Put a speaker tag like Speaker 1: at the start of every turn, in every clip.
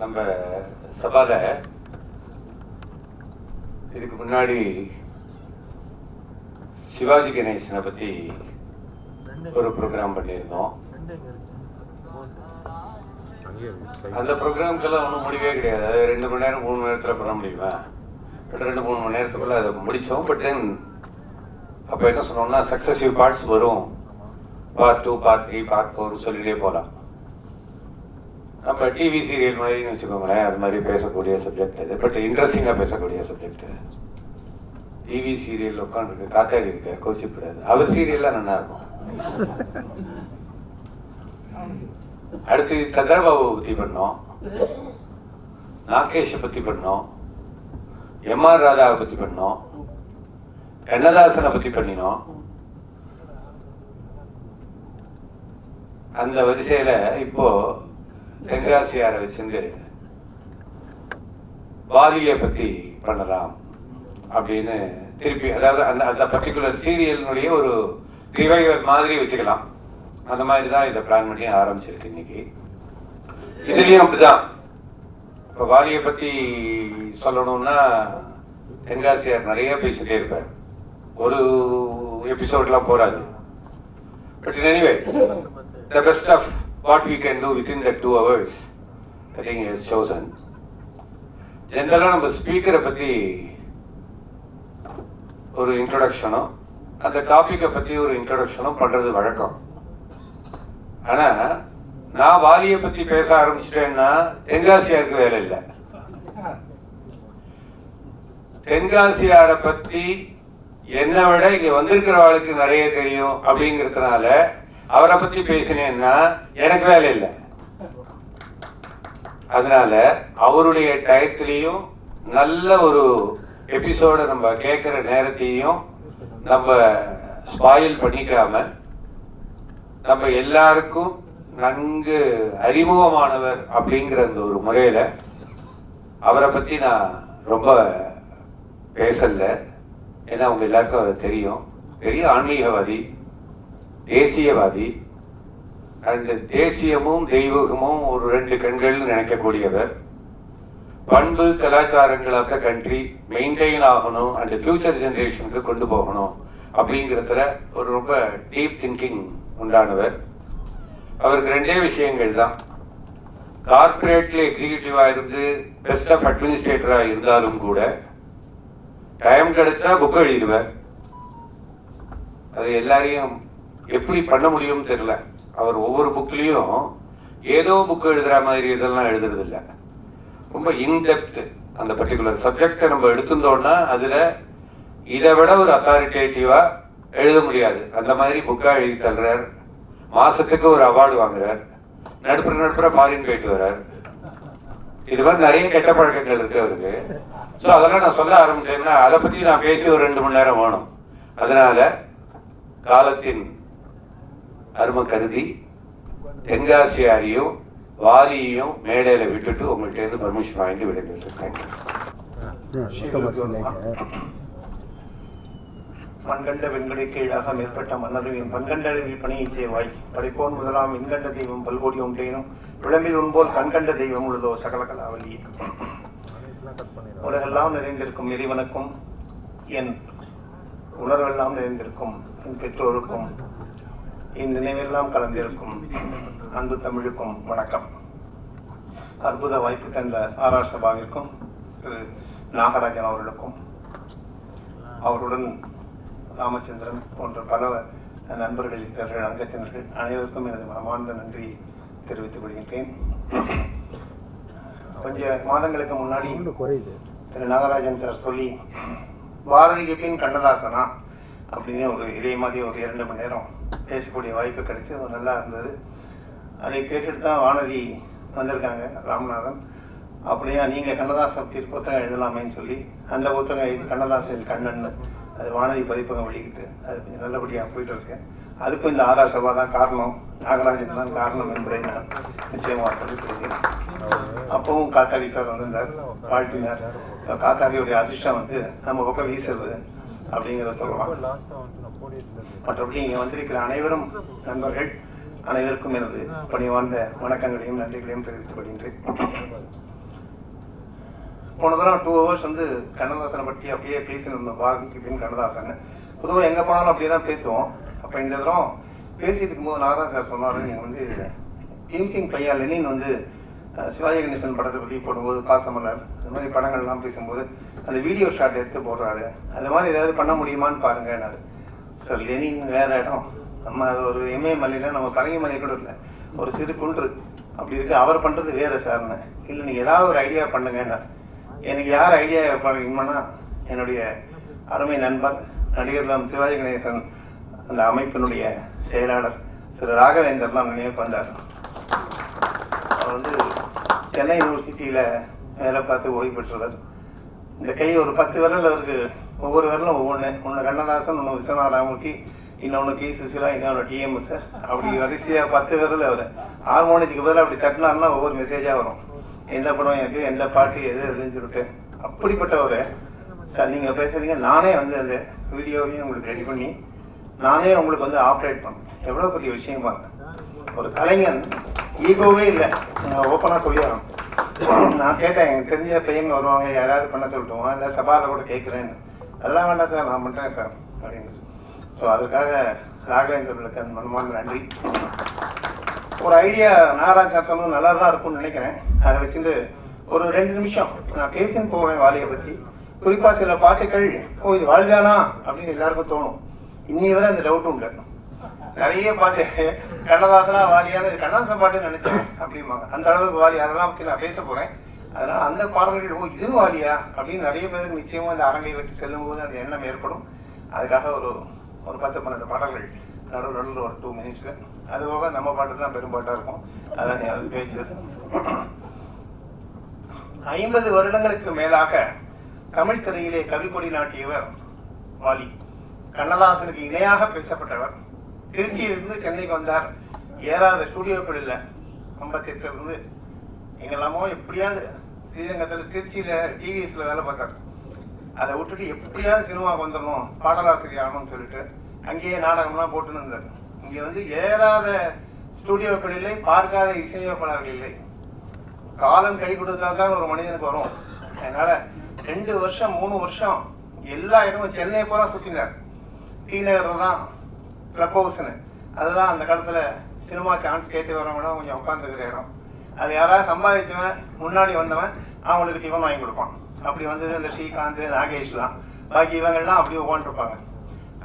Speaker 1: நம்ம சபால இதுக்கு முன்னாடி சிவாஜி கணேசனை பத்தி ஒரு ப்ரோக்ராம் பண்ணியிருந்தோம். அந்த ப்ரோக்ராம்க்கெல்லாம் ஒன்றும் முடிவே கிடையாது. அது 2 மணி நேரம் 3 மணி நேரத்தில் பண்ண முடியுமா? பட் 2-3 மணி நேரத்துக்குள்ள அதை முடித்தோம். பட் தென் அப்போ என்ன சொன்னோம்னா சக்ஸஸிவ் பார்ட்ஸ் வரும், பார்ட் 2, பார்ட் 3, பார்ட் 4 சொல்லிட்டே போகலாம். நம்ம டிவி சீரியல் மாதிரின்னு வச்சுக்கோங்களேன், அது மாதிரி பேசக்கூடிய சப்ஜெக்ட் அது. பட் இன்ட்ரெஸ்டிங்காக பேசக்கூடிய சப்ஜெக்ட். டிவி சீரியல் உட்காந்துருக்கு காத்தாடி இருக்கார், கோச்சிக்கூடாது. அவர் சீரியல்லாம் நல்லா இருக்கும். அடுத்து சந்திரபாபு பற்றி பண்ணோம், நாகேஷை பற்றி பண்ணோம், எம்ஆர் ராதாவை பற்றி பண்ணோம், கண்ணதாசனை பற்றி பண்ணினோம். அந்த வரிசையில இப்போ தென்காசியாரை வச்சிருந்து வாலியை பற்றி பண்ணலாம் அப்படின்னு திருப்பி, அதாவது அந்த அந்த பர்டிகுலர் சீரியலினுடைய ஒரு ரிவைவர் மாதிரி வச்சுக்கலாம். அந்த மாதிரி தான் இதை பிளான் பண்ணி ஆரம்பிச்சிருக்கு இன்னைக்கு. இதுலேயும் அப்படிதான். இப்போ வாலியை பற்றி சொல்லணும்னா தென்காசியார் நிறைய பேசிட்டே இருப்பார், ஒரு எபிசோட்லாம் போறாது. But in anyway the best of what we can do within the 2 hours I think he has chosen. ஜென்ரலாக நம்ம ஸ்பீக்கரை பற்றி ஒரு இன்ட்ரொடக்ஷனும் அந்த டாப்பிக்கை பற்றி ஒரு இன்ட்ரொடக்ஷனும் பண்ணுறது வழக்கம். ஆனால் நான் வாலியை பற்றி பேச ஆரம்பிச்சிட்டேன்னா தென்காசியாருக்கு வேலை இல்லை. தென்காசியாரை பற்றி என்னை விட இங்கே வந்திருக்கிறவளுக்கு நிறைய தெரியும் அப்படிங்கிறதுனால அவரை பற்றி பேசினேன்னா எனக்கு வேலை இல்லை. அதனால அவருடைய டயத்திலையும் நல்ல ஒரு எபிசோட நம்ம கேட்குற நேரத்தையும் நம்ம ஸ்பாயில் பண்ணிக்காம நம்ம எல்லாருக்கும் நன்கு அறிமுகமானவர் அப்படிங்கிற அந்த ஒரு முறையில் அவரை பற்றி நான் ரொம்ப பேசல. ஏன்னா அவங்க எல்லாருக்கும் அவரை தெரியும். பெரிய ஆன்மீகவாதி, தேசியவாதி, அண்ட் தேசியமும் தெய்வீகமும் ஒரு 2 கண்கள்னு நினைக்கக்கூடியவர். பண்பு கலாச்சாரங்கள் ஆஃப் த கண்ட்ரி மெயின்டைன் ஆகணும் அண்ட் ஃபியூச்சர் ஜென்ரேஷனுக்கு கொண்டு போகணும் அப்படிங்கிறதுல ஒரு ரொம்ப டீப் திங்கிங் உண்டானவர். அவருக்கு 2 விஷயங்கள் தான். கார்பரேட்ல எக்ஸிக்யூட்டிவா இருந்து பெஸ்ட் ஆஃப் அட்மினிஸ்ட்ரேட்டரா இருந்தாலும் கூட டைம் கிடைச்சா புக் எழுதிடுவார். அது எல்லாரையும் எப்படி பண்ண முடியும்னு தெரியல. அவர் ஒவ்வொரு புக்லேயும் ஏதோ புக் எழுதுகிற மாதிரி இதெல்லாம் எழுதுறது இல்லை. ரொம்ப இன்டெப்த் அந்த பர்டிகுலர் சப்ஜெக்டை நம்ம எடுத்துட்டோம்னா அதில் இதை விட ஒரு அத்தாரிட்டேட்டிவாக எழுத முடியாது. அந்த மாதிரி புக்காக எழுதி தள்ளுறார். மாதத்துக்கு ஒரு அவார்டு வாங்குறார். நடுப்புற ஃபாரின் போயிட்டு வர்றார். இது மாதிரி நிறைய கெட்ட பழக்கங்கள் இருக்கு அவருக்கு. ஸோ அதெல்லாம் நான் சொல்ல ஆரம்பிச்சேன்னா அதை பற்றி நான் பேசி ஒரு 2 மணி நேரம் வேணும். அதனால காலத்தின் அருமை கருதி தென்காசியாரையும் வாலியையும் மேடையில் விட்டுட்டு உங்கள்கிட்ட இருந்து பர்மிஷன் வாங்கிட்டு விடைபெறுறேன்.
Speaker 2: மண்கண்ட வெண்கடை கீழாக மேற்பட்ட மன்னரின் பண்கண்டறிவில் பணியை செய்வாய் படைப்போன் முதலாம் விண்கண்ட தெய்வம் பல்கோடி ஒன்றேனும் விளம்பில் உண்போல் கண்கண்ட தெய்வம் உள்ளதோ சகல கலாவலி. உலகெல்லாம் நிறைந்திருக்கும் இறைவனுக்கும் என் உணர்வெல்லாம் நிறைந்திருக்கும் என் பெற்றோருக்கும் என் நினைவெல்லாம் கலந்திருக்கும் அன்பு தமிழுக்கும் வணக்கம். அற்புத வாய்ப்பு தந்த ஆர்ஆர் சபாவிற்கும் திரு நாகராஜன் அவர்களுக்கும் அவருடன் ராமச்சந்திரன் போன்ற பல நண்பர்கள் இருக்கிறார்கள், அங்கத்தினர்கள் அனைவருக்கும் எனது மனமார்ந்த நன்றி தெரிவித்துக் கொள்கின்றேன். கொஞ்ச மாதங்களுக்கு முன்னாடி திரு நாகராஜன் சார் சொல்லி பாரதிக்கு பின் கண்ணதாசனா அப்படின்னு ஒரு இதே மாதிரி ஒரு 2 மணி நேரம் பேசக்கூடிய வாய்ப்பு கிடைச்சி அது நல்லா இருந்தது. அதை கேட்டுட்டு தான் வானதி வந்திருக்காங்க ராமநாதன். அப்படியா நீங்கள் கண்ணதாசன் புத்தகம் எழுதலாமேன்னு சொல்லி அந்த புத்தகம் எழுதி கண்ணதாசன் கண்ணன்னு அது வானதி பதிப்பகம் வெளியிட்டு அது கொஞ்சம் நல்லபடியாக போயிட்டு இருக்கேன். அதுக்கும் இந்த ஆர்ஆர் சபா தான் காரணம், நாகராஜன் தான் காரணம் என்பதை நான் நிச்சயமாக சொல்லிக்கிறேன். அப்பவும் காத்தாடி சார் வந்திருந்தார், வாழ்த்தினார். ஸோ காத்தாடியுடைய அதிர்ஷ்டம் நம்ம பக்கம் வீசுறது அப்படிங்கிறத சொல்லலாம். மற்றபடி இங்கே வந்திருக்கிற அனைவரும் நண்பர்கள் அனைவருக்கும் எனது பணிவார்ந்த வணக்கங்களையும் நன்றிகளையும் தெரிவித்துக் கொள்கின்றேன். போன தடவை 2 hours வந்து கண்ணதாசனை பற்றி அப்படியே பேசினிருந்தோம், பாரதிக்கு பின் கண்ணதாசன். பொதுவாக எங்கே போனாலும் அப்படியே தான் பேசுவோம். அப்போ இந்த தடவை பேசிட்டு இருக்கும்போது நாகராஜ் சார் சொன்னார், நீங்கள் வந்து பீம்சிங் பையா லெனின் வந்து சிவாஜி கணேசன் படத்தை பற்றி போடும்போது, பாசமலர் அந்த மாதிரி படங்கள்லாம் பேசும்போது அந்த வீடியோ ஷாட் எடுத்து போடுறாரு, அது மாதிரி ஏதாவது பண்ண முடியுமான்னு பாருங்கன்னாரு. சார் லெனின் வேற இடம், நம்ம அது ஒரு இமயமலையில் நம்ம பரங்கிமலை கூட இல்லை, ஒரு சிறு குன்று அப்படி இருக்கு, அவர் பண்ணுறது வேறு சார்னு. இல்லை நீங்கள் ஏதாவது ஒரு ஐடியா பண்ணுங்கன்னார். எனக்கு யார் ஐடியா பண்ணுங்கன்னா என்னுடைய அருமை நண்பர் நடிகர்லாம் சிவாஜி கணேசன் அந்த அமைப்பினுடைய செயலாளர் திரு ராகவேந்தர்லாம் நினைவு வந்தார். அவர் வந்து சென்னை யூனிவர்சிட்டியில் வேலை பார்த்து ஓய்வு பெற்றவர். இந்த கை ஒரு 10 விரல் அவருக்கு, ஒவ்வொரு விரலும் ஒன்று கண்ணதாசன், ஒன்று விஸ்வநாத ராமூர்த்தி, இன்னொன்று கி சுசிலா, இன்னொன்று டிஎம்எஸ், அப்படி வரிசையாக 10 விரல் அவர். ஹார்மோனியத்துக்கு பதிலாக அப்படி தட்டினார்னா ஒவ்வொரு மெசேஜாக வரும், எந்த படம் எனக்கு, எந்த பாட்டு எது எதுன்னு சொல்லிட்டு. அப்படிப்பட்டவர் சார் நீங்கள் பேசுகிறீங்க, நானே வந்து அந்த வீடியோவையும் உங்களுக்கு ரெடி பண்ணி நானே உங்களுக்கு வந்து ஆப்ரேட் பண்ணேன். எவ்வளோ பெரிய விஷயம் பாருங்க. ஒரு கலைஞன் ஈகோவே இல்லை, ஓப்பனாக சொல்லிடுறோம். நான் கேட்டேன், எனக்கு தெரிஞ்ச பையங்க வருவாங்க, யாராவது பண்ண சொல்லட்டுமா, இல்லை சபாவில் கூட கேட்குறேன்னு. அதெல்லாம் வேண்டாம் சார், நான் பண்ணுறேன் சார் அப்படின்னு. ஸோ அதுக்காக ராகவேந்தர்களுக்கு அந்த மனமான நன்றி. ஒரு ஐடியா நாகராஜ் சார் சொன்னது நல்லா தான் இருக்கும்னு நினைக்கிறேன். அதை வச்சுட்டு ஒரு 2 நிமிஷம் நான் பேசின்னு போவேன் வாலியை பற்றி. குறிப்பாக சில பாட்டுகள், ஓ இது வாலிதானா அப்படின்னு எல்லாருக்கும் தோணும். இன்னி வரை அந்த டவுட் உண்டு. நிறைய பாட்டு கண்ணதாசனா வாலியான, கண்ணதாசன் பாட்டுன்னு நினைச்சேன் அப்படிம்பாங்க. அந்த அளவுக்கு வாலி, அதெல்லாம் பற்றி நான் பேச போகிறேன். அதனால அந்த பாடல்கள், ஓ இதுவும் வாலியா அப்படின்னு நிறைய பேருக்கு நிச்சயமாக அந்த அரங்கை விட்டு செல்லும் போது அந்த எண்ணம் ஏற்படும். அதுக்காக ஒரு 10-12 பாடல்கள் நடுவில் ஒரு 2 minutes. அது போக நம்ம பாட்டு தான் பெரும்பாட்டாக இருக்கும், அதான் அது பேச்சு. 50 வருடங்களுக்கு மேலாக தமிழ் திரையிலே கவிக்கொடி நாட்டியவர் வாலி. கண்ணதாசனுக்கு இணையாக பேசப்பட்டவர். திருச்சியிலிருந்து சென்னைக்கு வந்தார். ஏறாத ஸ்டுடியோக்கள் இல்லை. 58 எங்கெல்லாமோ எப்படியாவது ஸ்ரீரங்கத்தில் திருச்சியில் டிவிஎஸ்ல வேலை பார்த்தார். அதை விட்டுட்டு எப்படியாவது சினிமாவுக்கு வந்துடணும், பாடலாசிரியர் ஆகணும்னு சொல்லிட்டு அங்கேயே நாடகம்லாம் போட்டுன்னு இருந்தார். இங்கே வந்து ஏறாத ஸ்டுடியோக்கள் இல்லை, பார்க்காத இசையமைப்பாளர்கள் இல்லை. காலம் கை கொடுத்தால்தான் ஒரு மனிதனுக்கு வரும். அதனால 2 வருஷம் 3 வருஷம் எல்லா இடமும் சென்னையை போல சுற்றினார். டி நகர் தான் கிளப் ஹவுஸ்னு, அதுதான் அந்த காலத்தில் சினிமா சான்ஸ் கேட்டு வரவங்க கொஞ்சம் உட்காந்துக்கிற இடம். அது யாராவது சம்பாதிச்சவன் முன்னாடி வந்தவன் அவங்களுக்கு டிஃபன் வாங்கி கொடுப்பான். அப்படி வந்தது இந்த ஸ்ரீகாந்த், நாகேஷ்லாம், பாக்கி இவங்கெல்லாம் அப்படியே உட்காந்துருப்பாங்க.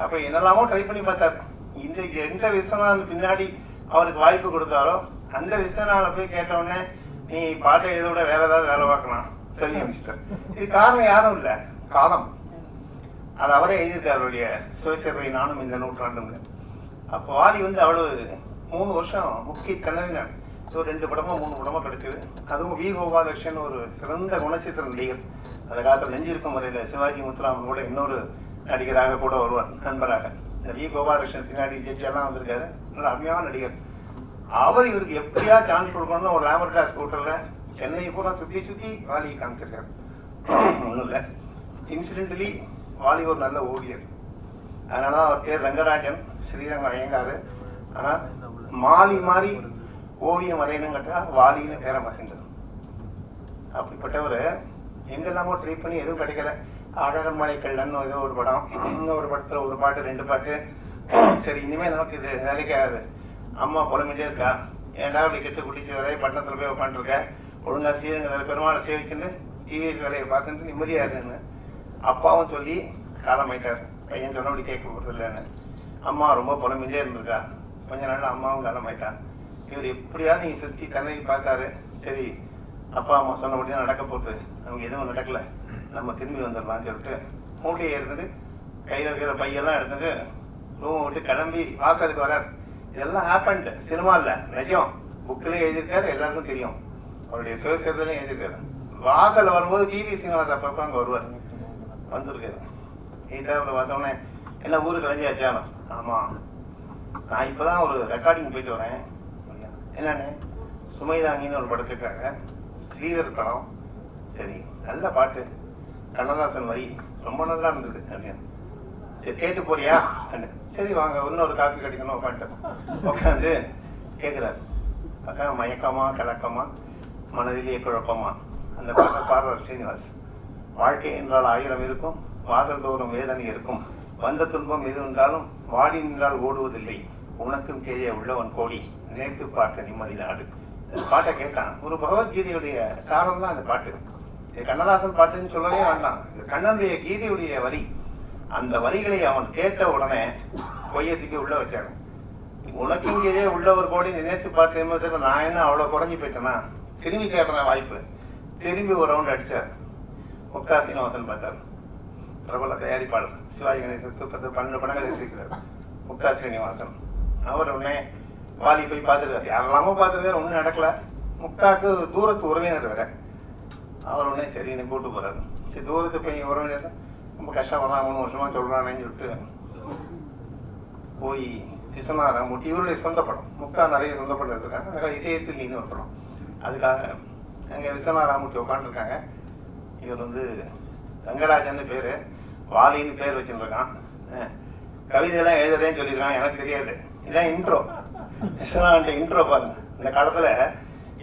Speaker 2: அப்போ என்னெல்லாமோ ட்ரை பண்ணி பார்த்தார். இந்த எந்த விஸ்வநாதன் பின்னாடி அவருக்கு வாய்ப்பு கொடுத்தாரோ அந்த விஸ்வநாதனை போய் கேட்டவுடனே, நீ பாட்டை எழுத விட வேற ஏதாவது வேலை பார்க்கலாம் சரி மிஸ்டர். இது காரணம் யாரும் இல்லை, காலம். அது அவரே எழுதியிருக்கார் அவருடைய சுயசேவை நானும் இந்த நூற்றாண்டு. அப்போ வாலி வந்து அவ்வளவு 3 வருஷம் முக்கிய கலைஞர். ஸோ 2 படமோ 3 படமோ கிடைச்சது. அதுவும் வி கோபாலகிருஷ்ணன் ஒரு சிறந்த குணச்சித்திர நடிகர். அந்த காலத்தில் நெஞ்சிருக்கும் முறையில் சிவாஜி முத்துராமன் கூட இன்னொரு நடிகராக கூட வருவார் நண்பராக. இந்த வி கோபாலகிருஷ்ணன் பின்னாடி ஜட்ஜெல்லாம் வந்திருக்காரு, நல்ல அருமையான நடிகர். அவர் இவருக்கு எப்படியா சான்ஸ் கொடுக்கணும்னு ஒரு லேமர்டா ஸ்கூட்டரில் சென்னை பூரா சுற்றி வாலியை காமிச்சிருக்காரு. ஒன்றும் இல்லை, இன்சிடென்டலி வாலி ஒரு நல்ல ஓவியர். அதனால தான் அவர் பேர் ரங்கராஜன், ஸ்ரீரங்கம் ஐயங்காரு. ஆனால் மாலி மாதிரி ஓவியம் வரையணுங்கிட்ட வாலின்னு பேரை மாற்றின்றது. அப்படிப்பட்டவர் எங்கெல்லாமோ ட்ரை பண்ணி எதுவும் கிடைக்கல. அழகர் மலை கல்லன்னு ஏதோ ஒரு படம், இன்னொரு படத்தில் ஒரு பாட்டு 2 பாட்டு. சரி இனிமேல் நமக்கு இது வேலைக்கு ஆகாது. அம்மா புலம்பிட்டே இருக்கா, ஏன்டா அப்படி கெட்டு குடிச்சு வரைய பட்டணத்தில் போய் உட்காந்துருக்க, ஒழுங்கா ஸ்ரீரங்கத்தில் பெருமாளை சேவிச்சுன்னு டிவிஎஸ் வேலையை பார்த்துட்டு நிம்மதியாக இருக்குன்னு அப்பாவும் சொல்லி காலமாயிட்டார். பையன் சொன்னபடி கேட்க போகிறது இல்லைன்னு. அம்மா ரொம்ப புலம்பிட்டே இருந்திருக்கா. கொஞ்ச நாள் அம்மாவும் காலமாயிட்டான். இவர் எப்படியாவது நீங்கள் சுற்றி கண்ணகி பார்த்தாரு. சரி அப்பா அம்மா சொன்னபடி தான் நடக்க போகுது, நமக்கு எதுவும் நடக்கலை, நம்ம திரும்பி வந்துடலாம்னு சொல்லிட்டு மூட்டையை எடுத்துட்டு கையில் இருக்கிற பையெல்லாம் எடுத்துட்டு ரூமை விட்டு கிளம்பி வாசலுக்கு வரார். இதெல்லாம் ஹேப்பன்டு, சினிமா இல்லை, நிஜம். புக்கிலையும் எழுதியிருக்காரு, எல்லாருக்கும் தெரியும். அவருடைய சுயசேதலையும் எழுதியிருக்காரு. வாசலில் வரும்போது டிவி சீனிவாஸ் அப்பப்போ அங்கே வருவார், வந்திருக்காரு. இதாவில் பார்த்தோன்னே என்ன ஊருக்கு கிளம்பியாச்சாலும், ஆமாம் நான் இப்போ தான் ஒரு ரெக்கார்டிங் போயிட்டு வரேன். என்னன்னு சுமைதாங்கின்னு ஒரு படத்துக்காக ஸ்ரீதர் படம். சரி நல்ல பாட்டு, கண்ணதாசன் வரி ரொம்ப நல்லா இருந்தது அப்படின்னு. சரி கேட்டு போறியா? சரி வாங்க இன்னொரு காஃபி கிடைக்கணும் உட்காந்து கேட்குறாரு. அக்கா மயக்கமா கலக்கமா மனதிலேயே குழப்பமா அந்த பாட்டை பாடுறார் ஸ்ரீனிவாஸ். வாழ்க்கை என்றால் 1000 இருக்கும், வாசல் தோறும் வேதனை இருக்கும், வந்த துன்பம் எது என்றாலும் வாடி நின்றால் ஓடுவதில்லை, உனக்கும் கீழே உள்ளவன் கோடி, நினைத்து பார்த்த நிம்மதி நாடு. இந்த பாட்டை கேட்டான். ஒரு பகவத்கீதையுடைய சாரம் தான் இந்த பாட்டு. இது கண்ணதாசன் பாட்டுன்னு சொல்லவே வேண்டாம், இது கண்ணனுடைய கீதையுடைய வரி. அந்த வரிகளை அவன் கேட்ட உடனே கொய்யத்துக்கு உள்ள வச்சாங்க. உனக்கும் கீழே உள்ளவர் கோடி, நினைத்து பார்த்து நான் என்ன அவ்வளவு குறைஞ்சி போயிட்டேன்னா, திரும்பி கேட்கிற வாய்ப்பு. திரும்பி ஒரு ரவுண்ட் அடிச்சார். முக்கா சீனிவாசன் பார்த்தார், பிரபல தயாரிப்பாளர், சிவாஜி கணேசன் 12 படங்கள் எடுத்திருக்கிறார் முக்கா சீனிவாசன். அவர் உடனே வாலி போய் பார்த்துருக்காரு, யாரெல்லாமோ பார்த்துருக்காரு, ஒன்றும் நடக்கல. முக்காக்கு தூரத்து உறவினர் வேற. அவர் உடனே சரின்னு கூட்டு போறாரு. சரி, தூரத்து போய் உறவினர் ரொம்ப கஷ்டப்படுறான், 3 வருஷமா சொல்றானேன்னு சொல்லிட்டு போய் விஸ்வநாத ராமூர்த்தி, இவருடைய சொந்த படம், முக்கா நிறைய சொந்த படம் எடுத்துருக்காங்க. அதனால இதயத்தில் நீன்னு ஒரு படம், அதுக்காக அங்கே விஸ்வநாத ராமூர்த்தி உட்காந்துருக்காங்க. இவர் வந்து ரங்கராஜன் பேரு, வாலின்னு பேர் வச்சுருக்கான். கவிதையெல்லாம் எழுதுறேன்னு சொல்லியிருக்கான், எனக்கு தெரியாது. இதான் இன்ட்ரோ, விஸ்வநாதன் இன்ட்ரோ பாருங்க. இந்த காலத்துல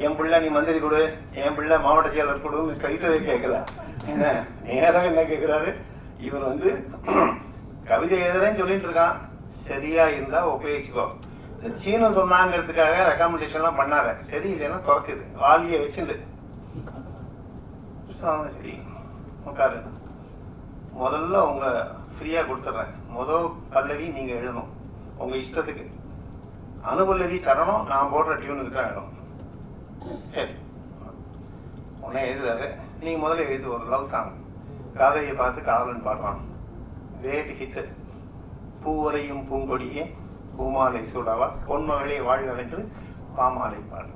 Speaker 2: என் பிள்ளை நீ மந்திரி கொடு, என் பிள்ளை மாவட்ட செயலர் கொடு, ஸ்ட்ரைட்டவே கேட்கல. என்ன நேரம் என்ன கேட்கிறாரு, இவர் வந்து கவிதை எழுதுறேன்னு சொல்லிட்டு இருக்கான். சரியா இருந்தா உபயோகிச்சுக்கோ, இந்த சீனு சொன்னாங்கிறதுக்காக ரெக்கமெண்டேஷன்லாம் பண்ணாத, சரி இல்லைன்னா துரத்துது, வாலியை வச்சுட்டு சரி உட்காரு, முதல்ல உங்க ஃப்ரீயா கொடுத்துட்றேன், பல்லவி நீங்க எழுதணும் உங்க இஷ்டத்துக்கு, அனுபல்லவி தரணும், நான் போடுற டியூனுக்கு தான் எழுதணும். சரி, உடனே எழுதுறாரு. நீங்க முதல்ல எழுது ஒரு லவ் சாங், காதலியை பார்த்து காதலன் பாடுறான், கிரேட் ஹிட். பூவரையும் பூங்கொடியே பூமாலை சூடவா, பொன்மகளே வாழ்க என்று பாமாலை பாடுறான்.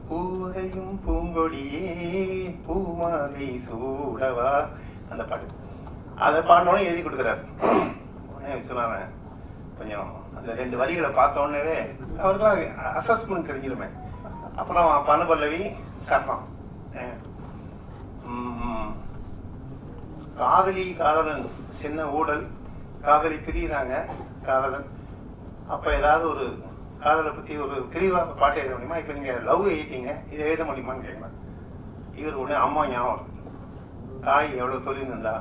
Speaker 2: பூவரையும் பூங்கொடியே பூமாலை சூடவா, அந்த பாட்டு. அதை பாடினோடனே எழுதி கொடுக்குறாரு. உடனே விஸ்வநாதன் கொஞ்சம் அந்த 2 வரிகளை பார்த்த உடனே அவருக்கு அசஸ்மெண்ட் தெரிஞ்சிருமே. அப்புறம் பனுபல்லவி சட்டம், காதலி காதலன் சின்ன ஊடல், காதலி பிரிகிறாங்க காதலன். அப்ப ஏதாவது ஒரு காதலை பத்தி ஒரு பிரிவாக பாட்டு எழுத முடியுமா? இப்ப நீங்க லவ் எழுதிட்டீங்க, இதை எழுத முடியுமான்னு கேட்கலாம். இவர் உடனே அம்மா ஞாபகம், தாய் எவ்வளவு சொல்லியிருந்தா,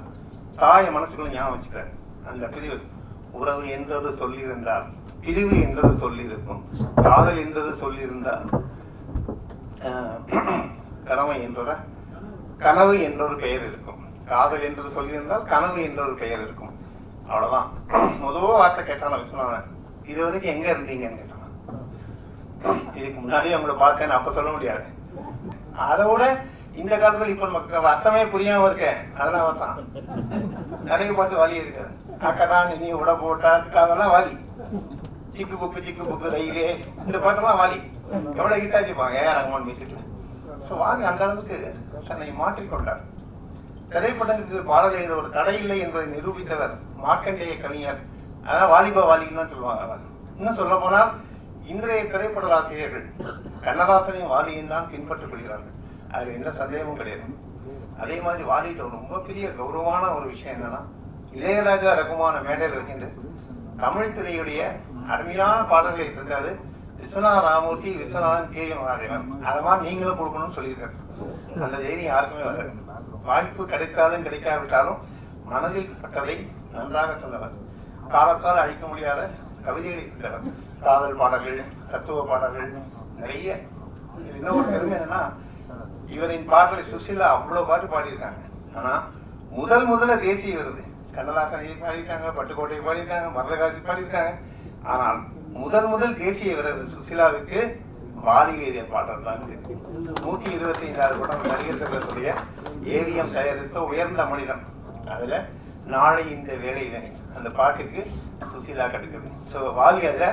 Speaker 2: தாயை மனசுக்குள்ள ஞாபகம் வச்சுக்கிறார். அந்த பிரிவு, உறவு என்றது சொல்லியிருந்தால், பிரிவு என்றது சொல்லியிருக்கும், காதல் என்றது சொல்லியிருந்தால், கனவு என்றொரு பெயர் இருக்கும், காதல் என்று சொல்லியிருந்தால் கனவு என்றொரு பெயர் இருக்கும். அவ்வளவுதான். முதல் வார்த்தை கேட்டான விஸ்வநாதன், இது வரைக்கும் எங்க இருந்தீங்கன்னு கேட்டான். இதுக்கு முன்னாடி அவங்கள பார்த்தேன்னு அப்ப சொல்ல முடியாது. அதை விட இந்த காலத்துல இப்ப நமக்கு அர்த்தமே புரியாம இருக்க, அதெல்லாம் வரலாம். நிறைய பாட்டு வாலி இருக்காது. அக்கடான் நீ உட போட்டா, அதெல்லாம் வாலி. சிக்கு புக்கு ரயிலே, இந்த பாட்டெல்லாம் வாலி. எவ்வளவு ஹிட்டாச்சுப்பாங்க ஏஆர் ரஹ்மான் மியூசிக்ல. ஸோ வாலி அந்த அளவுக்கு தன்னை மாற்றிக்கொண்டார். திரைப்படங்களுக்கு பாடல் எழுத ஒரு தடை இல்லை என்பதை நிரூபித்தவர் மார்க்கண்டேய கவிஞர். அதான் வாலிபா வாலின்னு தான் சொல்லுவாங்க. அவர் இன்னும் சொல்ல போனால் இன்றைய திரைப்பட ஆசிரியர்கள் கண்ணதாசனையும் வாலியும் தான் பின்பற்றிக் கொள்கிறார்கள். அதுல எந்த சந்தேகமும் கிடையாது. அதே மாதிரி வாலிட்ட ஒரு ரொம்ப பெரிய கௌரவமான ஒரு விஷயம் என்னன்னா, இளையராஜா ரகுமான மேடையில் வச்சுட்டு தமிழ் திரையுடைய அருமையான பாடல்களை இருக்காது. விஸ்வநாத ராமூர்த்தி, விஸ்வநாதன், கே எம் மகாதேவன், அதை மாதிரி நீங்களும் கொடுக்கணும்னு சொல்லியிருக்காரு. அந்த தைரியம் யாருக்குமே வராது. வாய்ப்பு கிடைத்தாலும் கிடைக்காவிட்டாலும் மனதில் பட்டதை நன்றாக சொன்னவர். காலத்தால் அழிக்க முடியாத கவிதைகளை இருக்கிறவர். காதல் பாடல்கள், தத்துவ பாடல்கள் நிறைய. இன்னொரு பெருமை என்னன்னா, இவரின் பாடலை சுசிலா அவ்வளவு பாட்டு பாடியிருக்காங்க. ஆனா முதல்ல தேசிய விருது கண்ணதாசன் பாடியிருக்காங்க, பட்டுக்கோட்டை பாடியிருக்காங்க, மரதகாசி பாடியிருக்காங்க. ஆனால் முதல் தேசிய விருது சுசிலாவுக்கு வாலி எழுதிய பாடல் தான். 125வது படம் நடிகர் சங்கத்துடைய ஏவிஎம் தயாரித்த உயர்ந்த மனிதன். அதுல நாளை இந்த வேலை அந்த பாட்டுக்கு சுசீலா கிடைக்குது. ஸோ வாலி அதுல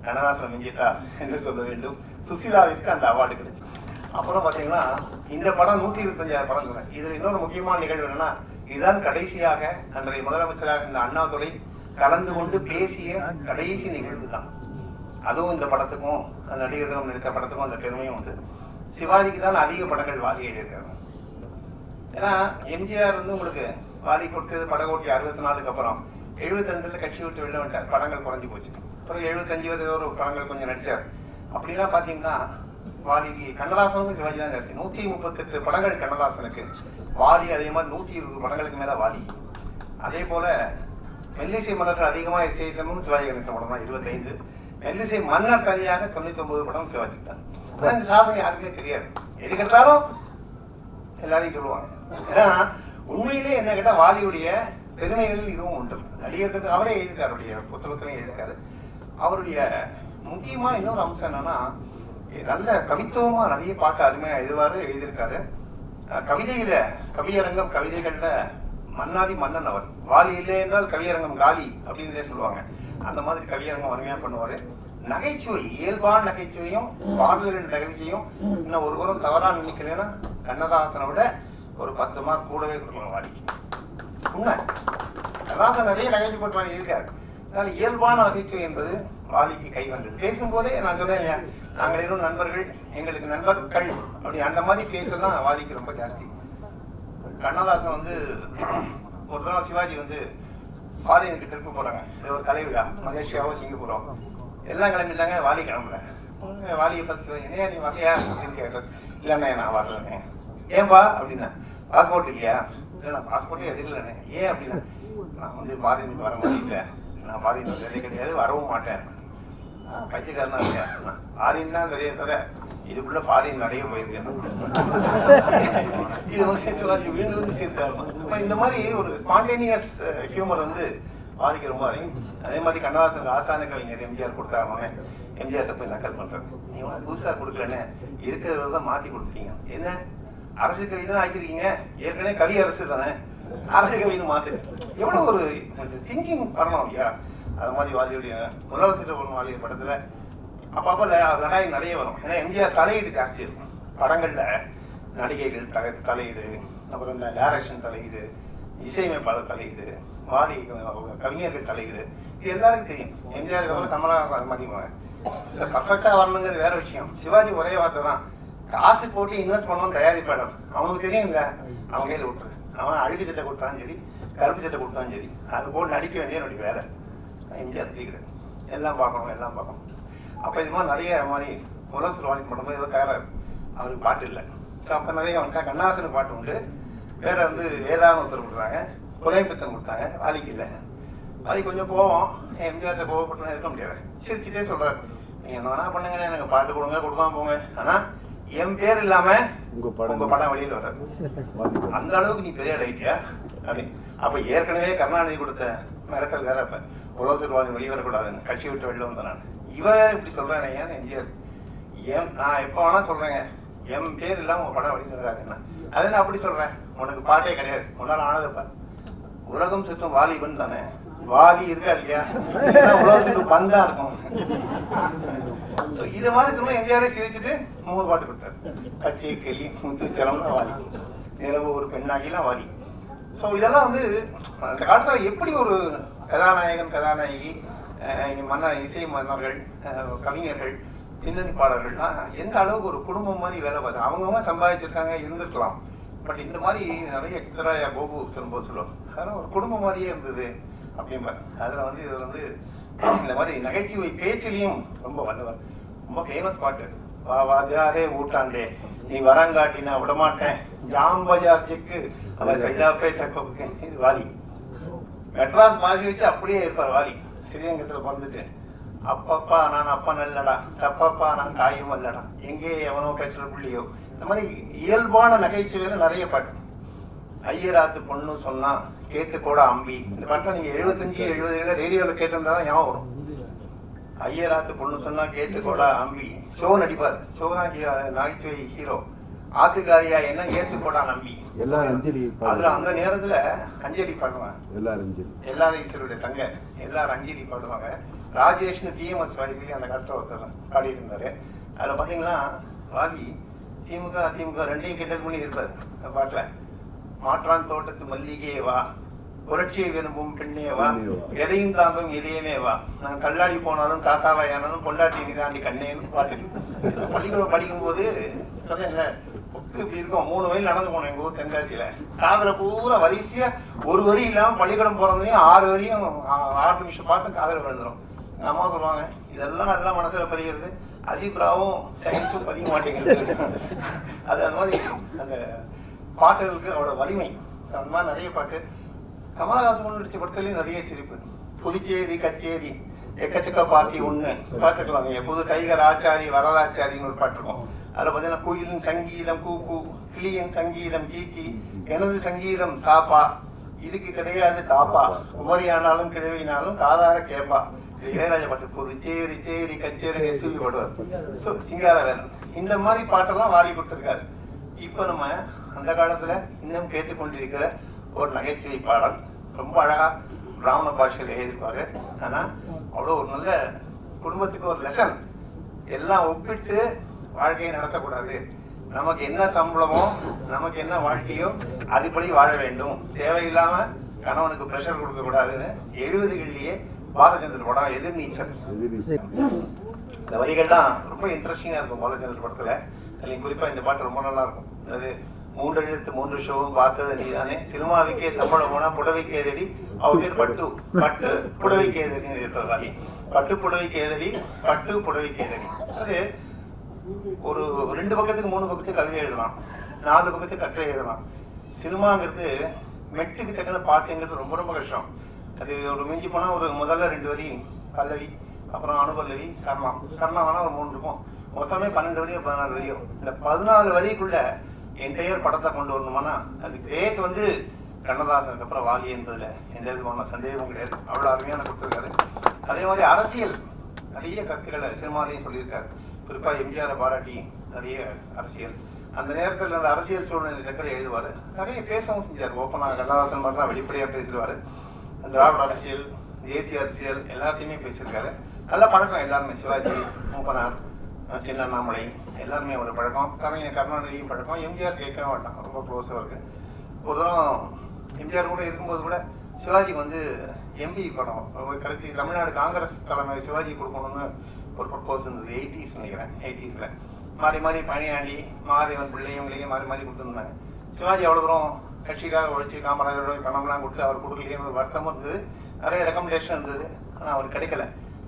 Speaker 2: கண்ணதாசன் மிஞ்சிட்டா என்று சொல்ல வேண்டும். சுசீலாவிற்கு அந்த அவார்டு கிடைச்சு. அப்புறம் பாத்தீங்கன்னா இந்த படம் 125வது படம் சொன்னேன். இதுல இன்னொரு முக்கியமான நிகழ்வு என்னன்னா, இதுதான் கடைசியாக அன்றைய முதலமைச்சராக இந்த அண்ணாதுரை கலந்து கொண்டு பேசிய கடைசி நிகழ்வு தான். அதுவும் இந்த படத்துக்கும் அந்த நடிகர் தினம் நடித்த படத்துக்கும் அந்த பெருமையும் வந்து சிவாஜிக்கு தான் அதிக படங்கள் வாலி எழுதியிருக்காங்க. ஏன்னா எம்ஜிஆர் வந்து உங்களுக்கு வாலி கொடுத்தது படகோட்டி 64க்கு அப்புறம் 72ல கட்சி விட்டு வெளில வந்துட்டார். படங்கள் குறைஞ்சி போச்சு. அப்புறம் 75 ஏதோ ஒரு படங்கள் கொஞ்சம் நடிச்சார். அப்படிலாம் பாத்தீங்கன்னா வாலிக்கு கண்ணதாசனுக்கும் சிவாஜி தான் ஜாஸ்தி. 138 படங்கள் கண்ணதாசனுக்கு, வாலி அதே மாதிரி 120 படங்களுக்கு மேல வாலி. அதே போல மெல்லிசை மன்னர்கள் அதிகமாக இசைத்தமும் சிவாஜி கணேசன் படம் தான் 25. மெல்லிசை மன்னர் தனியாக 99 படம் சிவாஜி தான். ஆனா இந்த சாதனை யாருக்குமே தெரியாது. எது கேட்டாலும் எல்லாரையும் சொல்லுவாங்க. ஏன்னா உண்மையிலே என்ன கேட்டா வாலியுடைய பெருமைகளில் இதுவும் உண்டு. நடிகருக்கு அவரே எழுதியிருக்காரு, அவருடைய புத்தகத்திலையும் எழுதியிருக்காரு. அவருடைய முக்கியமான இன்னொரு அம்சம் என்னன்னா, நல்ல கவித்துவமா நிறைய பாட்டு அருமையா எழுதியிருக்காரு. கவிதையில கவியரங்கம், கவிதைகள்ல மன்னாதி மன்னன் அவர். வாலி இல்லை என்றால் கவியரங்கம் காலி அப்படின்றே சொல்லுவாங்க. அந்த மாதிரி கவியரங்கம் அருமையா பண்ணுவாரு. நகைச்சுவை, இயல்பான நகைச்சுவையும் பாடல்கள் நகைச்சுவையும் இன்னும் ஒரு புறம் தவறா நினைக்கலன்னா கண்ணதாசனை விட ஒரு 10 மார்க் கூடவே கொடுக்கலாம் வாலிக்கு. உண்மை, கண்ணதாசன் நிறைய நகைச்சுவை போட்டு இருக்காரு. அதனால இயல்பான நகைச்சுவை என்பது வாலிக்கு கை வந்தது. பேசும்போதே நான் சொன்னேன் இல்லையா, நாங்கள் இன்னும் நண்பர்கள், எங்களுக்கு நண்பர்கள் அப்படி அந்த மாதிரி பேசலாம் வாலிக்கு ரொம்ப ஜாஸ்தி. கண்ணதாசன் வந்து ஒரு தடவை சிவாஜி வந்து ஃபாரினுக்கு ட்ரிப்பு போறாங்க. இது ஒரு கலை விழா, மலேசியாவோ சிங்கப்பூரோ, எல்லாம் கிளம்பிட்டாங்க. வாலி கிளம்புல. வாலியை பார்த்து சிவாஜி, என்னையா நீ வரலையா அப்படின்னு கேட்டார். இல்லைண்ணே நான் வரலண்ணே. ஏன்பா அப்படின்னா, பாஸ்போர்ட் இல்லையா? இல்லை நான் பாஸ்போர்ட்டே எடுக்கலண்ணே. ஏன் அப்படின்னா, நான் வந்து ஃபாரினுக்கு வர முடியல, நான் ஃபாரின் வேலை கிடையாது, வரவும் மாட்டேன். பைத்தியக்காரனா இல்லையா? ஃபாரின் தான் நிறைய தவிர இதுக்குள்ள ஃபாரின் நிறைய போயிருக்கேன். இது வந்து சிவாஜி விழுந்து வந்து சேர்த்தாரு. இந்த மாதிரி ஒரு ஸ்பான்டேனியஸ் ஹியூமர் வந்து வாலிக்கு ரொம்ப அறியும். அதே மாதிரி கண்ணதாசன் ஆசான கவிஞர் எம்ஜிஆர் கொடுத்தாங்க. எம்ஜிஆர் போய் நக்கல் பண்றாரு, நீங்க புதுசா கொடுக்கலன்னு இருக்கிறதான் மாத்தி கொடுத்துருக்கீங்க. என்ன அரசு கவி தானே ஆக்கிருக்கீங்க, ஏற்கனவே கவி அரசு தானே, அரசு கவின்னு மாத்து. எவ்வளவு ஒரு திங்கிங் வரணும் ஐயா. அது மாதிரி வாலியுடைய முதலவசிட்ட வாலிய படத்துல அப்பப்ப லடாய் நிறைய வரும். ஏன்னா எம்ஜிஆர் தலையீடு ஜாஸ்தி இருக்கும் படங்கள்ல. நடிகைகள் தலையீடு, அப்புறம் இந்த டைரக்ஷன் தலையீடு, இசையமைப்பாளர் தலையீடு, வாலி கவிஞர்கள் தலையீடு, இது எல்லாருக்கும் தெரியும். எம்ஜிஆருக்கு அப்புறம் கமலஹாசன் மதிப்பாங்க. பர்ஃபெக்டா வரணுங்கிறது வேற விஷயம். சிவாஜி ஒரே வார்த்தை தான், காசு போட்டு இன்வெஸ்ட் பண்ணணும் தயாரிப்பாளர். அவனுக்கு தெரியும் இல்ல, அவன் கையில் விட்டுரு. அவன் அழுகு சட்டை கொடுத்தாலும் சரி, கருப்பு சட்டை கொடுத்தாலும் சரி, அது போட்டு நடிக்க வேண்டிய என்னுடைய வேலை. எம்ஜிஆர் தெரிகிறது, எல்லாம் பார்க்கணும், எல்லாம் பார்க்கணும். அப்போ இது மாதிரி நிறைய மாதிரி முதல் வாலி பண்ணும்போது ஏதோ தயாராக அவருக்கு பாட்டு இல்லை. ஸோ அப்போ நிறைய வந்து கண்ணதாசனுக்கு பாட்டு உண்டு. வேற வந்து வேதான்னு ஒருத்தர் கொடுக்குறாங்க, புலையம்பித்தன் கொடுத்தாங்க. வாலிக்கு இல்லை. வாலிக்கு கொஞ்சம் கோவம், எம்ஜிஆர்ட்ட கோவப்பட்டு இருக்க முடியாது. சிரிச்சுட்டே சொல்றாரு, நீங்க என்ன வேணா பண்ணுங்க, எனக்கு பாட்டு கொடுங்க, கொடுக்காம போங்க, ஆனா என் பேர் இல்லாம உங்க படம் வெளியில வராது. அந்த அளவுக்கு நீ பெரிய ரைட்டியா அப்படி. அப்ப ஏற்கனவே கருணாநிதி கொடுத்த மிரட்டல் வேற. இப்ப உலகத்தில் வாழ்க்கை வெளிவரக்கூடாதுன்னு கட்சி விட்டு வெளில வந்தேன் நான். இவன் வேற இப்படி சொல்றேன் ஏன் எம்ஜிஆர், ஏன் நான் எப்ப வேணா சொல்றேங்க, என் பேர் இல்லாம உங்க படம் வெளியில வராதுன்னா அதை நான் அப்படி சொல்றேன். உனக்கு பாட்டே கிடையாது, உன்னால ஆனதுப்பா. உலகம் சுற்றும் வாலிபன் தானே, வாலி இருக்கா இல்லையா, உலகம் சுற்றும் பந்தா இருக்கும். இது மாதிரி சொன்னா எம்ஜிஆரே சிரிச்சுட்டு 3 பாட்டு கொடுத்தாரு. கச்சி கிளி முத்துச்சலம் வாலி, நிலவு ஒரு பெண்ணாகிலாம் வாலி. ஸோ இதெல்லாம் வந்து அந்த காலத்துல எப்படி ஒரு கதாநாயகன் கதாநாயகி, இசை மன்னர்கள், கவிஞர்கள், பின்னணி பாடல்கள்லாம் எந்த அளவுக்கு ஒரு குடும்பம் மாதிரி வேலை பார்த்து அவங்கவுங்க சம்பாதிச்சிருக்காங்க, இருந்திருக்கலாம். பட் இந்த மாதிரி நிறைய எக்ஸ்ட்ரா கோபு சொல்லும்போது சொல்லுவோம், அதெல்லாம் ஒரு குடும்பம் மாதிரியே இருந்தது அப்படிம்பாரு. அதில் வந்து இதில் வந்து இந்த மாதிரி நகைச்சுவை பேச்சிலையும் ரொம்ப வந்தவர். ரொம்ப ஃபேமஸ் பாட்டு, வா வாஜாரே ஊட்டாண்டே நீ வரங்காட்டினா விடமாட்டேன், ஜாம் பஜார் செக்கு அவன் சைதாப்பே சக்கோக்கு. இது வாலி. மெட்ராஸ் மாறி வச்சு அப்படியே இருப்பார் வாலி. ஸ்ரீரங்கத்தில் பிறந்துட்டு, அப்பப்பா நான் அப்பன் அல்லடா, தப்பப்பா நான் தாயும் அல்லடா, எங்கே எவனோ பெற்ற புள்ளியோ. இந்த மாதிரி இயல்பான நகைச்சுவையில நிறைய பாட்டு. ஐயராத்து பொண்ணு சொன்னா கேட்டு கூட அம்பி. இந்த பாட்டுல நீங்க 75, 70 ரேடியோல கேட்டிருந்தா தான் ஞாபகம் வரும். ஐயராத்து பொண்ணு சொன்னா கேட்டு கூட அம்பி. ஷோ நடிப்பார், ஷோ தான் நகைச்சுவை ஹீரோ. ஆத்துக்காரியா என்ன ஏத்து கூட நம்பி.
Speaker 3: எல்லாரும் அஞ்சலி.
Speaker 2: அதுல அந்த நேரத்துல அஞ்சலி பாடுவாங்க.
Speaker 3: எல்லாரும்
Speaker 2: ஈஸ்வருடைய தங்க எல்லாரும் அஞ்சலி பாடுவாங்க. ராஜேஷ்னு டிஎம்எஸ் வாய்ஸ்லயே அந்த காலத்துல ஒருத்தர் பாடிட்டு இருந்தாரு. அதுல பாத்தீங்கன்னா வாலி திமுக அதிமுக ரெண்டையும் கிண்டல் பண்ணி இருப்பாரு அந்த பாட்டுல. மாற்றான் தோட்டத்து மல்லிகையே வா, புரட்சியை விரும்பும் பெண்ணே வா, எதையும் தாங்கும் இதயமே வா, நான் கல்லாடி போனாலும் தாத்தாவாயானாலும் பொண்டாட்டி நீதாண்டி கண்ணேன்னு பாட்டு. பள்ளிக்கூடம் படிக்கும் போது சொல்ல புக்கு இப்படி இருக்கும், 3 வயல் நடந்து போனோம் எங்க ஊர் தென்காசியில. காதல பூரா வரிசையா ஒரு வரி இல்லாம பள்ளிக்கூடம் போறதையும் 6 வரியும் 6 நிமிஷம் பாட்டு காதல விழுந்துரும். அம்மா சொல்லுவாங்க, இதெல்லாம் நல்லா மனசுல பதிகிறது, அலிப்ராவும் சயின்ஸும் பதிய மாட்டேங்குது. அது அந்த மாதிரி அந்த பாட்டுகளுக்கு அவரோட வலிமை. அந்த மாதிரி நிறைய பாட்டு கமலஹாசன் நடிச்ச படத்துலேயும் நிறைய சிரிப்பு. புதுச்சேரி கச்சேரி எக்கச்சக்க பார்ட்டி ஒன்று பார்த்துக்கலாங்க. புது டைகர் ஆச்சாரி வரதாச்சாரின்னு ஒரு பாட்டு இருக்கும். அதில் பார்த்தீங்கன்னா குயிலின் சங்கீதம் கூ கூ, கிளியின் சங்கீதம் கீக்கி, எனது சங்கீதம் சாப்பா, இதுக்கு கிடையாது தாப்பா, குமரியானாலும் கிழவினாலும் காதார கேப்பா. இளையராஜா பாட்டு புதுச்சேரி சேரி கச்சேரி எஸ்பி பாடுவார். ஸோ சிங்காரவேலன் இந்த மாதிரி பாட்டெல்லாம் வாடி கொடுத்துருக்காரு. இப்போ நம்ம அந்த காலத்தில் இன்னும் கேட்டுக்கொண்டிருக்கிற ஒரு நகைச்சுவை பாடல் ரொம்ப அழகா பிராமண பாஷையில் எழுதியிருப்பாரு. ஆனால் அவ்வளோ ஒரு நல்ல குடும்பத்துக்கு ஒரு லெசன். எல்லாம் ஒப்பிட்டு வாழ்க்கையை நடத்தக்கூடாது. நமக்கு என்ன சம்பளமோ நமக்கு என்ன வாழ்க்கையோ அதுபடி வாழ வேண்டும். தேவையில்லாம கணவனுக்கு ப்ரெஷர் கொடுக்க கூடாதுன்னு 70களிலேயே பாலச்சந்திர படம் எதிர்நீச்சல். இந்த வரிகள்லாம் ரொம்ப இன்ட்ரெஸ்டிங்கா இருக்கும் பாலச்சந்திர படத்துல. அதுலையும் குறிப்பா இந்த பாட்டு ரொம்ப நல்லா இருக்கும். அது 3 எழுத்து 3 ஷோவும் பார்த்தது நீதானே, சினிமாவுக்கே சம்பளம் போனா புடவைக்கு எதிரி, அவ பேர் பட்டு, பட்டு புடவைக்கு எதிரின்னு இருக்கிறாங்க. பட்டு புடவைக்கு எதிரி, பட்டு புடவைக்கு எதிரி. அது ஒரு 2 பக்கத்துக்கு 3 பக்கத்துக்கு கவிதை எழுதலாம், 4 பக்கத்துக்கு கட்டுரை எழுதலாம். சினிமாங்கிறது மெட்டுக்கு தக்கன பாட்டுங்கிறது ரொம்ப ரொம்ப கஷ்டம். அது ஒரு மிஞ்சி போனா ஒரு முதல்ல 2 வரி பல்லவி, அப்புறம் அனுபல்லவி, சரணம். சரணம் வேணா ஒரு 3 இருக்கும். மொத்தமே 12 வரியோ 14 வரியோ. இந்த 14 வரிக்குள்ள என்டையர் படத்தை கொண்டு வரணுமானா அது கிரேட் வந்து கண்ணதாசனுக்கு அப்புறம் வாலி என்பதுல எந்த விதமான சந்தேகமும் கிடையாது. அவ்வளோ அருமையான கொடுத்துருக்காரு. அதே மாதிரி அரசியல் நிறைய கருத்துக்களை சினிமாலையும் சொல்லியிருக்காரு. குறிப்பா எம்ஜிஆரை பாராட்டி நிறைய அரசியல், அந்த நேரத்தில் அந்த அரசியல் சூழ்நிலை தக்கரை எழுதுவாரு. நிறைய பேசவும் செஞ்சார். ஓப்பனாக கண்ணதாசன் மாதிரிலாம் வெளிப்படையா பேசிடுவாரு. திராவிட அரசியல், தேசிய அரசியல் எல்லாத்தையுமே பேசியிருக்காரு. நல்ல பழக்கம் எல்லாருமே. சிவாஜி, மூப்பனார், சின்ன அண்ணாமலை எல்லாருமே ஒரு பழக்கம். கவிஞர் கருணாநிதியும் பழக்கம். எம்ஜிஆர் கேட்கவே மாட்டான், ரொம்ப க்ளோஸாக இருக்கு. ஒரு தரம் எம்ஜிஆர் கூட இருக்கும்போது கூட சிவாஜி வந்து எம்பி படம் கடைசி தமிழ்நாடு காங்கிரஸ் தலைமை சிவாஜி கொடுக்கணும்னு ஒரு ப்ரப்போஸ் இருந்தது. 80s நினைக்கிறேன். 80sல மாறி மாறி பழனியாண்டி, மாதேவன் பிள்ளை இவங்களையும் மாறி மாறி கொடுத்துருந்தாங்க. சிவாஜி அவ்வளோ தூரம் கட்சிக்காக உழைச்சி காமராஜரோட பணம்லாம் கொடுத்து அவர் கொடுக்கலையேன்னு ஒரு வருத்தமும் இருந்தது. நிறைய ரெக்கமெண்டேஷன் இருந்தது. ஆனால் அவர் கிடைக்கல.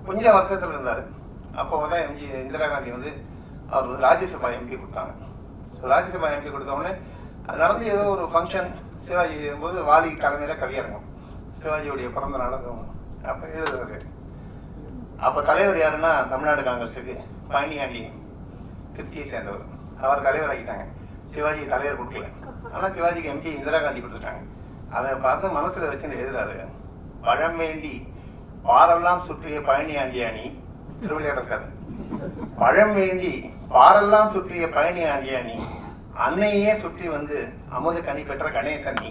Speaker 2: கொஞ்சம் வருத்தத்தில் இருந்தார். அப்போ தான் இந்திரா காந்தி வந்து அவர் வந்து ராஜ்யசபா எம்பி கொடுத்தாங்க. ஸோ ராஜ்யசபா எம்பி கொடுத்த உடனே அது நடந்து ஏதோ ஒரு ஃபங்க்ஷன் சிவாஜி போது வாலி தலைமையில் கவியரங்கம், சிவாஜியுடைய பிறந்த நாளும் அப்போ எழுதுறாரு. அப்போ தலைவர் யாருன்னா தமிழ்நாடு காங்கிரஸுக்கு பழனியாண்டி, திருச்சியை சேர்ந்தவர். அவர் தலைவர் ஆகிட்டாங்க. சிவாஜி தலைவர் கொடுக்கல. ஆனால் சிவாஜிக்கு எம்பி இந்திரா காந்தி கொடுத்துட்டாங்க. அதை பார்த்து மனசுல வச்சுன்னு எழுதுறாரு. பழம் வேண்டி பாரெல்லாம் சுற்றிய பழனியாண்டி அணி, திருவிளையாடல் கதை. பழம் வேண்டி பாரெல்லாம் சுற்றிய பழனியாண்டி அணி, அன்னையே சுற்றி வந்து அமுத கனி பெற்ற கணேசன் நீ.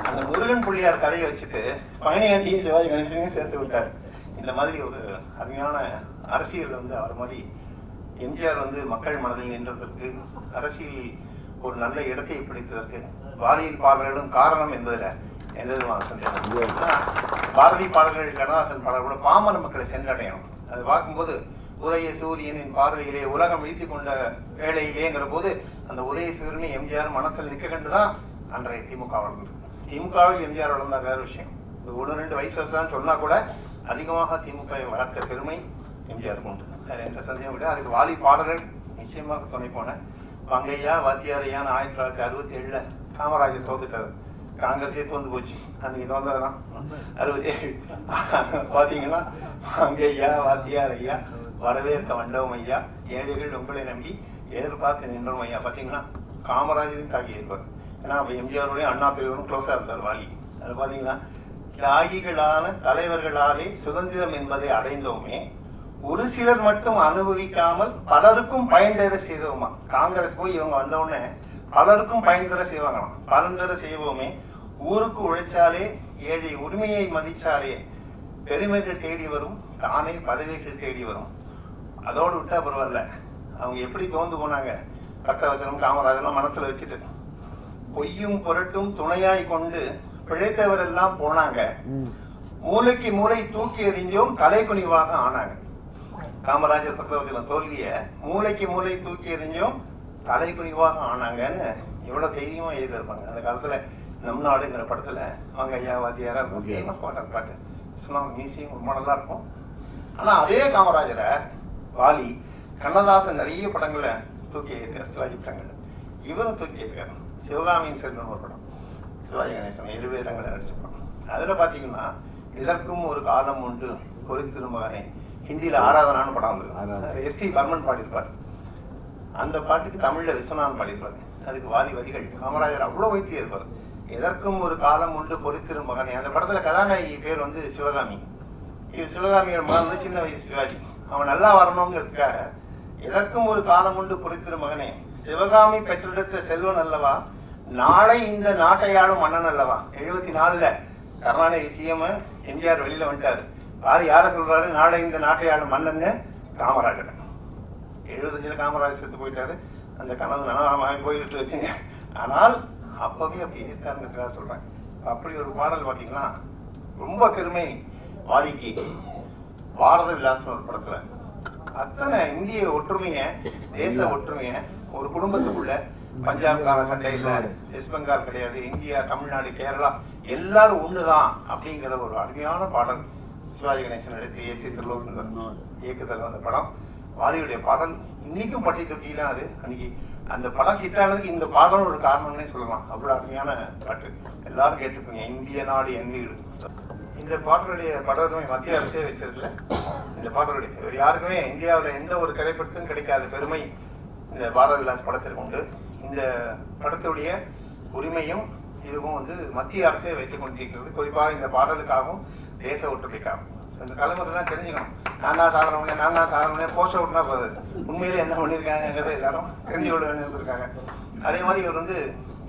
Speaker 2: அந்த முருகன் புள்ளியார் கதையை வச்சுட்டு பழனியாண்டியும் சிவாஜி கணேசனையும் சேர்த்து விட்டார். இந்த மாதிரி ஒரு அருமையான அரசியல் வந்து அவர் மாதிரி எம்ஜிஆர் வந்து மக்கள் மனதில் நின்றதற்கு, அரசியல் ஒரு நல்ல இடத்தை பிடித்ததற்கு வாலியின் பாடல்களும் காரணம் என்பதில் எந்த விதமான சந்தேகம். பாரதி பாடல்கள், கண்ணதாசன் பாடல்களோட பாமர மக்களை சென்றடையணும். அது பார்க்கும்போது உதய சூரியனின் பார்வையிலே உலகம் விழித்து கொண்ட வேளையிலேங்கிற போது அந்த உதய சூரியனை எம்ஜிஆர் மனசில் நிற்க கண்டுதான் அன்றைய திமுக வளர்ந்தது. திமுகவில் எம்ஜிஆர் வளர்ந்தா வேற விஷயம். 1-2 வயசு சொன்னா கூட அதிகமாக திமுகவை வளர்த்த பெருமை எம்ஜிஆர் உண்டு. வேற எந்த சந்தேகம் கிடையாது. அதுக்கு வாலி பாடல்கள் நிச்சயமாக துணை போன. வங்கையா வாத்தியாரையான 1967 காமராஜர் தோத்துட்டாரு. காங்கிரஸே தோந்து போச்சு. அன்னைக்கு தோந்ததுதான் 67. பாத்தீங்கன்னா வங்கையா வாத்தியார் ஐயா வரவேற்க வண்டோம் ஐயா, ஏழைகள் உங்களை நம்பி எதிர்பார்த்து நின்றோம் ஐயா. பாத்தீங்கன்னா காமராஜரையும் தாக்கி இருப்பார். ஏன்னா அப்ப எம்ஜிஆருடைய அண்ணா துறையோடும் க்ளோஸா இருந்தார் வாலி. அது பாத்தீங்கன்னா தியாகிகளான தலைவர்களாலே சுதந்திரம் என்பதை அடைந்தோமே, ஒரு சிலர் மட்டும் அனுபவிக்காமல் பலருக்கும் பயன் தர செய்தோமா. காங்கிரஸ் போய் இவங்க வந்த உடனே பலருக்கும் பயன் தர செய்வாங்களாம். பலன் தர செய்வோமே, ஊருக்கு உழைச்சாலே, ஏழை உரிமையை மதிச்சாலே பெருமைகள் தேடி வரும், தானே பதவிகள் தேடி வரும். அதோடு விட்டா பரவாயில்ல. அவங்க எப்படி தோந்து போனாங்க, பக்தவச்சனம் காமராஜெல்லாம் மனசுல வச்சுட்டு பொய்யும் புரட்டும் துணையாய் கொண்டு பிழைத்தவரெல்லாம் போனாங்க, மூளைக்கு மூளை தூக்கி எறிஞ்சோம் தலை குனிவாக ஆனாங்க. காமராஜர் பக்தவச்சனம் தோல்விய மூளைக்கு மூளை தூக்கி எறிஞ்சோம் தலை குனிவாக ஆனாங்கன்னு எவ்வளவு தைரியமா எழுதிருப்பாங்க. அந்த காலத்துல நம் நாடுங்கிற படத்துல அவங்க ஐயா வாத்தியாரா இருக்கும். ஃபேமஸ் பாட்டு. அந்த பாட்டு மியூசியம் ரொம்ப நல்லா இருக்கும். ஆனால் அதே காமராஜரை வாலி கண்ணதாசன் நிறைய படங்களை தூக்கி இருக்கார், சிவாஜி படங்கள் இவரும் தூக்கி இருக்கார். சிவகாமியின் செல்வன் ஒரு படம், சிவாஜி கணேசன் 7 இடங்களை நடிச்ச படம். அதில் பார்த்தீங்கன்னா இதற்கும் ஒரு காலம் உண்டு பொறுத்திருமகனே, ஹிந்தியில் ஆராதனான்னு படம் வந்தது, எஸ்டி பர்மன் பாடியிருப்பார். அந்த பாட்டுக்கு தமிழில் விஸ்வநாதன் பாடியிருப்பார். அதுக்கு வாலி வரிகள். காமராஜர் அவ்வளோ வைத்தியம் இருப்பார். எதற்கும் ஒரு காலம் உண்டு பொறுத்திரும் மகனே. அந்த படத்தில் கதாநாயகி பேர் வந்து சிவகாமி. இது சிவகாமியோட மகன் வந்து சின்ன வயசு சிவாஜி. அவன் நல்லா வரணுங்கிறதுக்காக எதற்கும் ஒரு காலம் உண்டு பொறுத்திரும் மகனே, சிவகாமி பெற்றெடுத்த செல்வன் அல்லவா, நாளை இந்த நாட்டையாளும் மன்னன் அல்லவா. 74ல் கருணாநிதி சிஎம், எம்ஜிஆர் வெளியில வந்துட்டாரு. வாலி யாரை சொல்றாரு, நாளை இந்த நாட்டையாளும் மன்னன்னு காமராஜர். 75ல் காமராஜர் செத்து போயிட்டாரு. அந்த கனவு நனவாக போயிட்டு வச்சுங்க. ஆனால் அப்பவே அப்படி இருக்காருங்கிறதுக்காக சொல்றேன். அப்படி ஒரு பாடல் பார்த்தீங்கன்னா ரொம்ப பெருமை வாலிக்கு. பாரத விலாசம் ஒரு படத்துல அத்தனை இந்திய ஒற்றுமைய, தேச ஒற்றுமைய, ஒரு குடும்பத்துக்குள்ள பஞ்சாப்கார சண்டை இல்லை, வெஸ்ட் பெங்கால் கிடையாது, இந்தியா, தமிழ்நாடு, கேரளா எல்லாரும் ஒண்ணுதான் அப்படிங்கிற ஒரு அருமையான பாடல் சிவாஜி கணேசன் எடுத்து ஏசி திருலோசுந்தர் இயக்கத்தில் வந்த படம். வாலியுடைய பாடல் இன்னைக்கும் பட்டி தொட்டிலாம். அது அன்னைக்கு அந்த படம் ஹிட் ஆனதுக்கு இந்த பாடலும் ஒரு காரணம்னே சொல்லலாம். அவ்வளவு அருமையான பாட்டு, எல்லாரும் கேட்டிருப்பீங்க, இந்திய நாடு என் வீடு. இந்த பாடலுடைய படத்துமே மத்திய அரசே வச்சிருக்கல. இந்த பாடலுடைய யாருக்குமே இந்தியாவில் எந்த ஒரு திரைப்படத்துக்கும் கிடைக்காத பெருமை இந்த பாரத விலாஸ் படத்திற்கு உண்டு. இந்த படத்துடைய உரிமையும் இதுவும் வந்து மத்திய அரசே வைத்துக் கொண்டிருக்கிறது. குறிப்பாக இந்த பாடலுக்காகவும் தேச ஒற்றுமைக்காகவும். இந்த தலைமுறைலாம் தெரிஞ்சுக்கணும். நான் தான் சாதனை போஸ்ட் அவுட்னா போகுது, உண்மையிலே என்ன பண்ணியிருக்காங்கிறத எல்லாரும் தெரிஞ்சு கொள்ள வேண்டியிருக்காங்க. அதே மாதிரி இவர் வந்து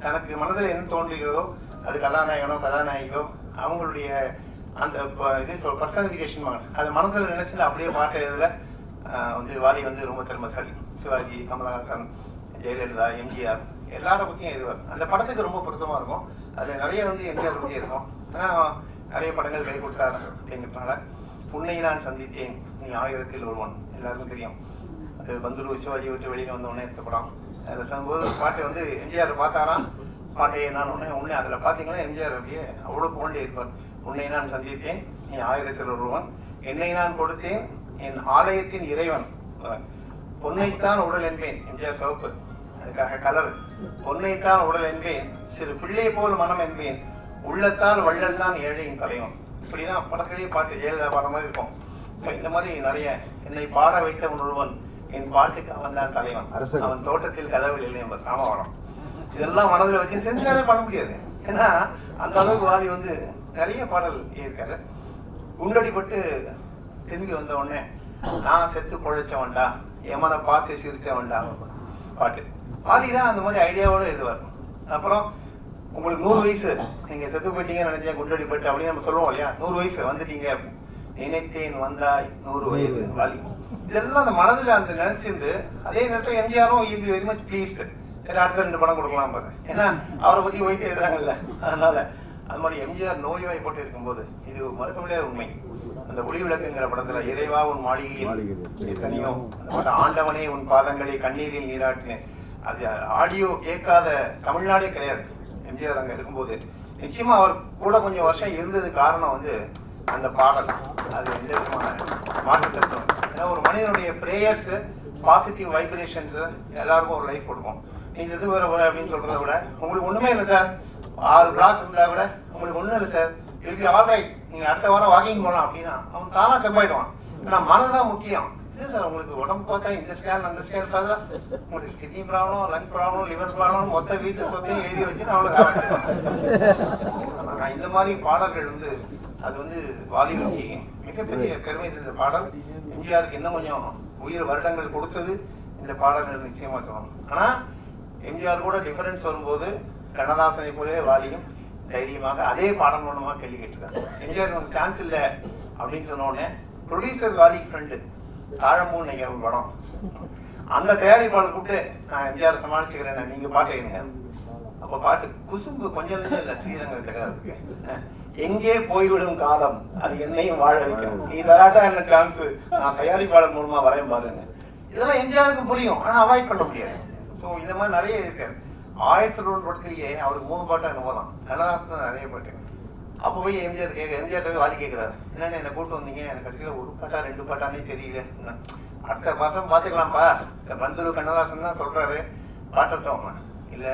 Speaker 2: தனக்கு மனதில் என்ன தோன்றுகிறதோ அது கதாநாயகனோ கதாநாயகியோ அவங்களுடைய அந்த இது பர்சனிஃபிகேஷன் அது மனசில் நினைச்சுட்டு அப்படியே பாட்டு எழுதல வந்து வாலி வந்து ரொம்ப திறமைசாலி. சிவாஜி, கமலஹாசன், ஜெயலலிதா, எம்ஜிஆர் எல்லாரை பற்றியும் எழுதுவார். அந்த படத்துக்கு ரொம்ப பொருத்தமாக இருக்கும். அதில் நிறைய வந்து எம்ஜிஆர் பற்றி இருக்கும். ஆனால் நிறைய படங்கள் கை கொடுத்தாரு அப்படிங்கிறதுனால உன்னை நான் சந்தித்தேன் நீ 1000ல் ஒருவன் எல்லாருக்கும் தெரியும். அது பந்துரு சிவாஜி விட்டு வெளியில் வந்தோடனே எடுத்த படம். அதை சொல்லும்போது பாட்டு வந்து எம்ஜிஆர் பார்த்தாரா பாட்டையே நான் உன்னை அதில் பார்த்தீங்கன்னா எம்ஜிஆர் அப்படியே அவ்வளோ போண்டே இருப்பார். உன்னை நான் சந்தித்தேன் நீ 1000ல் ஒருவன், என்னை நான் கொடுத்தேன் என் ஆலயத்தின் இறைவன், பொன்னைத்தான் உடல் என்பேன். எம்ஜிஆர் சிவப்பு, அதுக்காக கலர். பொன்னைத்தான் உடல் என்பேன், சிறு பிள்ளை போல் மனம் என்பேன், உள்ளத்தால் வள்ளல் தான் ஏழையின் தலைவன். இப்படிதான் படத்திலேயே பாட்டு ஜெயலலிதா பாடுற மாதிரி இருக்கும். இந்த மாதிரி நிறைய என்னை பாட வைத்தவன் ஒருவன், என் பாட்டுக்கு அவன் தான் தலைவன், அவன் தோட்டத்தில் கதவுகள் இல்லை என்பது ராமவரம். இதெல்லாம் மனதில் வச்சு செஞ்சாலே பண்ண முடியாது. ஏன்னா அந்த அளவுக்கு வாலி வந்து நிறைய பாடல் இருக்காரு. குண்டடிப்பட்டு திரும்பி வந்த உடனே நான் செத்து பொழைச்சவன்டா, எமனை பார்த்து சிரிச்சவன்டா பாட்டு. வாலி தான் அந்த மாதிரி ஐடியாவோட எழுதுவார். அப்புறம் உங்களுக்கு 100 வயசு, நீங்க செத்து போயிட்டீங்கன்னு நினைச்சேன் குண்டடிப்பட்டு அப்படின்னு நம்ம சொல்லுவோம் இல்லையா. 100 வயசு வந்துட்டீங்க, நினைத்தேன் வந்தாய் 100 வயது வாலி. இதெல்லாம் அந்த மனதில் அந்த நினைச்சிருந்து அதே நேரத்தில் எம்ஜிஆரும் will be very much pleased. சரி, அடுத்த 2 படம் கொடுக்கலாம் பாரு, ஏன்னா அவரை பத்தி வைத்து எழுதுறாங்கல்ல. அதனால அது மாதிரி எம்ஜிஆர் நோய்வாய்ப்பட்டு இருக்கும்போது இது மறுக்க முடியாத உண்மை. அந்த ஒளி விளக்குங்கிற படத்துல இறைவா உன் மாளிகையில் எத்தனையோ, ஆண்டவனே உன் பாதங்களை கண்ணீரில் நீராட்டினேன், அது ஆடியோ கேட்காத தமிழ்நாடே கிடையாது. எம்ஜிஆர் அங்க இருக்கும்போது நிச்சயமா அவர் கூட கொஞ்சம் வருஷம் இருந்தது காரணம் வந்து அந்த பாடல். அது எந்த விதமான மாற்றத்தை, ஏன்னா ஒரு மனிதனுடைய பிரேயர்ஸ், பாசிட்டிவ் வைப்ரேஷன்ஸ் எல்லாருக்கும் ஒரு லைஃப் கொடுக்கும். நீ செத்து வர அப்படின்னு சொல்றத விட உங்களுக்கு ஒண்ணுமே இல்லை சார், 6 பிளாக் இருந்தா கூட உங்களுக்கு ஒண்ணும் இல்லை சார், திருப்பி ஆல்ரைட் நீங்க அடுத்த வாரம் வாக்கிங் போகலாம் அப்படின்னா அவன் தானா தெம்பாயிடுவான். ஏன்னா மனதான் முக்கியம். இல்லை சார், உங்களுக்கு உடம்பு பார்த்தா இந்த ஸ்கேன் அந்த ஸ்கேன் பார்த்தா உங்களுக்கு kidney problem, lungs problem, liver problem, மொத்த வீட்டு சொத்தையும் எழுதி வச்சு அவனுக்கு இந்த மாதிரி பாடல்கள் வந்து அது வந்து வாலிபுக்கு மிகப்பெரிய பெருமை இருந்த பாடல். எம்ஜிஆருக்கு இன்னும் கொஞ்சம் உயிர் வருடங்கள் கொடுத்தது இந்த பாடல்கள் நிச்சயமா சொல்லணும். ஆனா எம்ஜிஆர் கூட டிஃபரன்ஸ் வரும்போது கண்ணதாசனை போலவே வாலியும் தைரியமாக அதே பாடம் மூலமா கேள்வி கேட்டிருக்காரு. எம்ஜிஆர் நமக்கு சான்ஸ் இல்லை அப்படின்னு சொன்ன உடனே ப்ரொடியூசர் வாலி ஃப்ரெண்டு தாழம்பூன்னு நினைக்கிற ஒரு படம், அந்த தயாரிப்பாளர் கூப்பிட்டு நான் எம்ஜிஆர் சமாளிச்சுக்கிறேன், நீங்க பாட்டு எழுதுங்க. அப்ப பாட்டு குசும்பு கொஞ்சம் இல்லை, ஸ்ரீரங்கத்துக்கு எங்கே போய்விடும் காலம் அது என்னையும் வாழ வைக்கும், நீ தராட்டா என்ன சான்ஸ், நான் தயாரிப்பாளர் மூலமா வரையும் பாருங்க. இதெல்லாம் எம்ஜிஆருக்கு புரியும், ஆனா அவாய்ட் பண்ண முடியாது. ஸோ இந்த மாதிரி நிறைய இருக்காரு. 1001 படத்திலேயே அவருக்கு 3 பாட்டா என்னமோ தான். கண்ணதாசன் நிறைய பாட்டு. அப்போ போய் எம்ஜிஆர் போய் வாதி கேட்குறாரு, என்னென்ன என்னை கூப்பிட்டு வந்தீங்க, எனக்கு கடைசியில் ஒரு பாட்டா 2 பாட்டானே தெரியல, அடுத்த மாதம் பார்த்துக்கலாம்ப்பா, பந்துரு கண்ணதாசன் தான் சொல்கிறாரு பாட்டட்டும், இல்லை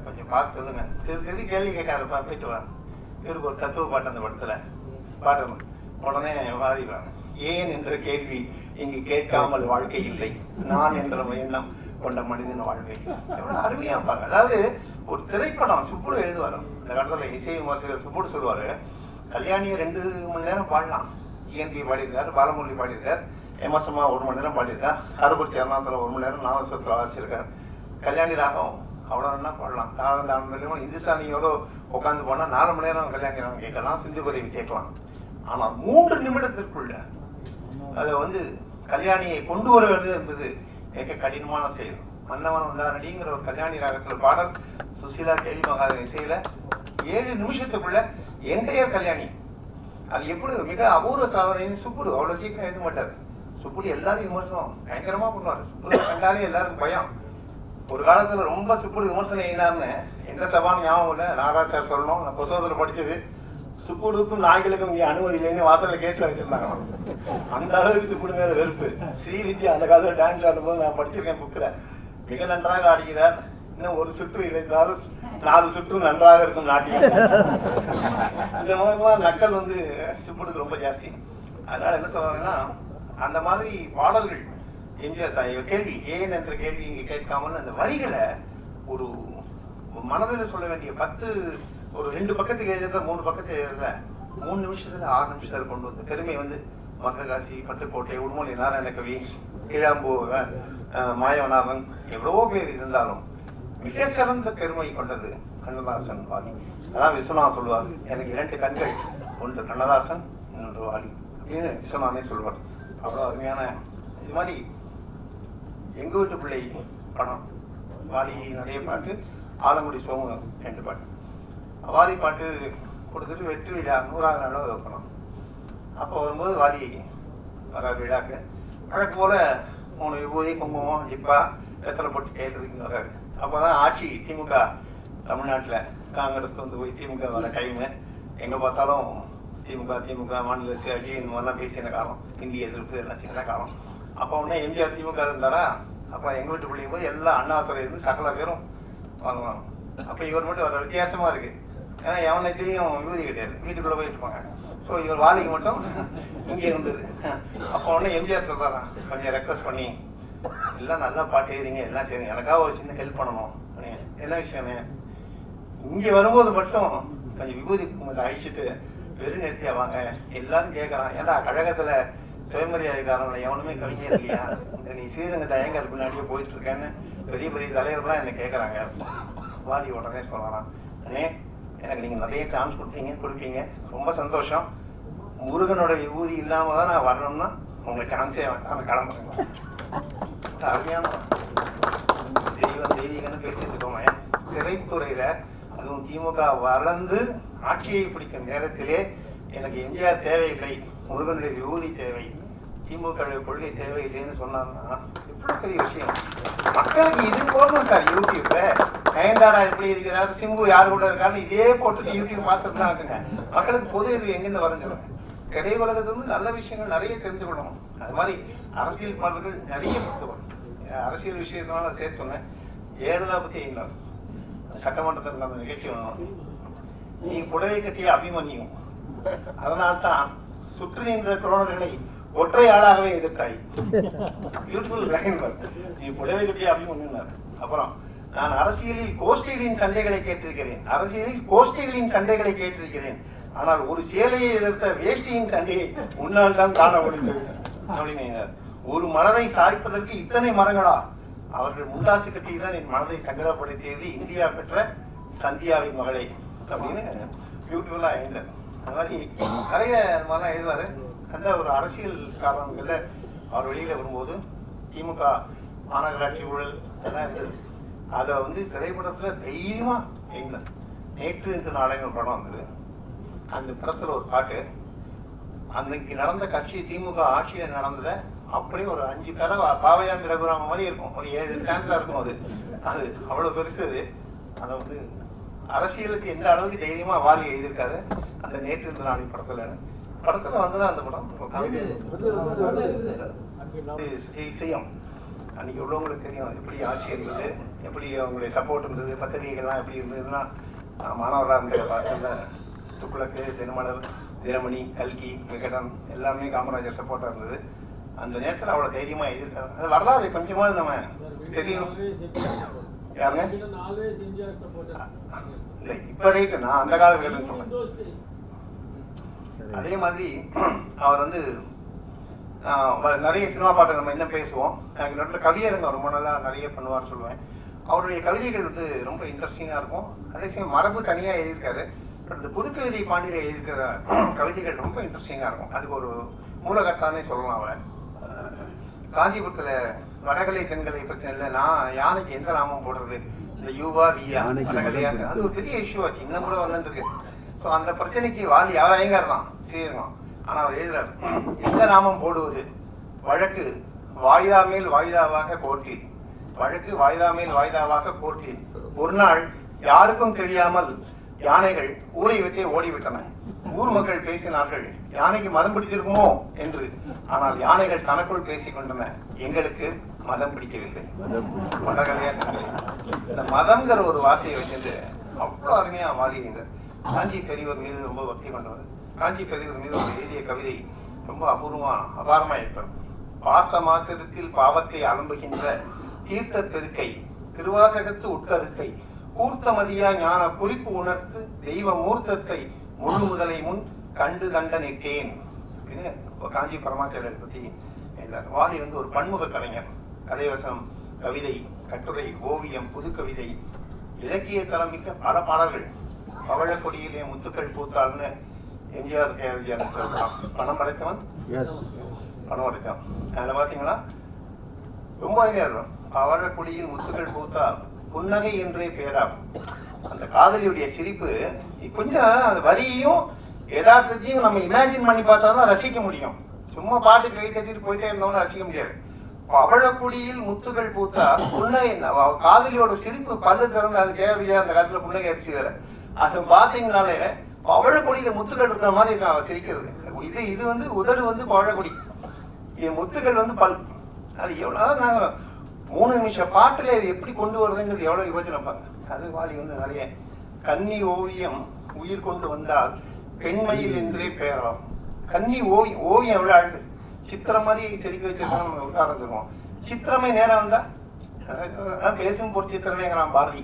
Speaker 2: கொஞ்சம் பார்த்து சொல்லுங்க, திருப்பி கேள்வி கேட்காதப்பா, போயிட்டு வா, இவருக்கு ஒரு தத்துவ பாட்டு அந்த படத்தில் பாடணும். உடனே வாதிவாங்க, ஏன் என்ற கேள்வி இங்கு கேட்காமல் வாழ்க்கை இல்லை, நான் என்ற எண்ணம் கொண்ட மனிதன் வாழ்க்கை. எவ்வளோ அருமையா இருப்பாங்க. அதாவது ஒரு திரைப்படம் சுப்புடு எழுதுவார் இந்த காலத்தில், இசை விமர்சகர் சுப்புடு சொல்லுவார், கல்யாணியை 2 மணி நேரம் பாடலாம், ஜிஎன்பி பாடியிருக்காரு, பாலமுரளி பாடியிருக்கார், எம்எஸ்எம்மா 1 மணி நேரம் பாடியிருக்கார், அறுபடி சரணாசலம் 1 மணி நேரம் நாவசத்தில் வாசிச்சிருக்கார், கல்யாணி ராகம் அவ்வளோ என்ன பாடலாம், தாளந்தாளம் இந்துஸ்தானியோட உட்காந்து போனால் 4 மணி நேரம் கல்யாணி ராகம் கேட்கலாம், சிந்து பரவி கேட்கலாம். ஆனால் 3 நிமிடத்திற்குள்ள அதை வந்து கல்யாணியை கொண்டு வர வேண்டியது என்பது மிக கடினமான செயல். மன்னவன் உண்டாரடிங்கிற ஒரு கல்யாணி ராகத்தில் பாடல் சுசீலா கேவி மகாதேவன் இசையில 7 நிமிஷத்துக்குள்ள என்டையர் கல்யாணி. அது எப்படி மிக அபூர்வ சாதனைன்னு சுப்புடு அவ்வளவு சீக்கிரம் எழுத மாட்டார். சுப்புடு எல்லாரையும் விமர்சனம் பயங்கரமா பண்ணுவார். சுப்புடு கண்டாலே எல்லாருக்கும் பயம். ஒரு காலத்துல ரொம்ப சுப்புடு விமர்சனம் எழுதினார்னு எந்த சபான்னு ஞாபகம் இல்லை, நாகராஜ் சார் சொல்லணும், நான் புத்தகத்துல படிச்சது, சுப்புடுக்கும் நாய்களுக்கும் இங்கே அனுமதி இல்லைன்னு வாசல்ல கேட்ல வச்சிருந்தாங்க. அந்த அளவுக்கு சுப்புடு மேல வெறுப்பு. ஸ்ரீவித்யா அந்த காலத்துல டான்ஸ் ஆடும்போது நான் படிச்சிருக்கேன் புக்கில், மிக நன்றாக ஆடுகிறார், இன்னும் ஒரு சுற்று இழைத்தால் 4 சுற்று நன்றாக இருக்கும் நாட்டியம். இந்த மாதிரி நக்கல் வந்து சுப்புடுக்கு ரொம்ப ஜாஸ்தி. அதனால என்ன சொல்றாங்கன்னா, அந்த மாதிரி பாடல்கள் எம்ஜிஆர் கேள்வி ஏன் என்ற கேள்வி இங்கே கேட்காமல் அந்த வரிகளை ஒரு மனதில் சொல்ல வேண்டிய 10 ஒரு 2 பக்கத்துக்கு எழுதுறத 3 பக்கத்துக்கு எழுதுறத 3 நிமிஷத்துல 6 நிமிஷத்துல கொண்டு வந்து பெருமை வந்து மககாசி, பட்டுக்கோட்டை, உடுமொழி நாராயணகவி, கீழாம்பூ, மாயவனாரன் எவ்வளவோ பேர் இருந்தாலும் மிக சிறந்த பெருமை கொண்டது கண்ணதாசன் வாலி. அதான் விஸ்வநாதன் சொல்லுவார், எனக்கு 2 கண்கள், ஒன்று கண்ணதாசன், இன்னொன்று வாலி அப்படின்னு விஸ்வநாதனே சொல்லுவார். அவ்வளோ அருமையான இது மாதிரி எங்க வீட்டு பிள்ளை படம், வாலி நிறைய பாட்டு, ஆலங்குடி சோமு 2 பாட்டு, வாலி பாட்டு கொடுத்துட்டு வெற்றி விழா 100ஆவது நாளோ வைக்கணும். அப்போ வரும்போது வாலி வர விழாக்கு வழக்கு போல 3 விபூதி, குங்குமம், ஜிப்பா, வெத்தலை போட்டு கேட்டதுக்கு வர்றாரு. அப்போதான் ஆட்சி திமுக தமிழ்நாட்டில், காங்கிரஸ் வந்து போய் திமுக வர டைமு, எங்கே பார்த்தாலும் திமுக மாநில சுயாட்சி இந்த மாதிரிலாம் பேசின காலம், இந்திய எதிர்ப்பு எல்லாம் சின்ன காலம். அப்போ உடனே எம்ஜிஆர் திமுக இருந்தாரா, அப்போ எங்கள் வீட்டு பிள்ளைங்க போது எல்லா அண்ணாதுறை இருந்து சகல பேரும் வாங்குவாங்க. அப்போ இவர் மட்டும் வர வித்தியாசமாக இருக்குது, ஏன்னா எவனை தெரியும் விபூதி கிடையாது, வீட்டுக்குள்ளே போயிட்டு இருப்பாங்க. ஸோ இவர் வாலிக்கு மட்டும் இங்கே இருந்தது. அப்போ உடனே எம்ஜிஆர் சொல்கிறாராம், கொஞ்சம் ரெக்வஸ்ட் பண்ணி எல்லாம் நல்லா பாட்டு எழுதிங்க, எல்லாம் சரிங்க, எனக்காக ஒரு சின்ன ஹெல்ப் பண்ணணும். என்ன விஷயமே, இங்கே வரும்போது மட்டும் கொஞ்சம் விபூதி குங்குமத்தை அழிச்சிட்டு வெறும் நிறுத்தியா வாங்க. எல்லாரும் கேட்குறான், ஏன்னா கழகத்தில் சுயமரியாதைக்காரங்களை எவனுமே கவிஞர் இல்லையா, நீ ஸ்ரீரங்க தயங்கர் பின்னாடியே போயிட்டு இருக்கேன்னு பெரிய பெரிய தலைவர்கள்லாம் என்னை கேட்குறாங்க. வாலி உடனே சொல்லலாம், அண்ணே எனக்கு நீங்கள் நிறைய சான்ஸ் கொடுப்பீங்க, ரொம்ப சந்தோஷம், முருகனோட விபூதி இல்லாமல் தான் நான் வரணும்னா உங்கள் சான்ஸே வேண்டாம், கிளம்புறேன். அருமையான தெய்வீகன்னு பேசிட்டு இருக்கோமே, திரைத்துறையில அதுவும் திமுக வளர்ந்து ஆட்சியை பிடிக்கும் நேரத்திலே எனக்கு எம்ஜிஆர் தேவையில்லை, முருகனுடைய விபூதி தேவை, திமுக கொள்கை தேவையில்லைன்னு சொன்னாங்கன்னா எவ்வளவு பெரிய விஷயம். மக்களுக்கு இது போடணும் சார். யூடியூப்ல நயன்தாரா எப்படி இருக்கிறாரு, சிம்பு யார் கூட இருக்காருன்னு இதே போட்டுட்டு யூடியூப் பார்த்துட்டு தான் வச்சுங்க. மக்களுக்கு பொது அறிவு எங்கிருந்து வரைஞ்சிடும். திரை உலகத்திலிருந்து நல்ல விஷயங்கள் நிறைய தெரிஞ்சுக்கணும். அது மாதிரி அரசியல் பாடல்கள் நிறைய புத்தகம், அரசியல் விஷயத்தினால சேர்த்துங்க. ஜெயலலிதா பத்தி சட்டமன்றத்தில் நம்ம நிகழ்ச்சி வேணும், நீ புடவை கட்டிய அபிமன்யும், அதனால்தான் சுற்றி நின்ற துரோணர்களை ஒற்றை ஆளாகவே எதிர்த்தாய். Beautiful line. நீ புடவை கட்டிய அபிமன்யுனார். அப்புறம் நான் அரசியலில் கோஷ்டிகளின் சண்டைகளை கேட்டிருக்கிறேன், ஆனால் ஒரு சேலையை எதிர்த்த வேஷ்டியின் சண்டையை முன்னால் தான் காண முடிந்தது அப்படின்னு. ஒரு மலரை சாய்ப்பதற்கு இத்தனை மரங்களா, அவர்கள் முண்டாசு கட்டிதான் என் மனதை சங்கடப்படுத்தியது இந்தியா பெற்ற சந்தியாவின் மகளை அப்படின்னு பியூட்டிஃபுல்லா எழுந்தார். அது மாதிரி நிறைய மாதிரிலாம் எழுதுவாரு. அந்த ஒரு அரசியல் காரணங்கள்ல அவர் வெளியில வரும்போது திமுக மாநகராட்சி ஊழல் எல்லாம் இருந்தது. அதை வந்து திரைப்படத்துல தைரியமா எழுந்தார். நேற்று இன்று நாளைங்கிற படம் வந்தது. அந்த படத்துல ஒரு பாட்டு, அன்னைக்கு நடந்த கட்சி திமுக ஆட்சியில் நடந்தத அப்படியே ஒரு 5 பேரை பாவையாம் ரகுராம மாதிரி இருக்கும், ஒரு 7 ஸ்டான்ஸா இருக்கும். அது அவ்வளவு பெருசு. அதை வந்து அரசியலுக்கு எந்த அளவுக்கு தைரியமா வாலி எழுதியிருக்காரு. அந்த நேற்று இந்த நாளை படத்துல வந்துதான் அந்த படம் கவிதை இசையம். அன்னைக்கு உள்ளவங்களுக்கு தெரியும் எப்படி ஆட்சி இருந்தது, எப்படி அவங்களுடைய சப்போர்ட் இருந்தது, பத்திரிகைகள்லாம் எப்படி இருந்ததுன்னா மாணவராக இருந்த பார்த்துல துக்குளக்கு, தினமலர், தினமணி, கல்கி, விகடன் எல்லாமே காமராஜர் சப்போர்ட்டாக இருந்தது. அந்த நேரத்தில் அவ்வளோ தைரியமாக எழுதியிருக்காங்க. அது வரலாறு கொஞ்சமாவது நம்ம தெரியணும். யாருங்க இல்லை இப்போ ரைட்டு, நான் அந்த காலகட்டத்தில் சொன்னேன். அதே மாதிரி அவர் வந்து நிறைய சினிமா பாட்டை நம்ம என்ன பேசுவோம், எனக்கு நடுவில் கவியரங்க ரொம்ப நல்லா நிறைய பண்ணுவார்னு சொல்லுவேன். அவருடைய கவிதைகள் வந்து ரொம்ப இன்ட்ரெஸ்டிங்காக இருக்கும். அதே சமயம் மரபு தனியாக எழுதியிருக்காரு. பட் இந்த புது கவிதை பாண்டியில் எழுதியிருக்கிற கவிதைகள் ரொம்ப இன்ட்ரெஸ்டிங்காக இருக்கும். அதுக்கு ஒரு மூலகத்தானே சொல்லலாம். அவன் காஞ்சிபுரத்தில் வடகலை தென்கலை பிரச்சனை இல்லை, நான் யானைக்கு எந்த நாமம் போடுறது, இந்த யூவா வியா வடகலையா, அது ஒரு பெரிய இஷ்யூ ஆச்சு, இன்னும் கூட வந்துட்டு இருக்கு. ஸோ அந்த பிரச்சனைக்கு வாலி அவர் ஐயங்கார் தான் செய்யணும். ஆனால் அவர் எழுதுறாரு, எந்த நாமம் போடுவது, வழக்கு வாய்தா மேல் வாய்தாவாக கோர்ட்டில், வழக்கு வாய்தா மேல் வாய்தாவாக கோர்ட்டில், ஒரு நாள் யாருக்கும் தெரியாமல் யானைகள் ஊரை விட்டே ஓடிவிட்டன. ஊர் மக்கள் பேசினார்கள், யானைக்கு மதம் பிடித்திருக்குமோ என்று. ஆனால் யானைகள் தனக்குள் பேசிக் கொண்டன, எங்களுக்கு மதம் பிடிக்கவில்லை. வடகலையா இந்த மதம்ங்கிற ஒரு வார்த்தையை வச்சிருந்து அவ்வளோ அருமையா வாலிங்க. காஞ்சி பெரியவர் மீது ரொம்ப பக்தி கொண்டவர். காஞ்சி பெரியவர் மீது ஒரு எழுதிய கவிதை ரொம்ப அபாரமா இருக்கிறது. பார்த்த மாத்திரத்தில் பாவத்தை அலம்புகின்ற தீர்த்த பெருக்கை, திருவாசகத்து உட்கருத்தை, கூர்த்தமதியா ஞான குறிப்பு உணர்த்து தெய்வ மூர்த்தத்தை முழு முதலை முன் கண்டு தண்டனிட்டேன் அப்படின்னு காஞ்சி பரமாச்சாரியரை பத்தி எழுதார். வாலி வந்து ஒரு பன்முக கலைஞர். கதைவசம், கவிதை, கட்டுரை, ஓவியம், புது கவிதை, இலக்கிய தரமிக்க பல பாடல்கள். பவழக்கொடியிலே முத்துக்கள் பூத்தாள்னு எம்ஜிஆர் சொல்லலாம். பணம் படைத்தவன் பணம் படைத்தவன். அதில் பார்த்தீங்கன்னா ரொம்ப அருமையா இருக்கும். பவழக்கொடியில் முத்துக்கள் பூத்தால் புன்னகை என்றே பேராகும். அந்த காதலியுடைய சிரிப்பு கொஞ்சம் அந்த வரியையும் யதார்த்தத்தையும் நம்ம இமேஜின் பண்ணி பார்த்தா தான் ரசிக்க முடியும். சும்மா பாட்டு கை தட்டிட்டு போயிட்டே இருந்தவங்க ரசிக்க முடியாது. பவழக்குடியில் முத்துகள் பூத்தா புன்னகை, காதலியோட சிரிப்பு பல்லு திறந்து அது கேள்வியா அந்த காலத்துல புன்னகை அரிசி வேற. அது பாத்தீங்கன்னாலே பவழக்குடியில முத்துக்கள் இருக்கிற மாதிரி இருக்கு அவன் சிரிக்கிறது. இது வந்து உதடு வந்து பவழக்குடி, இது முத்துக்கள் வந்து பல். அது எவ்வளவு நாங்க 3 நிமிஷம் பாட்டுல இது எப்படி கொண்டு வருதுங்கிறது எவ்வளவு யோசனை பாருங்க. அது வாலி வந்து நிறைய கன்னி ஓவியம் உயிர் கொண்டு வந்தால் பெண்மையில் என்றே பெயராகும். கன்னி ஓவியம் எவ்வளவு அழகு, சித்திரம் மாதிரி செதுக்கி வச்சிருக்கோம். நம்ம உதாரணம் சொல்லுவோம். சித்திரமே நேரம் வந்தா பேசும் பொற்சித்திரமேங்கிறான் பாரதி.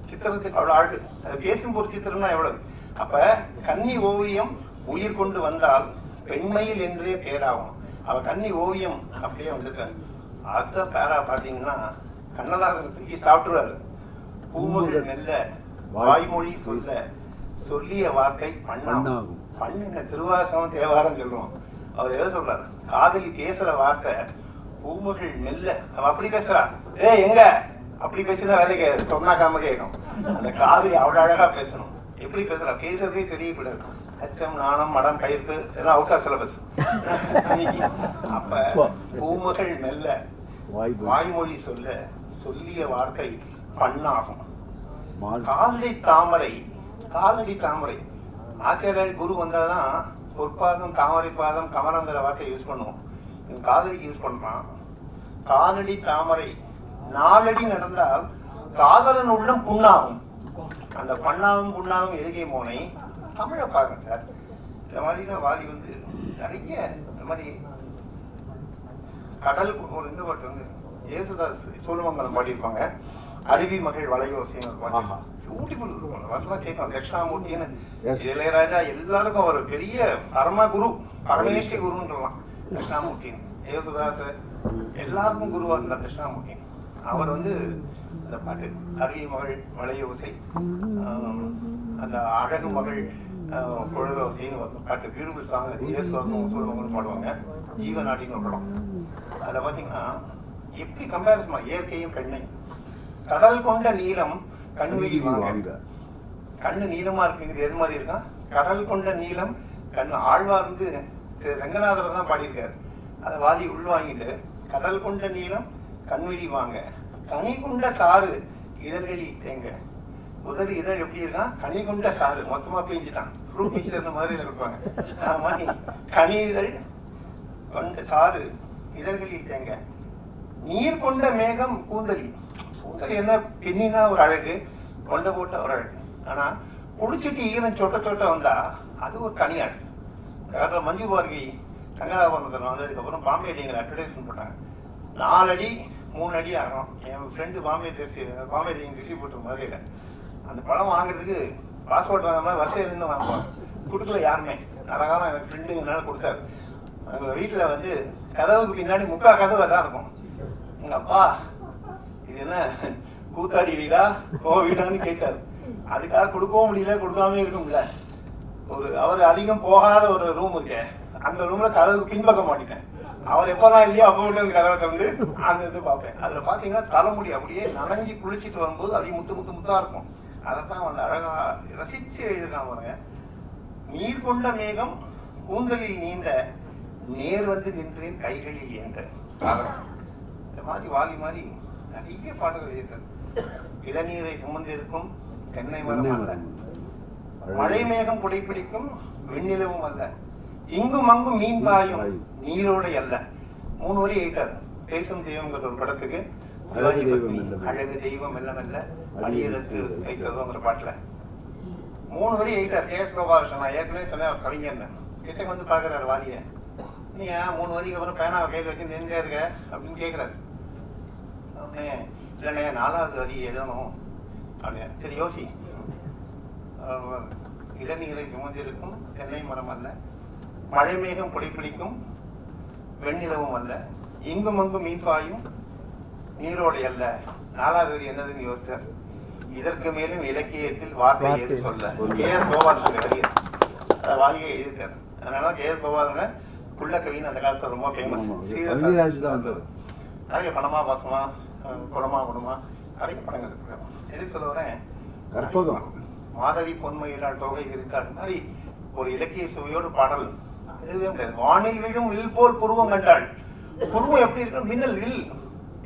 Speaker 2: சித்திரத்துக்கு அவ்வளவு அழகு. அது பேசும் பொற்சித்திரம்னா எவ்வளவு. அப்ப கன்னி ஓவியம் உயிர் கொண்டு வந்தால் பெண்மையில் என்றே பெயராகும். அவ கன்னி ஓவியம் அப்படியே வந்துருக்காரு. அடுத்த பேரா பாத்தீங்கன்னா கண்ணதாசன் தூக்கி சாப்பிட்டுருவாரு. பூமுகள் மெல்ல வாய்மொழி சொல்ல சொல்லிய வார்த்தை பண்ணாகும். பண்ணுங்க திருவாசகம் தேவாரம் சொல்லுவோம். அவர் எதை சொல்றாரு, காதலி பேசுற வார்த்தை பூமுகள் மெல்ல. அவன் அப்படி பேசுறா, எங்க அப்படி பேசினா வேலைக்கு சொன்னாக்காம கேட்கும். அந்த காதலி அவ்வளவு அழகா பேசணும். எப்படி பேசுறா, பேசுறதே தெரியக்கூடாது. அச்சம், நாணம், மடம், கயிர்ப்பு இதெல்லாம் அவுட்டா சிலபஸ். அப்ப பூமுகள் மெல்ல வாய்மொழி சொல்ல சொல்லிய வார்த்தை பண்ணாகும். காலடி தாமரை, காலடி தாமரை. ஆச்சாரியர் குரு வந்தாதான் பொற்பாதம், தாமரை பாதம், கமலங்கிற வார்த்தை யூஸ் பண்ணுவோம். காதலிக்கு யூஸ் பண்றான். காலடி தாமரை 4 அடி நடந்தால் காதலன் உள்ளம் புண்ணாகும். அந்த பண்ணாகும் புண்ணாகும் எதுகை மோனை தமிழை பாருங்க சார். இந்த மாதிரிதான் வாலி வந்து நிறைய இந்த மாதிரி கடல் ஒரு இந்த பாட்டு வந்து ஏசுதாஸ் சோழமங்கலம் பாடியிருப்பாங்க. அருவி மகள் வளையோசின்னு ஒரு பாட்டு. பியூட்டிஃபுல் வரலாம் கேட்கலாம். தட்சிணாமூர்த்தின்னு இளையராஜா எல்லாருக்கும் ஒரு பெரிய பரம குரு, பரமேஷ்டி குருன்றலாம் தட்சிணாமூர்த்தின்னு. ஏசுதாஸ் எல்லாருக்கும் குருவா இருந்தார் தட்சிணாமூர்த்தி. அவர் வந்து அந்த பாட்டு அருவி மகள் வளையோசை, அந்த அழகு மகள் பொழுதோசைன்னு ஒரு பாட்டு, பியூட்டிஃபுல் சாங். ஏசுதாசும் சோழமங்கலம் பாடுவாங்க. ஜீவநாடின்னு ஒரு படம். அதில் பார்த்தீங்கன்னா எப்படி கம்பேரிசன் இயற்கையும் பெண்ணையும். கடல் கொண்ட நீளம் கண்விழி வாங்க. கண்ணு நீளமா இருக்குங்கிறது எது மாதிரி இருக்கா, கடல் கொண்ட நீளம் கண்ணு. ஆழ்வார் வந்து ரங்கநாதர் தான் பாடியிருக்காரு. அதை வாதி உள்வாங்கிட்டு கடல் கொண்ட நீளம் கண்விழி வாங்க, கனி கொண்ட சாறு இதழ்களில் தேங்க, உதடு இதழ் எப்படி இருக்கான், கனி கொண்ட சாறு மொத்தமா பெஞ்சிட்டான். ஃப்ரூட் மிக்சர் மாதிரி கொடுப்பாங்க. அது மாதிரி கனி இதழ் கொண்ட சாறு இதழ்களில் தேங்க, நீர் கொண்ட மேகம் கூந்தலி. கூந்தலி என்ன பின்னினா ஒரு அழகு, கொண்ட போட்ட ஒரு அழகு. ஆனா குடிச்சிட்டு ஈரம் சொட்ட சொட்ட வந்தா அது ஒரு தனி அழகு. காலத்துல மஞ்சு பார்கி தங்கராபரணத்தில் வந்ததுக்கு பாம்பே அடிங்கிற அட்வர்டைஸ்மெண்ட் போட்டாங்க. 4 அடி 3 அடி ஆகும். என் ஃப்ரெண்டு பாம்பே டிஸ்ட்ரிபியூட்டர் மாதிரி அந்த படம் வாங்குறதுக்கு பாஸ்போர்ட் வாங்காம வரிசையில் நின்று வாங்குவாங்க. கொடுக்கல யாருமே. அழகான என் ஃப்ரெண்டுங்கனால கொடுத்தாரு. எங்க வீட்டில் வந்து கதவுக்கு பின்னாடி 3/4 கதவு தான் இருக்கும். எங்க அப்பா இது என்ன கூத்தாடி வீடா வீடான்னு கேட்டாரு. அதுக்காக கொடுக்கவும் முடியல, கொடுக்காம இருக்க முடியல. அவர் அதிகம் போகாத ஒரு ரூம் இருக்கு, அந்த ரூம்ல கதவுக்கு பின்பக்கம் மாட்டிட்டேன். அவர் எப்பதான் இல்லையோ அப்போ உள்ள கதவை திறந்து அந்த இது பார்ப்பேன். அதுல பாத்தீங்கன்னா தலைமுடி அப்படியே நனைஞ்சு குளிச்சுட்டு வரும்போது அப்படியே முத்தா இருக்கும். அதைத்தான் வந்து அழகா ரசிச்சு எழுதிருக்கான் பாருங்க. நீர் கொண்ட மேகம் கூந்தலில் நீண்ட, நேர் வந்து நின்றேன் கைகளில் ஏன்ற. இந்த மாதிரி வாலி மாதிரி நிறைய பாடல்கள் எழுதியிருக்காரு. இளநீரை சுமந்திருக்கும் தென்னை மரம் அல்ல, மழை மேகம் குடைப்பிடிக்கும் வெண்ணிலவும் அல்ல, இங்கும் அங்கும் மீன் பாயும் நீரோடை அல்ல. 3 வரி எழுதிட்டார். பேசும் தெய்வங்கிற ஒரு படத்துக்கு சிவாஜி பத்மி அழகு தெய்வம் எல்லாம் அல்ல அடியெடுத்து வைத்ததோங்கிற பாட்டுல 3 வரி எழுதிட்டார். கே.எஸ். கோபாலகிருஷ்ணன். நான் ஏற்கனவே சொன்னேன் கவிஞர் கிட்ட வந்து பாக்குறாரு வாலிய. நீ 3 வரிக்கு அப்புறம் பேனாவை கையில் வச்சு நின்றே இருக்க அப்படின்னு கேட்கிறாரு. இல்லைண்ணே 4வது வரி எழுதணும் அப்படின்னு. சரி யோசி. இளநீரை சுமந்திருக்கும் தென்னை மரம் அல்ல, மழை மேகம் குடைப்பிடிக்கும் வெண்ணிலவும் அல்ல, இங்கும் அங்கும் மீன் பாயும் நீரோடை அல்ல. 4வது வரி என்னதுன்னு யோசிச்சார். இதற்கு மேலும் இலக்கியத்தில் வார்த்தை எது சொல்ல. கே.எஸ். கோபாலகிருஷ்ணன் வரி வாலியை எழுதியிருக்காரு. அதனால கே.எஸ். கோபாலகிருஷ்ணன் குள்ள கவின்னு அந்த காலத்துல ரொம்ப ஃபேமஸ். நிறைய பணமா பாசமா குளமா குணமா நிறைய படங்கள் இருக்கு. எதுக்கு சொல்ல வரேன்,
Speaker 3: கற்பகம்
Speaker 2: மாதவி பொன்மையிலால் தொகை விரித்தாள் மாதிரி ஒரு இலக்கிய சுவையோடு பாடல் எதுவே முடியாது. வானில் விழும் வில் போல் புருவம் கண்டாள். புருவம் எப்படி இருக்கும், மின்னல் வில்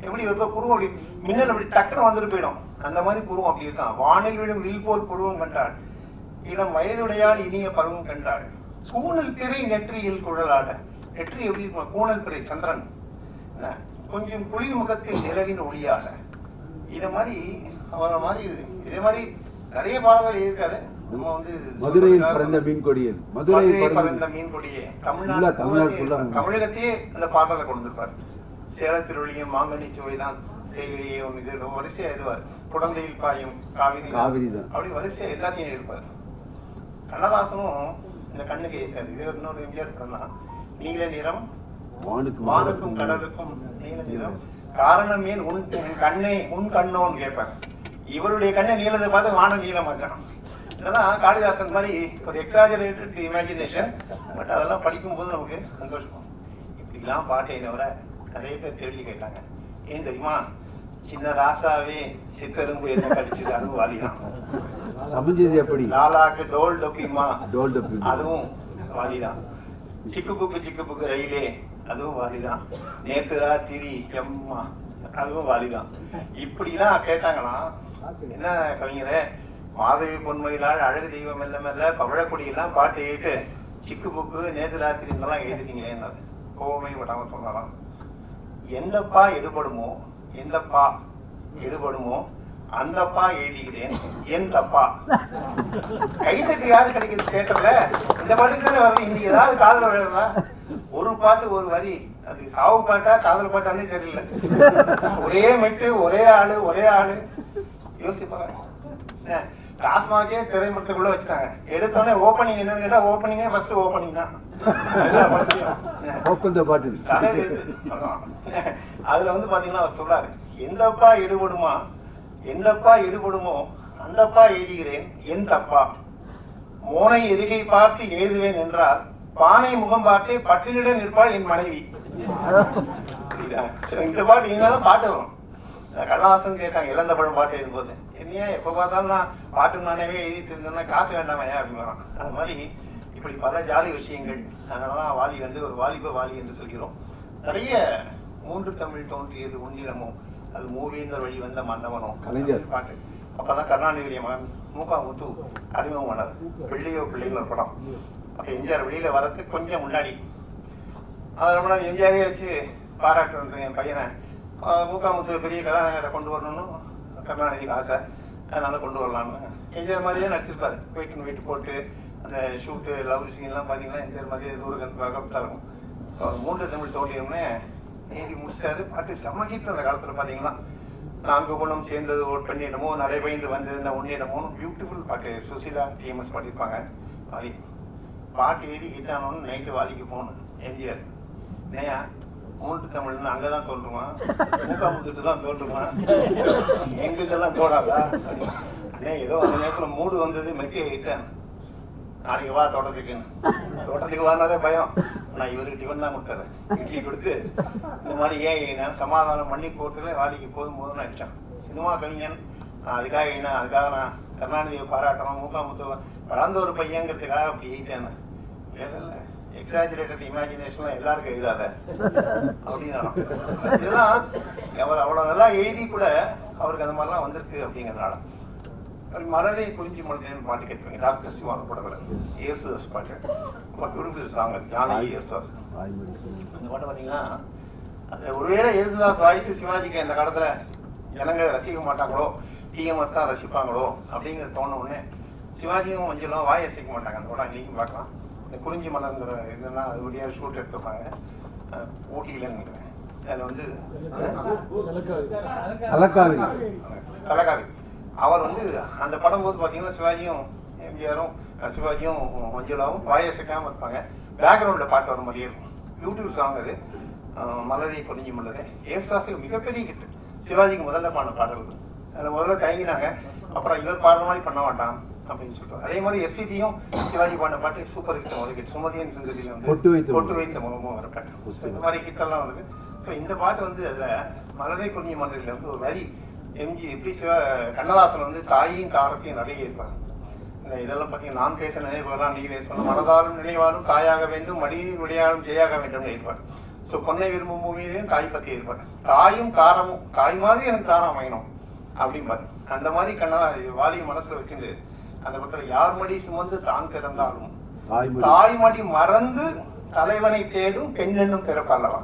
Speaker 2: எப்படி இருக்கோ புருவம் அப்படி மின்னல் அப்படி டக்குன்னு வந்துட்டு போயிடும். அந்த மாதிரி புருவம் அப்படி இருக்கான். வானில் விழும் வில் போல் புருவம் கண்டாள், இளம் வயதுடையால் இனிய பருவம் கண்டாள், கூணல் பிறை நெற்றியில் குழலாட. நெற்றி எப்படி இருக்கும், கூணல் பிறை சந்திரன், கொஞ்சம் குளிர் முகத்தில் நிலவின் ஒளியாட. இத மாதிரி அவரை மாதிரி இதே மாதிரி நிறைய பாடல்கள் எழுதியிருக்காரு. நம்ம வந்து
Speaker 3: மதுரையில் பிறந்த மீன் கொடியே,
Speaker 2: மதுரையில் பிறந்த மீன் கொடியே, தமிழகத்தையே அந்த பாடலை கொண்டு வந்திருப்பாரு. சேலத்தில் ஒளியும் மாங்கனி சுவைதான் செய்வழியே ஒன்று இது வரிசையா எழுதுவார். குழந்தையில் பாயும் காவிரி தான் அப்படி வரிசையா எல்லாத்தையும் எழுதிப்பாரு. கண்ணதாசனும் இந்த கண்ணுக்கு இருக்காரு. இது இன்னொரு எம்ஜிஆர் இருக்கா, நீல நிறம் வானுக்கும் கடலுக்கும் நீல நிறம், காரணம் ஏன் உன் கண்ணே உன் கண்ணோன்னு கேட்பாரு. இவருடைய கண்ணை நீளத்தை பார்த்து வானம் நீளம் வச்சான். இதெல்லாம் காளிதாசன் மாதிரி ஒரு எக்ஸாஜரேட்டட் இமேஜினேஷன். பட் அதெல்லாம் படிக்கும் போது நமக்கு சந்தோஷம். இப்படிலாம் பாட்டை தவிர நிறைய பேர் கேள்வி கேட்டாங்க. ஏன் தெரியுமா, சின்ன ராசாவே சித்தரும்பு என்ன கழிச்சது அதுவும் வாலிதான்.
Speaker 3: சமஞ்சது எப்படி,
Speaker 2: லாலாக்கு டோல் டொப்பிமா அதுவும் வாலிதான். சிக்கு புக்கு ரயிலே அதுவும் வாலிதான். நேத்துரா திரி எம்மா அதுவும் வாலிதான். இப்படிலாம் கேட்டாங்கன்னா என்ன கவிஞரே, மாதவி பொன்மையிலால் அழகு தெய்வம் மெல்ல மெல்ல பவழக்குடியெல்லாம் பாட்டு ஏட்டு சிக்கு புக்கு நேத்து ராத்திரிலாம் எழுதிட்டீங்களேன்னு கோவமே விடாம சொன்னாலாம். எந்தப்பா எடுபடுமோ அந்தப்பா எழுதிக்கிறேன் என் தப்பா. கைத்தட்டு யாரு கிடைக்கிறது தேட்டர்ல? இந்த பாட்டுக்கு தானே வருது. இன்னைக்கு ஏதாவது காதல விழா ஒரு பாட்டு ஒரு வரி, அது சாவு பாட்டா காதல் பாட்டானே தெரியல. ஒரே மெட்டு ஒரே ஆளு யோசிப்பாங்க. டாஸ்மாகே திரைப்படத்துக்குள்ள வச்சுட்டாங்க. எடுத்தோடனே ஓப்பனிங் என்னன்னு கேட்டா ஓப்பனிங்கே ஃபர்ஸ்ட் ஓப்பனிங் தான். அதுல வந்து பாத்தீங்கன்னா அவர் சொல்றாரு, எந்தப்பா எடுபடுமோ அந்தப்பா எழுதுகிறேன் என் தப்பா. மோனை எதிகை பார்த்து எழுதுவேன் என்றால் பானை முகம் பார்த்தே பட்டினிட நிற்பாள் என் மனைவி. இந்த பாட்டு நீங்களாதான் பாட்டு வரும். கண்ணதாசன் கேட்டாங்க இழந்த பழம் பாட்டு எழுதும்போது, என்னையா எப்ப பார்த்தாலும் நான் பாட்டு நானவே எழுதிட்டு இருந்தேன்னா காசு வேண்டாமையா அப்படின்னு வரும். அது மாதிரி இப்படி பல ஜாலி விஷயங்கள். அதனாலதான் வாலி வந்து ஒரு வாலிப வாலி என்று சொல்கிறோம். நிறைய 3 தமிழ் தோன்றியது உன்னிடமோ அது மூவேந்தர் வழி வந்த மன்னவனோ
Speaker 3: கலைஞர்
Speaker 2: பாட்டு அப்பதான் கருணாநிதியுடைய மகன் மூகா முத்து அறிமுகமானார். பிள்ளையோ பிள்ளைங்கள படம். அப்ப எம்ஜிஆர் வெளியில வரதுக்கு கொஞ்சம் முன்னாடி அது ரொம்ப நாள் எம்ஜிஆரே வச்சு பாராட்டு வந்தது என் பையனை. மூகா முத்து பெரிய கதாநாயகரை கொண்டு வரணும்னு கருணாநிதிக்கு ஆசை, அதனால கொண்டு வரலாம்னு. எம்ஜிஆர் மாதிரியே நடிச்சிருப்பாரு. வெயிட் போட்டு அந்த ஷூட்டு லவ் சீன்லாம் பார்த்தீங்கன்னா எம்ஜிஆர் மாதிரியே தூரம் பார்க்கத்தான் இருக்கும். ஸோ மூன்று தமிழ் தோல்வியும்னே எழுதி முடிச்சாரு. பாட்டு செம்மகிட்டு அந்த காலத்தில் பார்த்தீங்கன்னா நான்கு குணம் சேர்ந்தது ஒரு பெண்ணிடமோ நடைபெயர்ந்து வந்தது உன்னிடமோ பியூட்டிஃபுல் பாட்டு. சுசீலா டிஎம்எஸ் பாடியிருப்பாங்க. வாலி பாட்டு எழுதி கிட்டானோன்னு நைட்டு வாலிக்கு போகணும். எம்ஜிஆர் நேயா மூன்று தமிழ்னு அங்கதான் தோன்றுவான், மூக்கா முத்துட்டு தான் தோன்றுவான், எங்களுக்கெல்லாம் போடாதா அண்ணே. ஏதோ அந்த நேரத்தில் மூடு வந்தது, மெட்டியை இட்டேன். நாளைக்கு வா தோட்டத்துக்கு வானாதே பயம். நான் இவருக்கு டிஃபன் தான் கொடுத்தாரு, இட்லி கொடுத்து இந்த மாதிரி ஏன் சமாதானம் பண்ணி போறதுல வாலிக்கு போதும் நான் இட்டேன். சினிமா கவிஞன் அதுக்காக நான் கருணாநிதியை பாராட்டணும், மூக்கா முத்து வளர்ந்த ஒரு பையங்கிறதுக்காக அப்படி ஈட்டேன். இல்லை எக்ஸாஜரேட்டட் இமேஜினேஷன்லாம் எல்லாருக்கும் எழுதாத அப்படின்னு இதெல்லாம் அவர் அவ்வளோ நல்லா எழுதி கூட அவருக்கு அந்த மாதிரிலாம் வந்திருக்கு அப்படிங்கிறதுனால. மலரை குறிஞ்சி மலரேன்னு பாட்டு கேட்பீங்க, டாக்டர் சிவான படத்துல இயேசுதாஸ் பாட்டு, ரொம்ப பியூட்டிஃபுல் சாங். ஜானகி இயேசுதாஸ் அந்த பாட்டு பார்த்தீங்கன்னா அது ஒருவேளை இயேசுதாஸ் வாய்ஸ் சிவாஜிக்கு அந்த காலத்துல ஜனங்க ரசிக்க மாட்டாங்களோ, டிஎம்எஸ் தான் ரசிப்பாங்களோ அப்படிங்கிறது தோண உடனே சிவாஜியும் மஞ்சளும் வாய் ரசிக்க மாட்டாங்க. அந்த படம் இன்னைக்கும் பார்க்கலாம். இந்த குறிஞ்சி மலர்ங்கிற இதெல்லாம் அது வழியாக ஷூட் எடுத்துப்பாங்க ஊட்டியிலன்னு நினைக்கிறேன். அதில் வந்து கலக்காவி அவர் வந்து அந்த படம் போது பார்த்தீங்கன்னா சிவாஜியும் எம்ஜிஆரும் மஞ்சுளாவும் வாயசைக்காமல் இருப்பாங்க. பேக்ரவுண்டில் பாட்டு வர மாதிரியே இருக்கும். பியூட்டிஃபுல் சாங் அது. மலரை பொறிஞ்சி மலரே ஏசுதாஸுக்கு மிகப்பெரிய ஹிட். சிவாஜிக்கு முதல்ல பாடின பாடல் அது. அதில் முதல்ல தயங்கினாங்க, அப்புறம் இவர் பாடுற மாதிரி பண்ண மாட்டான் அப்படின்னு சொல்லிட்டு. அதே மாதிரி எஸ்பிபியும் சிவாஜி பாடின பாட்டு சூப்பர் ஹிட். முதல் ஹிட் சுமதியின் சிந்ததியில் வந்து பொட்டு வைத்த முகமும் வர பாட்டு. இந்த மாதிரி ஹிட்டெல்லாம் வருது. ஸோ இந்த பாட்டு வந்து அதில் மலரை பொறிஞ்சி மலரில் வந்து ஒரு வரி எம்ஜி எப்படி கண்ணதாசன் வந்து தாயையும் தாரத்தையும் நிறைய இருப்பாங்க. இந்த இதெல்லாம் பார்த்தீங்கன்னா நான் பேச நினைப்பதெல்லாம் நீ பேசணும், மனதாலும் நினைவாலும் தாயாக வேண்டும், மடியில் விளையாடும் ஜெயாக வேண்டும்னு இருப்பார். ஸோ பொன்னை விரும்பும் மூவியிலையும் தாய் பற்றி இருப்பார். தாயும் தாரமும் தாய் மாதிரி எனக்கு தாரம் அமையணும் அப்படின்பாரு. அந்த மாதிரி வாலியை மனசுல வச்சுட்டு அந்த படத்துல யார் மடி சுமந்து தான் பிறந்தாலும் தாய் மடி மறந்து தலைவனை தேடும் பெண்ணென்னும் பிறப்பல்லவா.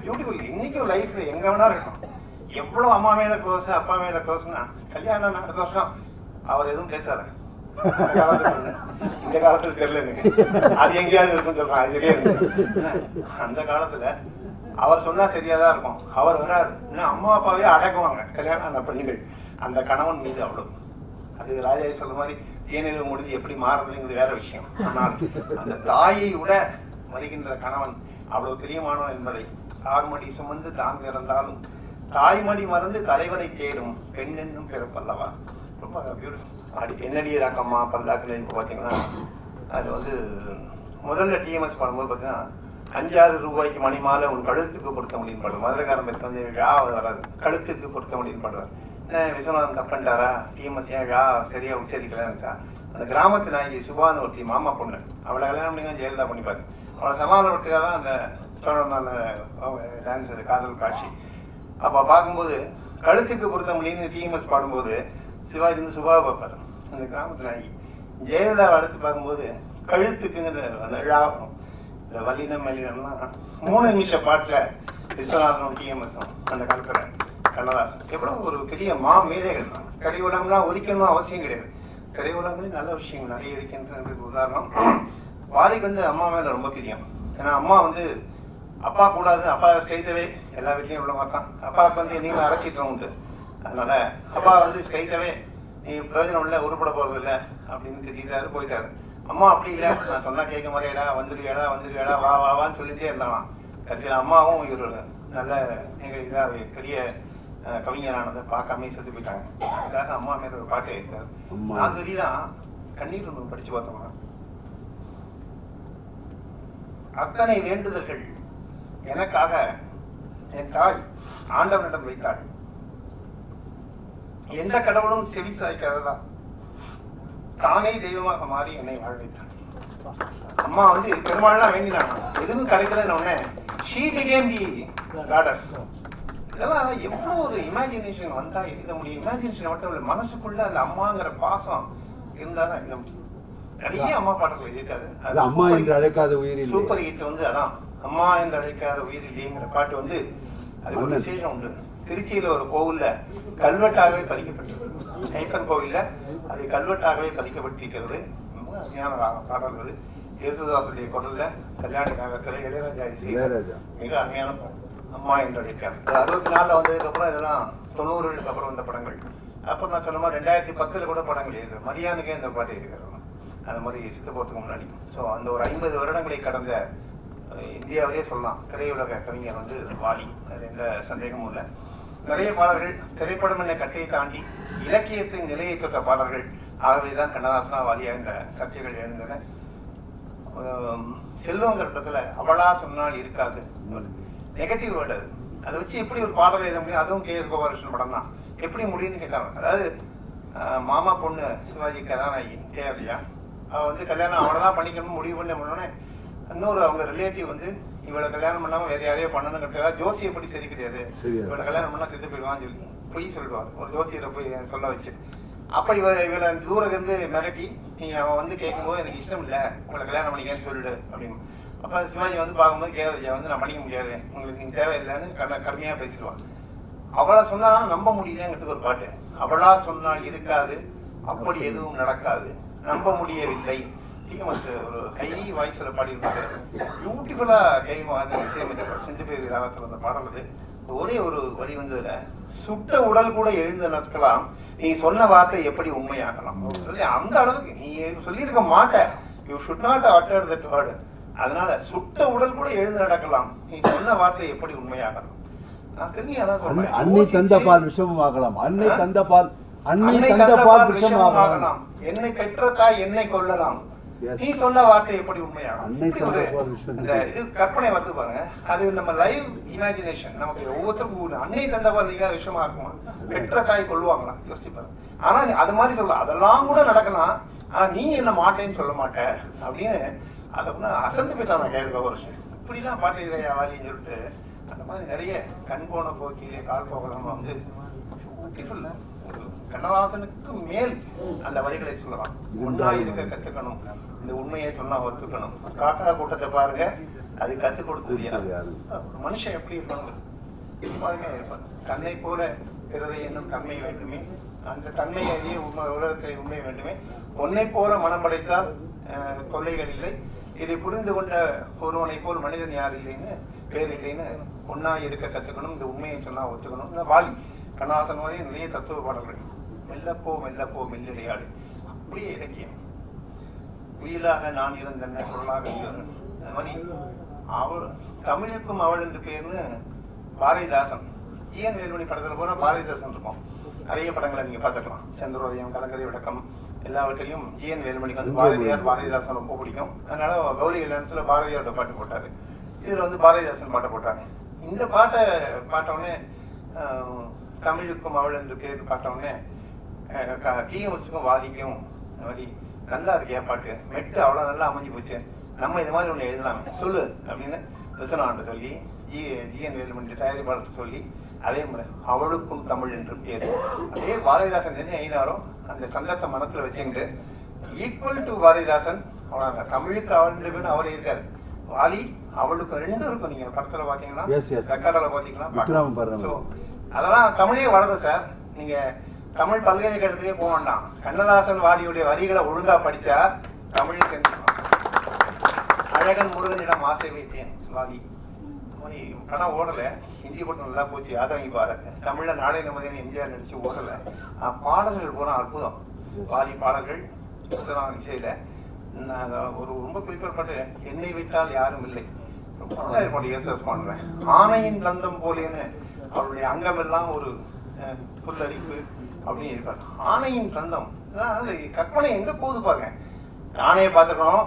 Speaker 2: பியூட்டிஃபுல். இன்னைக்கும் லைஃப்ல எங்க வேணா இருக்கும். எவ்வளவு அம்மா மேல க்ளோஸ் அப்பா மேல க்ளோஸ்னா கல்யாணம் அடுத்த வருஷம் அவர் எதுவும் பேசாரு. இந்த காலத்துல தெரியல எனக்கு, அது எங்கேயாவது இருக்குன்னு சொல்றான். அதுலயே இருக்கு. அந்த காலத்துல அவர் சொன்னா சரியாதான் இருக்கும். அவர் வராரு, இன்னும் அம்மா அப்பாவே அடக்குவாங்க கல்யாணம் ஆன பெண்கள் அந்த கணவன் மீது. அவ்வளவு அது ராஜாஜி சொல்ற மாதிரி தேனில் முடிஞ்சு எப்படி மாறுறதுங்கிறது வேற விஷயம். ஆனால் அந்த தாயை விட வருகின்ற கணவன் அவ்வளவு பிரியமானவன் என்பதை தார்மடி சுமந்து தான் பிறந்தாலும் தாய்மடி மறந்து தலைவனை தேடும் பெண் என்னும் பிறப்பல்லவா. ரொம்ப பியூட்டிஃபுல். என்னடி ராக்கம்மா பல்லாக்குன்னு பார்த்தீங்கன்னா அது வந்து முதல்ல டிஎம்எஸ் பாடும்போது பார்த்தீங்கன்னா 5-6 ரூபாய்க்கு மணி மாலை உன் கழுத்துக்கு பொருத்த முடியும் பாடுவார். மதுரைக்காரன் பேச வந்து விழா வராது, கழுத்துக்கு பொருத்த முடியும் பாடுவார். விஸ்வநாதன் தப்பன்ட்டாரா, டிஎம்எஸ் ஏன் விழா சரியா உச்சரிக்கலன்னு. அந்த கிராமத்து நாயகி சுபான்னு ஒருத்தி மாமா பொண்ணு, அவளை கல்யாணம் பண்ணிங்க ஜெயலலிதா பண்ணிப்பாரு. அவளை சமாதானத்துக்காக தான் அந்த சோழனால டான்ஸ் காதல் காட்சி. அப்போ பார்க்கும்போது கழுத்துக்கு பொருத்த முடியும்னு டிஎம்எஸ் பாடும்போது சிவாஜி வந்து சுபாவை பார்ப்பாரு. அந்த கிராமத்து நாயகி ஜெயலலிதாவை அடுத்து பார்க்கும்போது கழுத்துக்குங்கிற அந்த விழா வரும். இந்த வல்லினம் மல்லினம்லாம் 3 நிமிஷ பாட்டில் விஸ்வநாதனும் டிஎம்எஸும் அந்த காலத்துல கண்ணதாசன் எவ்வளவு ஒரு பெரிய மேதைகள் தான். கலை உலகம்லாம் ஒதுக்கணும் அவசியம் கிடையாது. கலை உலகங்களே நல்ல விஷயங்கள் நிறைய இருக்கின்றதுக்கு உதாரணம் வாலிக்கு வந்து அம்மா மேல ரொம்ப பிரியம். ஏன்னா அம்மா வந்து அப்பா கூடாது, அப்பா ஸ்ட்ரைட்டாவே எல்லா வீட்லையும் உள்ள மாதிரி தான். அப்பாவுக்கு வந்து நீங்களும் அரைச்சிட்டு உண்டு. அதனால அப்பா வந்து ஸ்ட்ரைட்டாவே நீ பிரயோஜனம் இல்லை, உருப்பட போறது இல்லை அப்படின்னு திட்டாரு, போயிட்டாரு. அம்மா அப்படி இல்லை, நான் சொன்னா கேட்க மாதிரியாடா, வந்துருவியாடா வா வான்னு சொல்லிட்டே இருந்தாலாம். கடைசியில் அம்மாவும் இவர் நல்ல இதாக பெரிய கவிஞரானதை பார்க்காம செத்து போயிட்டாங்க. அதுக்காக அம்மா மேல ஒரு பாட்டு எழுத்தாரு. நான் தெரியுதான் கண்ணீர் ஒன்று படிச்சு பார்த்தோம்னா அத்தனை வேண்டுதல்கள் எனக்காக என் தாய் ஆண்டவனிடம் வைத்தாள். எந்த கடவுளும் செவி சாய்க்காததா தானே தெய்வமாக மாறி என்னை வாழ வைத்தாள். அம்மா வந்து பெருமாள்லாம் வேண்டினாங்க, எதுவும் கிடைக்கலன்னு உடனே she became the goddess. இதெல்லாம் எவ்வளோ ஒரு இமேஜினேஷன் வந்தா எழுத முடியும். இமேஜினேஷன் மட்டும் இல்லை, மனசுக்குள்ள அந்த அம்மாங்கிற பாசம் இருந்தாதான் எழுத முடியும். நிறைய அம்மா பாடல்கள் எழுதிட்டாரு.
Speaker 3: அது அம்மா என்று அழைக்காத உயிரில்
Speaker 2: சூப்பர் ஹிட் வந்து அதான் அம்மா என்று அழைக்காத உயிரில்லைங்கிற பாட்டு வந்து அது ஒரு விசேஷம் உண்டு. திருச்சியில ஒரு கோவில்ல கல்வெட்டாகவே பதிக்கப்பட்டிருக்கு. ஐப்பன் கோவில்ல அது கல்வெட்டாகவே பதிக்கப்பட்டிருக்கிறது. ரொம்ப அருமையான பாடல்கள். இயேசுதாசுடைய குரல்ல கல்யாண ராகத்துல இளையராஜா மிக அருமையான பாடல் அம்மா என்று அழைக்காது. 64 வந்ததுக்கு அப்புறம் இதெல்லாம் 90களுக்கு அப்புறம் வந்த படங்கள். அப்புறம் நான் சொன்ன மாதிரி 2010 கூட படங்கள் எழுதுறேன். மரியானுக்கே இந்த பாட்டு இருக்கிறோம் அந்த மாதிரி சித்து போறதுக்கு முன்னாடி. ஸோ அந்த ஒரு 50 வருடங்களை கடந்த இந்தியாவிலே சொல்லலாம் திரையுலக கவிஞர் வந்து வாலி. அது எந்த சந்தேகமும் இல்லை. நிறைய பாடல்கள் திரைப்படம் என்ற கட்டையை தாண்டி இலக்கியத்தின் நிலையை தொட்ட பாடல்கள். ஆகவேதான் கண்ணதாசனா வாலியா என்ற சர்ச்சைகள் எழுந்தன. செல்வங்கிற இடத்துல அவளா சொன்னால் இருக்காது நெகட்டிவ் வேர்டு. அதை வச்சு எப்படி ஒரு பாடல் எழுத முடியும்? அதுவும் கே.எஸ். கோபாலகிருஷ்ணன் படம் தான். எப்படி முடியும்னு கேட்டாங்க. அதாவது மாமா பொண்ணு சிவாஜி கதாநாயகி கேஆர்யா அவ வந்து கல்யாணம் அவளதான் பண்ணிக்கணும்னு முடிவு பண்ணோடனே இன்னொரு அவங்க ரிலேட்டிவ் வந்து இவளை கல்யாணம் பண்ணாம வேற யாரையோ பண்ணணுங்கிறதுக்காக ஜோசியை படி சரி கிடையாது, இவளை கல்யாணம் பண்ணா செத்து போயிடுவான்னு சொல்லி பொய் சொல்லுவார். ஒரு ஜோசியரை போய் சொல்ல வச்சு அப்ப இவளை தூரம் இருந்து மிரட்டி நீ அவன் வந்து கேட்கும்போது எனக்கு இஷ்டம் இல்லை உங்களை கல்யாணம் பண்ணிக்கன்னு சொல்லிடு அப்படின்னு. அப்ப சிவாஜி வந்து பார்க்கும்போது கேஆர்யா வந்து நான் பண்ணிக்க முடியாது உங்களுக்கு நீங்க தேவையில்லைன்னு கடுமையா பேசிடுவான். அவளை சொன்னா நம்ப முடியலங்கிறதுக்கு ஒரு பாட்டு. அவளா சொன்னால் இருக்காது அப்படி எதுவும் நடக்காது நம்ப முடியவில்லை. ஒரு ஹை வாய்ஸ்ல பாடியிருப்பாரு. பியூட்டிஃபுல்லா இசையமைச்சர் சிந்துபேரி ராகத்துல அந்த பாடல். ஒரே ஒரு வரி வந்ததுல சுட்ட உடல் கூட எழுந்து நடக்கலாம் நீ சொன்ன வார்த்தை எப்படி உண்மையாகலாம் சொல்லி அந்த அளவுக்கு நீ சொல்லியிருக்க மாட்ட. You should not utter that word. அதனால சுட்ட உடல் கூட எழுந்து நடக்கலாம் நீ சொன்ன வார்த்தை எப்படி உண்மையாகலாம். நான் திரும்பி அதான் சொல்றேன்.
Speaker 3: அன்னை தந்த பால் விஷமாகலாம். அன்னை தந்த பால் விஷமாகலாம்.
Speaker 2: என்னை பெற்ற தாய் என்னை கொள்ளலாம் நீ சொன்ன வார்த்தை எப்படி உண்மையாகும். இது கற்பனை வந்து பாருங்க. அது நம்ம லைவ் இமேஜினேஷன். நமக்கு ஒவ்வொருத்தருக்கும் அன்னை தந்தபால் நீங்க விஷயமா இருக்குமா? பெற்ற தாய் கொள்ளுவாங்களா? யோசிப்பாரு. ஆனா அது மாதிரி சொல்லலாம். அதெல்லாம் கூட நடக்கலாம். ஆனா நீ என்ன மாட்டேன்னு சொல்ல மாட்ட அப்படின்னு அதை வந்து அசந்து போயிட்டாங்க கேட்க ஒரு விஷயம். இப்படிலாம் பாட்டு இதையா வாலின்னு சொல்லிட்டு அந்த மாதிரி நிறைய கண் போன போக்கிலே கால் போகலாமா வந்து பியூட்டிஃபுல். கண்ணதாசனுக்கு மேல் அந்த வரிகளை சொல்லலாம். ஒன்னா இருக்க கத்துக்கணும், இந்த உண்மையை சொன்னா ஒத்துக்கணும். காக்கா கூட்டத்தை பாருங்க அது கத்துக் கொடுத்தது மனுஷன் எப்படி இருக்கணும் இருப்பார். தன்னை போல பிறரை என்னும் தன்மை வேண்டுமே, அந்த தன்மையை உலகத்தை உண்மை வேண்டுமே. உன்னை போல மனம் படைத்தால் தொல்லைகள் இல்லை, இதை புரிந்து கொண்ட ஒருவனை போல் மனிதன் யார் இல்லைன்னு பேர் இல்லைன்னு ஒன்னா இருக்க கத்துக்கணும், இந்த உண்மையை சொன்னா ஒத்துக்கணும். இந்த வாலி கண்ணதாசன் மாதிரி நிறைய தத்துவ பாடல்கள். மெல்லப்போ மெல்லப்போ மெல்லிடையாடு அப்படியே இலக்கியம். உயிலாக நான் இருந்தேன் பொருளாக அது மாதிரி அவள் தமிழுக்கும் அவள் என்று பேர்னு பாரதிதாசன் ஜிஎன் வேலுமணி படத்துல போனா பாரதிதாசன் இருக்கும். நிறைய படங்களை நீங்க பார்த்துக்கலாம். சந்திரோதயம், கலங்கரை விளக்கம் எல்லாவற்றையும் ஜிஎன் வேலுமணிக்கு வந்து பாரதிதாசன் ரொம்ப பிடிக்கும். அதனால கௌரி கல்யாணத்துல பாரதியாரோட பாட்டு போட்டாரு. இதுல வந்து பாரதிதாசன் பாட்டை போட்டாரு. இந்த பாட்டை பாட்டவுடனே தமிழுக்கும் அவள் என்று பேர் பார்த்தோன்னே டிஎம்எஸ்க்கும் வாலிக்கும் இந்த மாதிரி நல்லா இருக்கியா பாட்டு மெட்டு அவ்வளோ நல்லா அமைஞ்சு போச்சு, நம்ம இது மாதிரி ஒன்று எழுதலாமே சொல்லு அப்படின்னு விஸ்வநாதன் சொல்லி ஜிஎன் வேலுமணி தயாரிப்பாளர் சொல்லி அதே மாதிரி அவளுக்கும் தமிழ் என்று பேர். அதே பாரதிதாசன் என்ன எழுதினாரோ அந்த சங்கத்தை மனசுல வச்சுக்கிட்டு ஈக்குவல் டு பாரதிதாசன் அவ்வளோ தமிழுக்கு அவள் அவரே இருக்காரு. வாலி அவளுக்கு ரெண்டும் இருக்கும். நீங்க படத்துல பாத்தீங்கன்னா ரெக்கார்டில் பாத்தீங்கன்னா அதெல்லாம் தமிழே வளருது சார். நீங்க தமிழ் பல்கலைக்கழகத்துக்கே போக வேண்டாம். கண்ணதாசன் வாலியுடைய வரிகளை ஒழுங்கா படிச்சா தமிழ் தெரிஞ்சுக்கலாம். அழகன் முருகனிடம் ஆசை வைத்தேன் வாலி படம் ஓடல, ஹிந்தி படம் நல்லா போச்சு, யாதவங்க பாருங்க. தமிழ்ல நாளை நமதியான எம்ஜிஆர் நடிச்சு ஓடல. பாடல்கள் போன அற்புதம். வாலி பாடல்கள் இசையில ஒரு ரொம்ப குறிப்பிடப்பட்ட என்னை விட்டால் யாரும் இல்லை ரொம்ப நல்லா இருக்கும். எஸ்எஸ் பாடுறேன். ஆணையின் லந்தம் போலேன்னு அவருடைய அங்கம் எல்லாம் ஒரு புல்லரிப்பு அப்படின்னு இருப்பார். ஆணையின் தந்தம் கற்பனை எங்க போகுது பாருங்க. ஆணையை பார்த்துக்கணும்,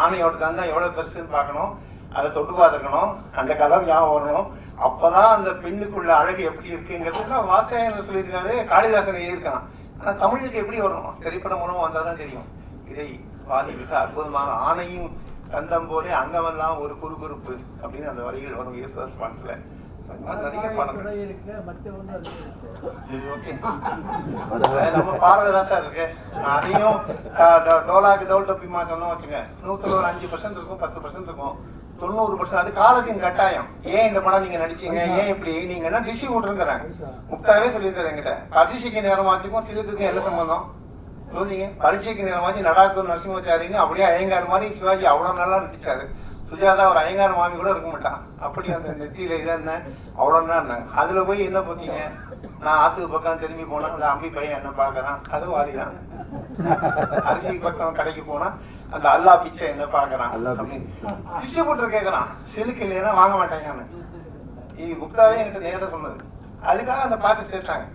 Speaker 2: ஆணையோட தந்தம் எவ்வளவு பெருசுன்னு பார்க்கணும், அதை தொட்டு பார்த்துக்கணும், அந்த கலர் ஞாபகம் வரணும். அப்பதான் அந்த பெண்ணுக்குள்ள அழகு எப்படி இருக்குங்கிறது வாசகன் சொல்லியிருக்காரு, காளிதாசன் எழுதியிருக்கான். ஆனா தமிழுக்கு எப்படி வரணும்? திரைப்படம் மூலமா வந்தாதான் தெரியும். இதை வாதிக்க அற்புதமான ஆணையும் தந்தம் போலே அங்கமெல்லாம் ஒரு குறுகுறுப்பு அப்படின்னு அந்த வரிகள் வரும். இயேசுதாஸ் பாட்டுல நிறைய பாடல் ஓகே நம்ம பாடுறதுதான் சார் இருக்கு. அதையும் டோலாக்கு டோல் டப்பிமா சொன்னோம் வச்சுங்க, 100ல் ஒரு 5% இருக்கும், 10% இருக்கும், 90% அது காலத்தின் கட்டாயம். ஏன் இந்த படம் நீங்க நடிச்சீங்க, ஏன் இப்படி நீங்க என்ன டிஸ்ட்ரிபியூட்டருங்கிறாங்க. முக்தாவே சொல்லியிருக்காரு என்கிட்ட, பரீட்சைக்கு நேரமாச்சுக்கும் சிலுக்குக்கும் என்ன சம்பந்தம் யோசிங்க. பரீட்சைக்கு நேரமாச்சு நடாத்தூர் நரசிம்மாச்சாரின்னு அப்படியே அயங்கார் மாதிரி சிவாஜி அவ்வளவு நல்லா நடிச்சாரு. சுஜாதா ஒரு அயங்கார மாமி கூட இருக்க மாட்டான், அப்படி அந்த நெத்தியில இதை என்ன அவ்வளோன்னா இருந்தாங்க. அதுல போய் என்ன பார்த்தீங்க, நான் ஆத்துக்கு பக்கம் திரும்பி போனா அந்த அம்பி பையன் என்ன பாக்குறான், அதுவும் வாதிதான். அரிசி பக்கம் கடைக்கு போனா அந்த அல்லா பிச்சை என்ன பாக்குறான் அப்படின்னு டிஸ்ட்ரிபியூட்டர் கேட்கறான். சிலுக்கு இல்லைன்னா வாங்க மாட்டாங்கன்னு இது குப்தாவே என்கிட்ட நேரா சொன்னது. அதுக்காக அந்த பாட்டு சேர்த்தாங்க.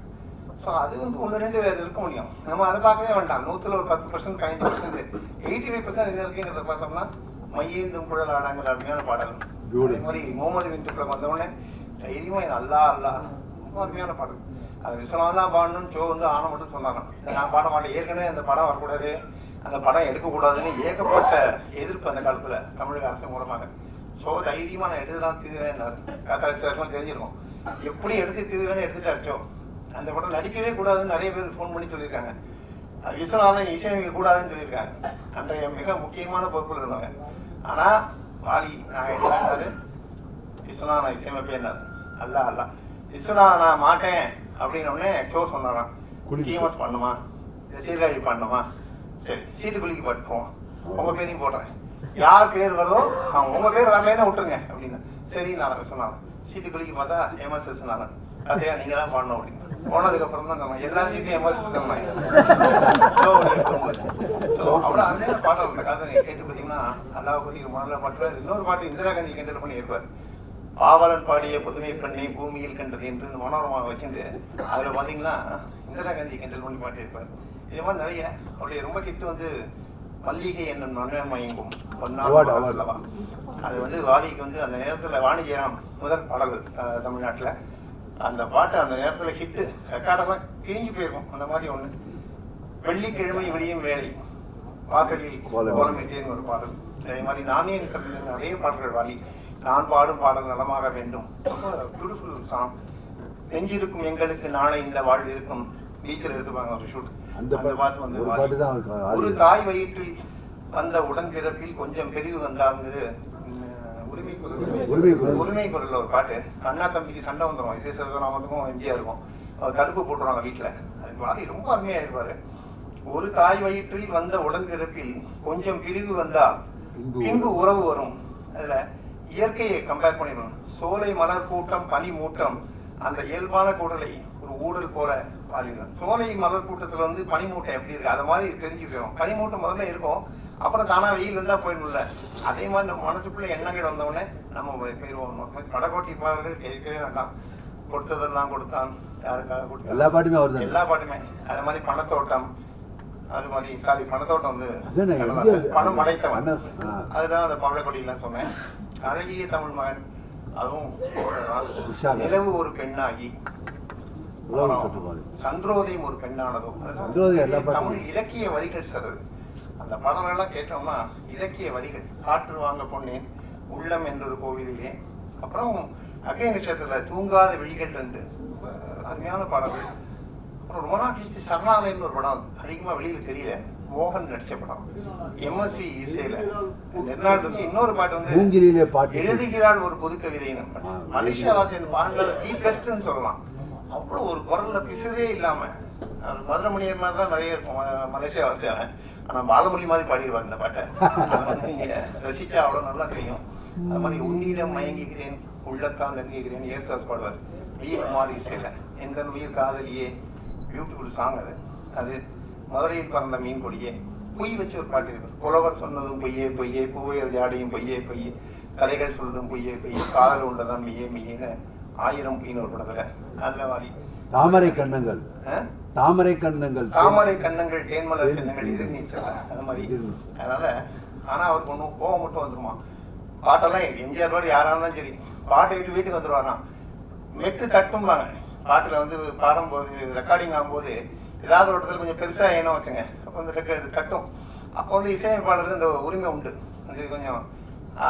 Speaker 2: ஸோ அது வந்து 1-2 பேர் இருக்க முடியும், நம்ம அதை பார்க்கவே வேண்டாம். 100ல் ஒரு 10%, 15%, 85% என்ன இருக்குங்கிறத பார்த்தோம்னா மையேந்தும் குழல் ஆடாங்கிற அருமையான பாடல். அதே மாதிரி முகமது விந்துக்குள்ள வந்தவுடனே தைரியமா அல்லா அல்லா ரொம்ப அருமையான பாடல். அது விஸ்வநாதன் தான் பாடணும்னு ஷோ வந்து ஆன மட்டும் சொன்னாங்க. நான் பாட மாட்டேன், ஏற்கனவே அந்த படம் வரக்கூடாது, அந்த படம் எடுக்கக்கூடாதுன்னு ஏகப்பட்ட எதிர்ப்பு அந்த காலத்துல தமிழக அரசு மூலமாக. ஷோ தைரியமா நான் எடுத்துதான் தீருவேன், காத்தாட்சியெல்லாம் தெரிஞ்சிருக்கும். எப்படி எடுத்து தீருவேன்னு எடுத்துட்டு அடிச்சோம். அந்த படம் நடிக்கவே கூடாதுன்னு நிறைய பேர் ஃபோன் பண்ணி சொல்லியிருக்காங்க. விஸ்வநாதன் இசையமைக்க கூடாதுன்னு சொல்லியிருக்காங்க. அன்றைய மிக முக்கியமான பொறுப்புல இருந்தாங்க. ஆனா வாலி நான் எடுத்தாரு, விஸ்வநாதன் இசையமைப்பேன்னாரு. அல்ல அல்ல விஸ்வநாதன் நான் மாட்டேன் அப்படின்னு உடனே ஷோ சொன்னாராம், டிஎம்எஸ் பண்ணுமா, சீர்காழி பண்ணுமா, சரி சீட்டு குலுக்கி பட்டுருவோம், உங்க பேரையும் போடுறேன், யார் பேர் வருதோ அவங்க உங்க பேர் வரலன்னு விட்டுருங்க அப்படின்னு. சரி நான் விஸ்வநாதன் சீட்டு குலுக்கி பார்த்தா எம்எஸ் விஸ்வநாதன், கதையா நீங்க தான் பாடணும் அப்படின்னு. போனதுக்கு அப்புறம் தான் நம்ம எல்லா சீட்டும் எம்எஸ் அவ்வளவு அருமையான பாடம். அந்த காலத்தை நீங்க கேட்டு பார்த்தீங்கன்னா அல்லாஹ் பத்தி முதல்ல பாட்டு. இன்னொரு பாட்டு இந்திரா காந்தி கிண்டல் பண்ணி இருப்பார், பாவலன் பாடிய புதுமை பெண்ணை பூமியில் கண்டது என்று மனோரமாக வச்சுட்டு அதுல பாத்தீங்கன்னா இந்திரா காந்தி கிண்டல் பண்ணி பாட்டு இருப்பார். இது மாதிரி நிறைய அவருடைய ரொம்ப கிட்ட வந்து மல்லிகை என்னும் நன்மை மயங்கும் அல்லவா, அது வந்து வாலிக்கு வந்து அந்த நேரத்துல வாணிஜெயராம் முதல் பாடல் தமிழ்நாட்டுல. அந்த பாட்டு அந்த நேரத்துல ஹிட்டு ரெக்கார்டெல்லாம் கிழிஞ்சு போயிருக்கும். அந்த மாதிரி ஒண்ணு வெள்ளிக்கிழமை விடியும் வேலை வாசலில் கோலமிட்டேன்னு ஒரு பாடல். அதே மாதிரி நானே நிறைய பாடல்கள் வாலி. நான் பாடும் பாடல் நலமாக வேண்டும், ரொம்ப பியூட்டிஃபுல் சாங். நெஞ்சிருக்கும் எங்களுக்கு நாளை இந்த வாழ்வு இருக்கும், பீச்சில் எடுத்துப்பாங்க ஒரு ஷூட். அந்த பாட்டு வந்து ஒரு தாய் வயிற்றில் வந்த உடன்பிறப்பில் கொஞ்சம் பெரிவு வந்தாங்குது உரிமை குரல்ல ஒரு பாட்டு. அண்ணா தம்பிக்கு சண்டை வந்துடும், இசை சிவராமத்துக்கும் எம்ஜிஆருக்கும் தடுப்பு போட்டுருவாங்க வீட்டுல. அதுக்கு வாலி ரொம்ப அருமையா இருப்பாரு. ஒரு தாய் வயிற்றில் வந்த உடன்பிறப்பில் கொஞ்சம் பிரிவு வந்தா பின்பு உறவு வரும். அதுல இயற்கையை கம்பேர் பண்ணிடணும். சோலை மலர் கூட்டம் பனி மூட்டம் அந்த இயல்பான கூடலை ஒரு ஊடல் போல பாலிடுறேன். சோலை மலர் கூட்டத்துல வந்து பனிமூட்டை எப்படி இருக்கு அதை மாதிரி தெரிஞ்சுக்கிறோம். பனிமூட்டம் முதல்ல இருக்கும், அப்புறம் தானா வெயில் இருந்தா போயிடணும்ல. அதே மாதிரி நம்ம மனசுக்குள்ள எண்ணங்கள் வந்தவுடனே நம்ம போயிடுவோம். படகோட்டி பாடல்கள் கேட்கவே வேண்டாம். கொடுத்ததெல்லாம் கொடுத்தான் யாருக்காக கொடுத்த எல்லா பாட்டுமே வருது, எல்லா பாட்டுமே. அது மாதிரி பணத்தோட்டம், அது மாதிரி சாரி பணத்தோட்டம் வந்து பணம் அடைத்தவன், அதுதான் அந்த பவழக்கொடியெல்லாம் சொன்னேன். அழகிய தமிழ் மகன், அதுவும் நிலவு ஒரு பெண்ணாகி, சந்திரோதயம் ஒரு பெண்ணானதும், தமிழ் இலக்கிய வரிகள் சார். அந்த படங்கள்லாம் கேட்டோம்னா இலக்கிய வரிகள். காற்று வாங்க பொன்னேன், உள்ளம் என்றொரு கோவிலே, அப்புறம் அக்னி நட்சத்திரத்துல தூங்காத விழிகள் 2 அருமையான பாடல்கள். அப்புறம் ரொம்ப நாள் கழிச்சு சரணாலயம்னு ஒரு படம் அதிகமா வெளியில தெரியல, மோகன் நடிச்ச படம். எம்எஸ்வி இசையில நெடுநாள் இன்னொரு பாட்டு வந்து எழுதுகிறாள் ஒரு பொது கவிதைன்னு. மலேசியா வாசியின் பாடல்கள் தி பெஸ்ட்னு சொல்லலாம். அவ்வளவு ஒரு குரல்ல பிசுறே இல்லாம, மதுரமணியர் மாதிரி தான் நிறைய இருக்கும் மலேசியா வாசியான. ஆனா பாலமொழி மாதிரி பாடிடுவார் இந்த பாட்டை. நீங்க ரசிச்சா அவ்வளவு நல்லா தெரியும். அது மாதிரி உன்னிடம் மயங்குகிறேன் உள்ளத்தான் நெருங்குகிறேன் ஏசுதாஸ் பாடுவார். வி குமார் இசையில எந்த உயிர் காதலியே, பியூட்டிஃபுல் சாங் அது. அது மதுரையில் பறந்த மீன் கொடியே, பொய் வச்சு ஒரு பாட்டு இருக்கு. புலவர் சொன்னதும் பொய்யே பொய்யே, பூவையர் ஜாடையும் பொய்யே பொய்யே, கதைகள் சொல்றதும் பொய்யே பொய்யே, காதல் உள்ளதான் மெய்யே மெய்யேன்னு 1000 பொய்ன்னு ஒரு படத்துல. அதுல மாதிரி
Speaker 3: தாமரை கண்ணங்கள், தாமரை கண்ணங்கள்,
Speaker 2: தாமரை கண்ணங்கள், தேன்மலர் கண்ணங்கள், இது நீச்சல் அது மாதிரி. அதனால ஆனா அவருக்கு ஒன்றும் கோவம் மட்டும் வந்துருமா. பாட்டெல்லாம் எம்ஜிஆர் பாட்டு யாரா இருந்தாலும் சரி, பாட்டை விட்டு வீட்டுக்கு வந்துருவாராம். மெட்டு தட்டும்பாங்க பாட்டுல வந்து பாடும்போது, ரெக்கார்டிங் ஆகும்போது ஏதாவது ஒரு இடத்துல கொஞ்சம் பெருசா ஏனோ வச்சுங்க, அப்போ வந்து ரெக்கார்டு தட்டும். அப்போ வந்து இசையமைப்பாளருக்கு இந்த உரிமை உண்டு. அது கொஞ்சம்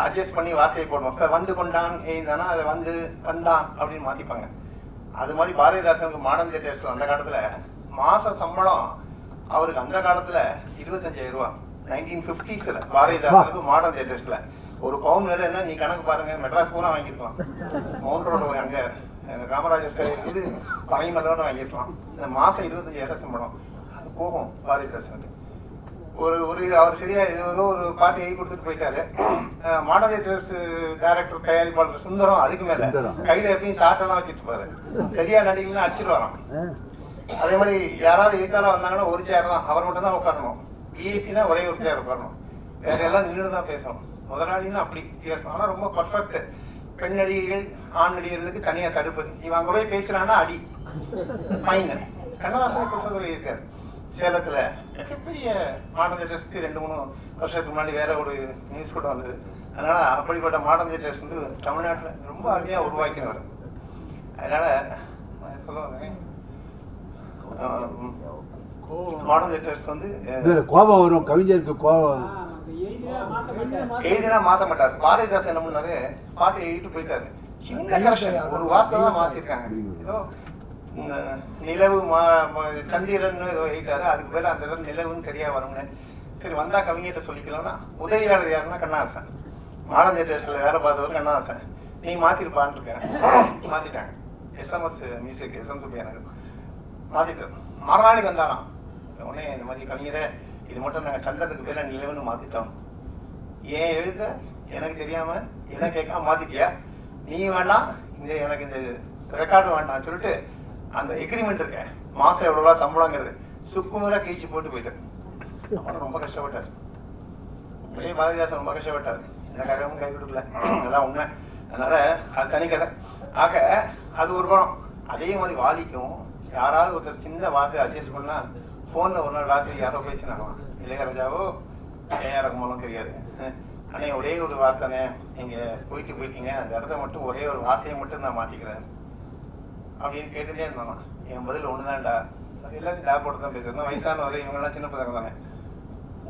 Speaker 2: அட்ஜஸ்ட் பண்ணி வார்த்தையை போடுவோம். இப்போ வந்து கொண்டான் எழுந்தானா அதை வந்து வந்தான் அப்படின்னு மாற்றிப்பாங்க. அது மாதிரி பாரதிதாசனுக்கு மாடர்ன் தியேட்டர்ஸில் அந்த காலத்தில் மாத சம்பளம் அவருக்கு அந்த காலத்தில் 25,000 ரூபா. 1950s பாரதிதாசனுக்கு மாடர்ன் தியேட்டர்ஸில் ஒரு பவுன் வேறு என்ன நீ கணக்கு பாருங்க, மெட்ராஸ் பூரா வாங்கியிருக்கலாம். மவுண்ட் ரோடு அங்கே காமராஜர் சிலை இருக்குது, பனைமலோட வாங்கியிருக்கலாம். இந்த மாதம் 25,000 சம்பளம். அது போகும் பாரதிதாசனுக்கு. ஒரு அவர் சரியா ஏதோ ஒரு பாட்டு எழுதி கொடுத்துட்டு போயிட்டாரு. மாடர்ன் தியேட்டர்ஸ் டைரக்டர் தயாரிப்பாளர் சுந்தரம் அதுக்கு மேல கையில எப்பயும் சாட்டெல்லாம் வச்சுட்டு இருப்பாரு. சரியா நடிகலாம் அடிச்சுட்டு வரான். அதே மாதிரி யாராவது எழுத்தாளர் வந்தாங்கன்னா ஒரு சேர் தான், அவர் மட்டும் தான் உட்காரணும். விஐபினா ஒரே ஒரு சேர் உட்காரணும், வேற எல்லாம் நின்று தான் பேசணும். முதலாளின்னா அப்படி பேசணும். ஆனால் ரொம்ப பர்ஃபெக்ட். பெண் நடிகைகள் ஆண் நடிகர்களுக்கு தனியாக தடுப்பு. இவன் அங்கே போய் பேசுறான்னா அடி ஃபைன். கண்ணதாசன் புத்தகத்தில் இருக்காரு. சேலத்தில் மிகப்பெரிய மாடர்ன் தியேட்டர்ஸ்க்கு 2-3 வருஷத்துக்கு முன்னாடி வேற ஒரு நியூஸ் கூட வந்தது. அதனால அப்படிப்பட்ட மாடர்ன் தியேட்டர்ஸ் வந்து தமிழ்நாட்டில் ரொம்ப அருமையாக உருவாக்கினவர். அதனால சொல்லுவாங்க மாடர்ன் தியேட்டர்ஸ் வந்து
Speaker 3: கோபம் வரும், கவிஞருக்கு கோபம்
Speaker 2: எழுதினா மாற்ற மாட்டார். பாரதிதாசன் என்ன பண்ணாரு, பாட்டு எழுதிட்டு போயிட்டாரு. சின்ன கரெக்ஷன், ஒரு வார்த்தை தான் மாத்திருக்காங்க. ஏதோ நிலவு சந்திரன் ஏதோ எழுதிட்டாரு, அதுக்கு பேர் அந்த இடம் நிலவுன்னு சரியா வரும்னு. சரி வந்தா கவிஞர்கிட்ட சொல்லிக்கலாம்னா உதவியாளர் யாருன்னா கண்ணதாசன். மாடர்ன் தியேட்டர்ஸ்ல வேலை பார்த்தவர் கண்ணதாசன். நீ மாத்திருப்பான்னு இருக்கேன். மாத்திட்டாங்க. எஸ்எம்எஸ் மியூசிக் எஸ்எம் சுப்பியானு மாத்திட்டாரு. மறுநாளைக்கு வந்தாராம். உடனே இந்த மாதிரி கவிஞரை இது மட்டும் நாங்கள் சந்திரனுக்கு பேர நிலவுன்னு மாத்திட்டோம். ஏன் எழுத எனக்கு தெரியாம என்ன கேட்காம மாத்திட்டியா, நீ வேண்டாம் இந்த எனக்கு இந்த ரெக்கார்டு வேண்டாம் சொல்லிட்டு அந்த எக்ரிமெண்ட் இருக்க மாசம் எவ்வளோ சம்பளங்கிறது சுக்குமுறை கீழ்ச்சி போட்டு போயிட்டாரு. அப்புறம் ரொம்ப கஷ்டப்பட்டாரு. உண்மையிலேயே பாரதிதாசன் ரொம்ப கஷ்டப்பட்டாரு. இந்த கழகமும் கை கொடுக்கல, அதெல்லாம் உண்மை. அதனால அது தனி கதை. ஆக அது ஒரு புறம். அதே மாதிரி வாலிக்கும் யாராவது ஒருத்தர் சின்ன வார்த்தை அட்ஜஸ்ட் பண்ணா ஃபோனில் ஒரு நாள் ராத்திரி யாரோ பேசினாங்களாம். இளையராஜாவோ ஏஆர் ரஹ்மானோ தெரியாது. அண்ணே ஒரே ஒரு வார்த்தைனே, நீங்கள் போயிட்டீங்க, அந்த இடத்த மட்டும் ஒரே ஒரு வார்த்தையை மட்டும் நான் மாற்றிக்கிறேன் அப்படின்னு கேட்டுட்டே இருந்தானா. என் பதில் ஒன்று தான்டா, எல்லாத்தையும் டேப் போட்டு தான் பேசுறேன். வயசானவரை இவங்கெல்லாம் சின்ன பசங்க தானே,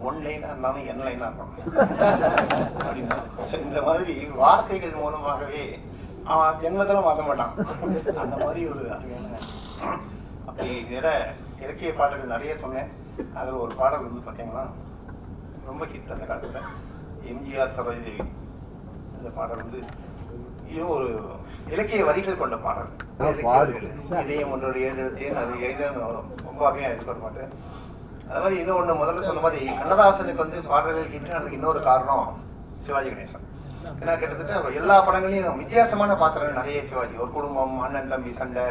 Speaker 2: 1 லைனாக இருந்தாலும் N லைனாக இருக்கணும் அப்படின்னா. இந்த மாதிரி வார்த்தைகள் மூலமாகவே அவன் ஜென்மத்தில் மாற்ற மாட்டான். அந்த மாதிரி ஒரு அருமையான அப்படி இலக்கிய பாடல்கள் நிறைய சொன்னேன். அதில் ஒரு பாடல் வந்து பார்த்தீங்கன்னா ரொம்ப ஹிட் அந்த காலத்தில், எம்ஜிஆர் சரோஜதேவி. அந்த பாடல் வந்து இது ஒரு இலக்கிய வரிகள் கொண்ட பாடல். இதயம் ஒன்றோட 7 எழுத்தையும் அது ரொம்ப அருமையாக இருக்கிற பாட்டு. அது மாதிரி இன்னொன்று முதல்ல சொன்ன மாதிரி கண்ணதாசனுக்கு வந்து பாடல்கள் ஹிட் அதுக்கு இன்னொரு காரணம் சிவாஜி கணேசன். ஏன்னா கிட்டத்தட்ட எல்லா படங்களையும் வித்தியாசமான பாத்திரங்கள் நிறைய சிவாஜி. ஒரு குடும்பம், அண்ணன் தம்பி சண்டை,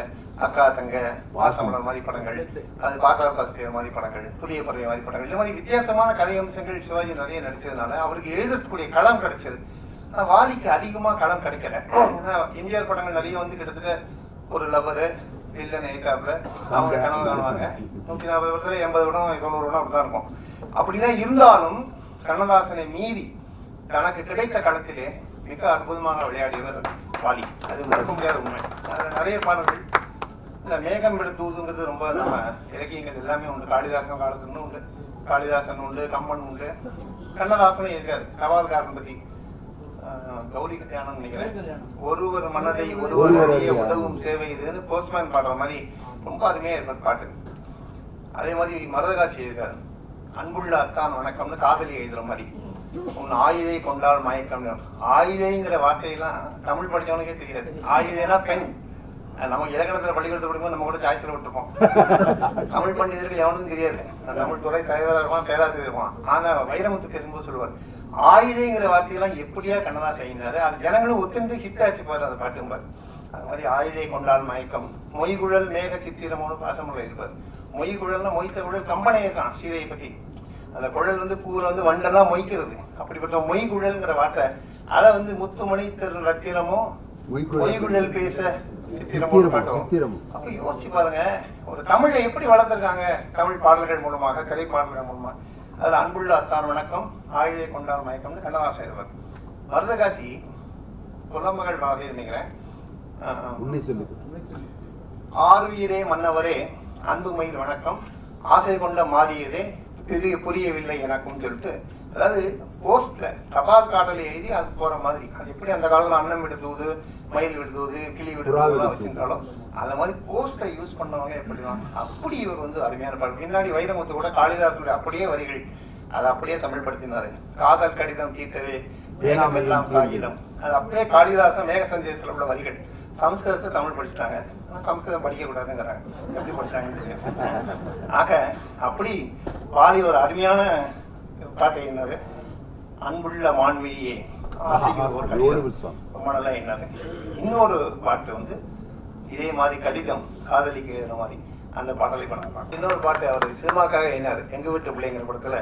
Speaker 2: அக்கா தங்க, வாசமலர் மாதிரி படங்கள், அது பாத்தா பாசியர் மாதிரி படங்கள், புதிய பறவை மாதிரி படங்கள், இந்த மாதிரி வித்தியாசமான கதை அம்சங்கள் சிவாஜி நிறைய நடிச்சதுனால அவருக்கு எழுதக்கூடிய களம் கிடைச்சது. வாலிக்கு அதிகமா களம் கிடைக்கல. ஏன்னா எம்ஜிஆர் படங்கள் நிறைய வந்து கிட்டத்தட்ட ஒரு லவரு வில்லன் எழுத்தாப்புல அவங்க கனவு காணுவாங்க. 140 வருஷத்துல 80 படம் 90 படம் அப்படிதான் இருக்கும். அப்படிலாம் இருந்தாலும் கண்ணதாசனை மீறி தனக்கு கிடைத்த களத்திலே மிக அற்புதமாக விளையாடியவர் வாலி. அது மறக்க முடியாத உண்மை. நிறைய பாடல்கள் இந்த மேகம் எடுத்துங்கிறது ரொம்ப நம்ம இலக்கியங்கள் எல்லாமே உண்டு. காளிதாசன் காலத்துன்னு உண்டு, காளிதாசன் உண்டு, கம்மன் உண்டு, கண்ணதாசனும் இருக்காரு. கவால்காரன் பத்தி கௌரி கல்யாணம் நினைக்கிறேன். ஒருவர் மனதை ஒருவர் உதவும் சேவை இதுன்னு போஸ்ட்மேன் பாடுற மாதிரி ரொம்ப அருமையா இருப்பார் பாட்டு. அதே மாதிரி மருதகாசி இருக்காரு. அன்புள்ள அத்தான் வணக்கம்னு காதலி எழுதுற மாதிரி. உன் ஆயிழை கொண்டால் மயக்கம். ஆயிழைங்கிற வார்த்தையெல்லாம் தமிழ் படிச்சவனுக்கே தெரியாது. ஆயிழைனா பெண். நம்ம இலக்கணத்துல பள்ளிக்கூடத்தில் படிக்கும்போது நம்ம கூட சாய்ஸ்ல விட்டுருப்போம். தமிழ் பண்டிதர்கள் எவனுக்கும் தெரியாது. தமிழ் துறை தலைவராக இருப்பான், பேராசிரியர் இருப்பான். ஆனா வைரமுத்து பேசும்போது சொல்லுவார், ஆயிழைங்கிற வார்த்தையெல்லாம் எப்படியா கண்ணதாசன் செய்யினாரு, அது ஜனங்களும் ஒத்துண்டு ஹிட் ஆச்சு பாரு அந்த பாட்டும்பாரு. அது மாதிரி ஆயிழை கொண்டால் மயக்கம், மொய்குழல் மேக சித்திரமோடு பாசமுள்ள இருப்பார். மொய்குழல்னா மொய்த்த குழல் கம்பனை இருக்கான் சீதையை பத்தி. அந்த குழல் வந்து பூவில் வந்து வண்டெல்லாம் மொய்க்கிறது. அப்படிப்பட்ட மொய்குழல்ங்கிற வார்த்தை அதை வந்து முத்துமணி திரு ரத்திரமோ மொய்குழல் பேச சித்திரமோ பாட்டும். அப்ப யோசிச்சு பாருங்க, ஒரு தமிழை எப்படி வளர்த்திருக்காங்க தமிழ் பாடல்கள் மூலமாக, திரைப்பாடல்கள் மூலமாக. அதுல அன்புள்ள அத்தான் வணக்கம், ஆயிழை கொண்டால் மயக்கம்னு கண்ணதாசன் எழுதுவார். மருதகாசி புலமகள் மாதிரி நினைக்கிறேன். ஆர்வீரே மன்னவரே அன்பு மயில் வணக்கம், ஆசை கொண்ட மாறியதே புரியவில்லை எனக்கும் சொல்லிட்டு அதாவது போஸ்ட்ல தபால் காடலை எழுதி அது போற மாதிரி. அது எப்படி அந்த காலத்துல அன்னம் விடுதூது, மயில் விடுதூது, கிளி விடுதூது வச்சிருந்தாலும் அந்த மாதிரி போஸ்டை யூஸ் பண்ணவங்க எப்படி அப்படி இவர் வந்து அருமையான பாடல். முன்னாடி வைரமுத்து கூட காளிதாசனுடைய அப்படியே வரிகள் அதை அப்படியே தமிழ் படுத்தினாரு. காதல் கடிதம் தீட்டவே வேணாமெல்லாம் காகிதம், அது அப்படியே காளிதாசன் மேக சந்தேசத்துல உள்ள வரிகள் சமஸ்கிருதத்தை தமிழ் படிச்சுட்டாங்க. சமஸ்கிருதம் படிக்க கூடாதுங்கிறாங்க, எப்படி படிச்சாங்க. ஆக அப்படி வாலி ஒரு அருமையான பாட்டை என்னாரு, அன்புள்ள மான்விழியே ரொம்ப நல்லா என்னாரு. இன்னொரு பாட்டு வந்து இதே மாதிரி கடிதம் காதலிக்கு எழுதுற மாதிரி அந்த பாடலை பண்ணலாம். இன்னொரு பாட்டு அவர் சினிமாக்காக என்னாரு, எங்க வீட்டு பிள்ளைங்கிற படத்துல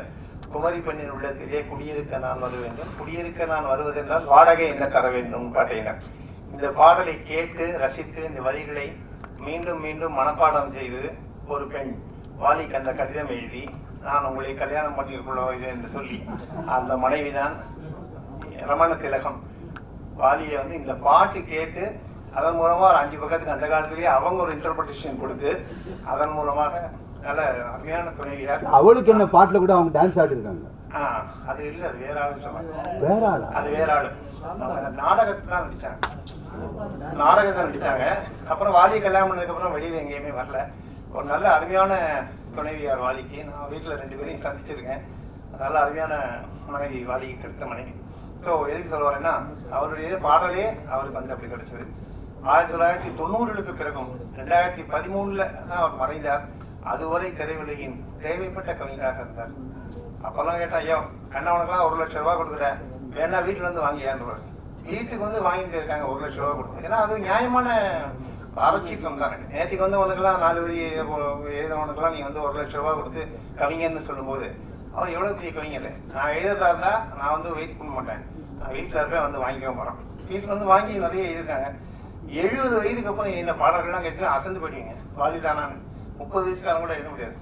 Speaker 2: குமரி பெண்ணின் உள்ளத்திலே குடியிருக்க நான் வர வேண்டும், குடியிருக்க நான் வருவதென்றால் வாடகை என்ன தர வேண்டும் பாட்டை என்னார். இந்த பாடலை கேட்டு ரசித்து இந்த வரிகளை மீண்டும் மீண்டும் மனப்பாடம் செய்து ஒரு பெண் வாலிக்கு அந்த கடிதம் எழுதி நான் உங்களை கல்யாணம் பண்ணிக்கொள்ள என்று சொல்லி அந்த மனைவிதான் ரமண திலகம். வாலியை வந்து இந்த பாட்டு கேட்டு அதன் மூலமா ஒரு 5 பக்கத்துக்கு அந்த காலத்திலேயே அவங்க ஒரு இன்டர்பிரேஷன் கொடுத்து அதன் மூலமாக நல்ல அருமையான துணைவியார்.
Speaker 3: அவளுக்கு என்ன பாட்டுல கூட அவங்க டான்ஸ் ஆடி இருக்காங்க.
Speaker 2: அது இல்ல, அது வேற ஆளு சொன்னாங்க.
Speaker 3: வேற ஆளு?
Speaker 2: அது வேற ஆளு. நாடகத்தை தான் நடிச்சாங்க, நாடகத்தை நடிச்சாங்க. அப்புறம் வாலியை கல்யாணம் பண்ணதுக்கு அப்புறம் வெளியில எங்கேயுமே வரல. ஒரு நல்ல அருமையான துணைவியார் வாலிக்கு. நான் வீட்டுல 2 பேரையும் சந்திச்சிருக்கேன். நல்ல அருமையான மனைவி வாலிக்கு கிடைத்த மனைவி. ஸோ எதுக்கு சொல்ல வரேன்னா, அவருடைய பாடலே அவருக்கு வந்து அப்படி கிடைச்சது. 1990களுக்கு பிறகும் 2013ல தான் அவர் மறைந்தார். அதுவரை திரையுலகின் தேவைப்பட்ட கவிஞராக இருந்தார். அப்பெல்லாம் கேட்டா, ஐயோ கண்ணவனுக்குலாம் 1 லட்சம் ரூபாய் கொடுக்குறேன், வேணா வீட்டுல வந்து வாங்கியான்றார். வீட்டுக்கு வந்து வாங்கிட்டு இருக்காங்க 1 லட்சம் ரூபாய் கொடுத்து. ஏன்னா அது நியாயமான அரைச்சீட்டம் தானே. நேற்றுக்கு வந்து உனக்குலாம் 4 வரி எழுதவனுக்குலாம் நீ வந்து 1 லட்சம் ரூபாய் கொடுத்து கவிஞர்னு சொல்லும்போது அவர் எவ்வளவு பெரிய கவிஞர். நான் எழுதுறதா இருந்தா நான் வந்து வெயிட் பண்ண மாட்டேன், நான் வீட்டுல இருப்பேன், வந்து வாங்கிக்க போறோம். வீட்டுல வந்து வாங்கி நிறைய எழுதியிருக்காங்க. 70 வயதுக்கு அப்புறம் என்ன பாடல்கள்லாம் கேட்டு அசந்து போயிட்டீங்க. வாலிதானான்னு 30 வயசுக்காரங்க கூட எழுத முடியாது.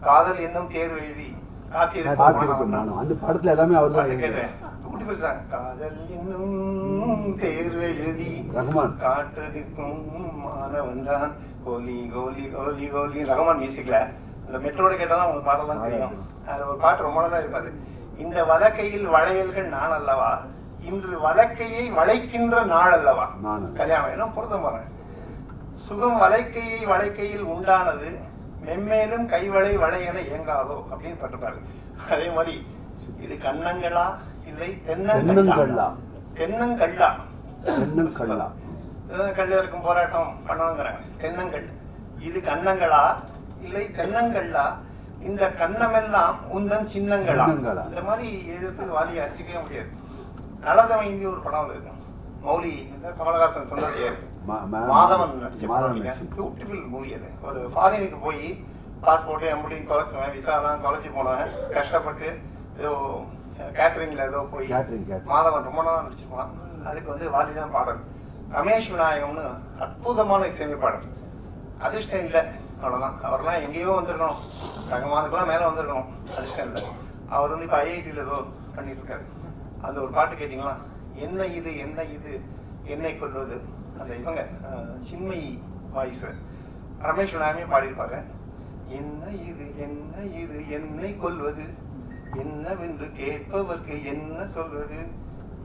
Speaker 2: காதல் என்னும் தேர்வு எழுதி
Speaker 3: காத்திருக்கும் அந்த படத்துல எல்லாமே அவர் தான்
Speaker 2: கேட்டேன். காதல் என்னும் தேர்வு எழுதி காட்டுக்கும் மாணவன் தான் கோலி கோலி கோலி கோலி. ரகுமான் மியூசிக்ல இந்த மெட்ரோட கேட்டாதான் உங்களுக்கு பாடலாம் தெரியும். அது ஒரு பாட்டு ரொம்ப நல்லா இருப்பாரு. இந்த வழக்கையில் வளையல்கள் நான் அல்லவா, இன்று வழக்கையை வளைக்கின்ற நாள் அல்லவா. கல்யாணம் என்ன பொருத்தம் பாருங்க. சுகம் வளைக்கையை வளைக்கையில் உண்டானது, மென்மேலும் கைவளை வளையென இயங்காதோ அப்படின்னு பட்டுப்பாரு. அதே மாதிரி இது கண்ணங்களா இல்லை தென்னங்கல்லா. தென்னங்கல்லா
Speaker 3: தென்னங்கல்லா
Speaker 2: கல்ல இருக்கும் போராட்டம் பண்ணணுங்கிறாங்க. தென்னங்கள் இது கண்ணங்களா இல்லை தென்னங்கல்லா, இந்த கண்ணமெல்லாம் உந்தன் சின்னங்களா. இந்த மாதிரி எதிர்த்து வாலியை அடிச்சுக்கவே முடியாது. நலதவன் இந்திய ஒரு படம் வந்திருக்கு, மௌலி கமலஹாசன் சொந்தத்தையாரு மாதவன் நடிச்ச பியூட்டிஃபுல் மூவி. அது ஒரு ஃபாரினுக்கு போய் பாஸ்போர்ட்டு எம்படின்னு தொலைச்சுவேன், விசாலாம் தொலைச்சி போனேன், கஷ்டப்பட்டு ஏதோ கேட்டரிங்ல ஏதோ போய் மாதவன் ரொம்ப நாள் நடிச்சிருப்பான். அதுக்கு வந்து வாலி தான் பாடல். ரமேஷ் விநாயகம்னு அற்புதமான இசையமைப்பாளர். அதிர்ஷ்டம் இல்லை, அவ்வளோதான். அவர்லாம் எங்கேயோ வந்திருக்கணும், ரகமானுக்கெல்லாம் மேலே வந்திருக்கணும், அதிர்ஷ்டம் இல்லை. அவர் வந்து இப்போ ஐஐடியில் ஏதோ பண்ணிட்டு இருக்காரு. அந்த ஒரு பாட்டு கேட்டிங்களா, என்ன இது என்ன இது என்னை கொல்வது, அந்த இவங்க சின்மயி வாய்ஸ் ரமேஷ் விநாயகமே பாடியிருப்பாரு. என்ன இது என்ன இது என்னை கொல்வது, என்னவென்று கேட்பவர்க்கு என்ன சொல்வது,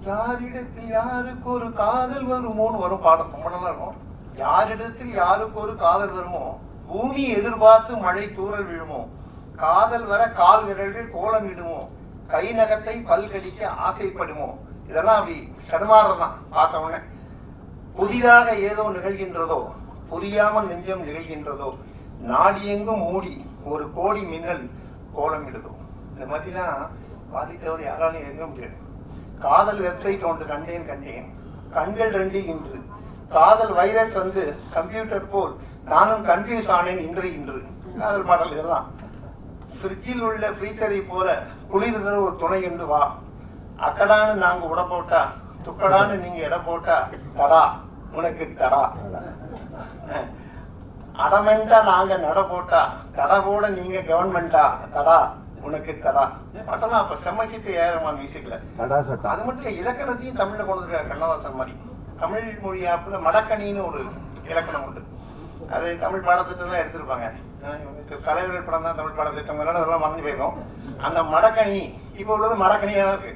Speaker 2: யாரிடத்தில் யாருக்கு ஒரு காதல் வருமோன்னு வரும் பாடம். ரொம்ப நல்லா இருக்கும். யாரிடத்தில் யாருக்கு ஒரு காதல் வருமோ, பூமி எதிர்பார்த்து மழை தூறல் விழுமோ, காதல் வர கால் விரல்கள் கோலம் இடுமோ, கை நகத்தை பல்கடிக்க ஆசைப்படுமோ. இதெல்லாம் அப்படி தடுமாறதான் பார்த்த உடனே. புதிதாக ஏதோ நிகழ்கின்றதோ, புரியாமல் நெஞ்சம் நிகழ்கின்றதோ, நாடியெங்கும் மூடி 1 கோடி மின்னல் கோலமிடுதோ. இந்த மாதிரிலாம் பாதித்தவர் யாராலையும் எழுத முடியாது. காதல் வெப்சைட் ஒன்று கண்டேன், கண்கள் 2 இன்று, காதல் வைரஸ் வந்து கம்ப்யூட்டர் போல் நானும் கன்ஃபியூஸ் ஆனேன் இன்று. காதல் பாடல் இதெல்லாம். ஃப்ரிட்ஜில் உள்ள ஃப்ரீசரை போல குளிர்தர ஒரு துணை உண்டு வா, அக்கடான்னு நாங்க உட போட்டா, துக்கடான்னு நீங்க எடை போட்டா, தடா உனக்கு தடா, அடமெண்டா நாங்க நட போட்டா, தடை போட நீங்க கவர்மெண்டா, தடா உனக்கு தடா. பாட்டெல்லாம் அப்ப செம்மக்கிட்டு ஏறமான் மியூசிக்ல. அது மட்டும் இல்ல, இலக்கணத்தையும் தமிழ்ல கொண்டு வந்துருக்காரு கண்ணதாசன் மாதிரி. தமிழ் மொழி ஆப்புல மடக்கணின்னு ஒரு இலக்கணம் உண்டு. அது தமிழ் பாடத்திட்டம் தான் எடுத்திருப்பாங்க. தலைவர்கள் படம் தான் தமிழ் பாடத்திட்டம், அதெல்லாம் மறந்து போயிருக்கோம். அந்த மடக்கணி இப்போ உள்ளது மடக்கணியாக இருக்கு.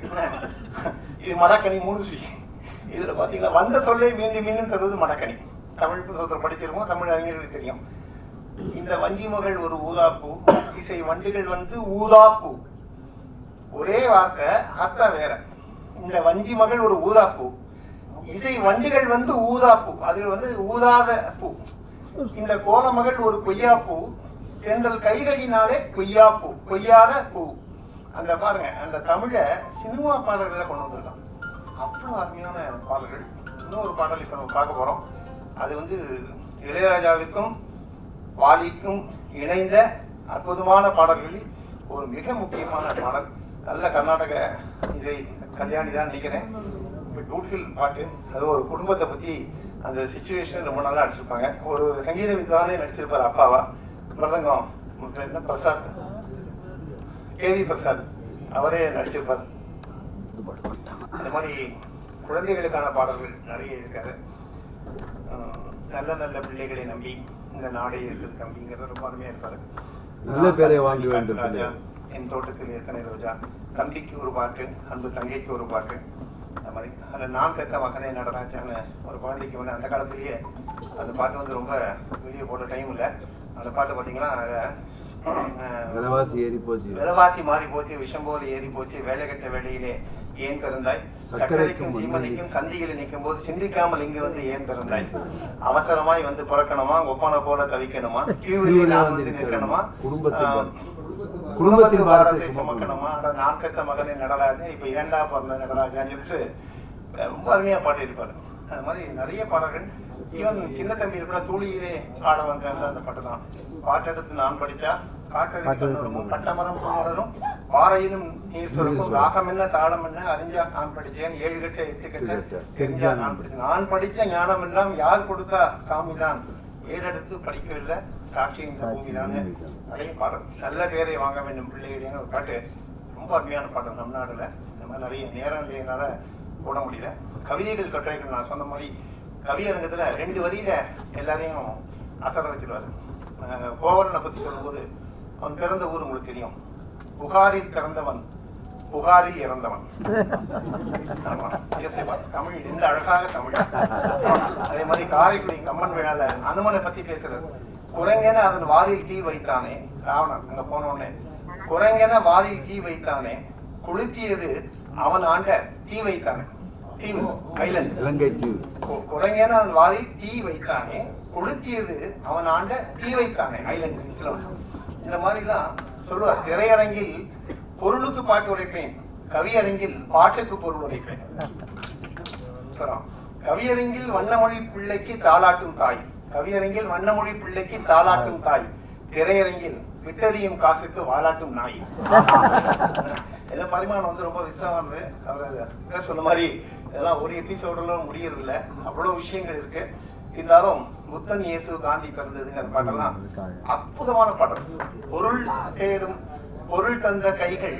Speaker 2: இது மடக்கணி மூணுசி. இதுல பாத்தீங்கன்னா வந்த சொல்லை மீண்டும் மீண்டும் தருவது மடக்கணி. தமிழ் புத்தகத்தில் படிச்சிருக்கோம், தமிழ் அறிஞர்களுக்கு தெரியும். இந்த வஞ்சி மகள் ஒரு ஊதாப்பூ, இசை வண்டுகள் வந்து ஊதாப்பூ. ஒரே வார்த்தை அர்த்தம் வேற. இந்த வஞ்சி மகள் ஒரு ஊதாப்பூ, இசை வண்டுகள் வந்து ஊதாப்பூ, அதில் வந்து ஊதாத பூ. இந்த கோலமகள் ஒரு கொய்யாப்பூ, எங்கள் கைகளினாலே கொய்யாப்பூ, கொய்யாத பூ. அந்த பாருங்க, அந்த தமிழ சினிமா பாடல்களை கொண்டு வந்திருக்கான். அவ்வளவு அருமையான பாடல்கள். இன்னொரு பாடல் இப்ப நம்ம பார்க்க போறோம். அது வந்து இளையராஜாவிற்கும் வாலிக்கும் இணைந்த அற்புதமான பாடல்களில் ஒரு மிக முக்கியமான பாடல். நல்ல கர்நாடக இசை கல்யாணி தான் நினைக்கிறேன். பியூட்டிஃபுல் பாட்டு. அது ஒரு குடும்பத்தை பத்தி அந்த சிச்சுவேஷன் ரொம்ப நல்லா நடிச்சிருப்பாங்க. ஒரு சங்கீத வித்வானே நடிச்சிருப்பாரு அப்பாவா. மிருதங்கம் என்ன பிரசாத், கேவி பிரசாத், அவரே நடிச்சிருப்பார். அந்த மாதிரி குழந்தைகளுக்கான பாடல்கள் நிறைய இருக்காரு. நல்ல நல்ல பிள்ளைகளை நம்பி இந்த நாடே இருக்குது தம்பிங்கிறது ரொம்ப அருமையா இருப்பாரு.
Speaker 3: நல்ல பேரை வாங்க வேண்டும்.
Speaker 2: ராஜா, என் தோட்டத்தில் எத்தனை ரோஜா, தம்பிக்கு ஒரு பாட்டு, அன்பு தங்கைக்கு ஒரு பாட்டு. அந்த மாதிரி அதில் நான் பெற்ற மகனே நடராஜான்னு ஒரு குழந்தைக்கு வந்து அந்த காலத்திலேயே அந்த பாட்டு வந்து ரொம்ப வீடியோ போட்ட டைம் இல்லை. அந்த பாட்டு பார்த்தீங்கன்னா
Speaker 3: விலைவாசி ஏறி போச்சு,
Speaker 2: விலைவாசி மாறி போச்சு, விஷம் போது ஏறி போச்சு, வேலை கட்ட வேலையிலே ஏன் பிறந்தாய், சக்கரைக்கும் சீமனைக்கும் சந்திகளை நிற்கும் போது சிந்திக்காமல் இங்கு வந்து ஏன் பிறந்தாய், அவசரமாய் வந்து பிறக்கணுமா, ஒப்பனை போல தவிக்கணுமா, கியூவிலே வந்து நிற்கணுமா, குடும்பத்தின் பாரத்தை சுமக்கணுமா, நான் பெற்ற மகனே நடராஜன், இப்ப ஏண்டா பிறந்த நடராஜான்னு சொல்லிட்டு ரொம்ப அருமையா பாட்டு இருப்பாரு. அது மாதிரி நிறைய பாடல்கள். ஈவன் சின்ன தம்பி இருக்கிற தூளியிலே ஆட வந்த அந்த பாட்டு தான். பாட்டெடுத்து நான் படிச்சா காட்டறிஞரும் பட்டமரம் பாடலும் பாறையிலும் நீர் சுரக்கும், ராகம் என்ன தாளம் என்ன அறிஞ்சா நான் படிச்சேன், 7 கட்ட 8 கட்ட தெரிஞ்சா நான் படிச்சேன், நான் படிச்ச ஞானம் எல்லாம் யார் கொடுத்தா சாமி தான், ஏடெடுத்து படிக்கவில்லை சாட்சி இந்த பூமி தான். நிறைய பாடல். நல்ல பேரை வாங்க வேண்டும் பிள்ளைகளின்னு ஒரு பாட்டு. ரொம்ப அருமையான பாடல். நம் நாடுல இந்த மாதிரி நிறைய நேரம் இல்லைனால போட முடியல. கவிதைகள் கட்டுரைகள் நான் சொன்ன மாதிரி கவியரங்கத்துல 2 வரியில எல்லாரையும் அசர வச்சிருவாரு. கோவலனை பத்தி சொல்லும்போது அவன் பிறந்த ஊர் உங்களுக்கு தெரியும். புகாரில் பிறந்தவன், புகாரில் இறந்தவன். தமிழ் எந்த அழகாக தமிழ். அதே மாதிரி காரைக்குடி கம்மன் விழால அனுமனை பத்தி பேசுறது. குரங்கென அதன் வாரில் தீ வைத்தானே, ராவணன் அங்க போன உடனே குரங்கென வாரில் தீ வைத்தானே, கொளுத்தியது அவன் ஆண்ட தீ வைத்தானே, தீவு ஐலண்ட் இலங்கை தீவு. குரங்கென அதன் வாரில் தீ வைத்தானே, கொளுத்தியது அவன் ஆண்ட தீ வைத்தானே ஐலண்ட். இந்த மாதிரிலாம் சொல்லுவார். திரையரங்கில் பொருளுக்கு பாட்டு உரைப்பேன், கவியரங்கில் பாட்டுக்கு பொருள் உரைப்பேன். கவியரங்கில் வண்ணமொழி பிள்ளைக்கு தாலாட்டும் தாய், கவியரங்கில் வண்ணமொழி பிள்ளைக்கு தாலாட்டும் தாய், திரையரங்கில் விட்டறியும் காசுக்கு வாலாட்டும் நாய். இந்த பரிமாணம் வந்து ரொம்ப விசாவானது. அவர் சொன்ன மாதிரி இதெல்லாம் ஒரு எபிசோடுல முடியறது இல்லை, அவ்வளவு விஷயங்கள் இருக்கு. இருந்தாலும் புத்தன், இயேசு, காந்தி பிறந்ததுங்கிற பாட்டெல்லாம் அற்புதமான பாடல். பொருள் தேடும் பொருள் தந்த கைகள்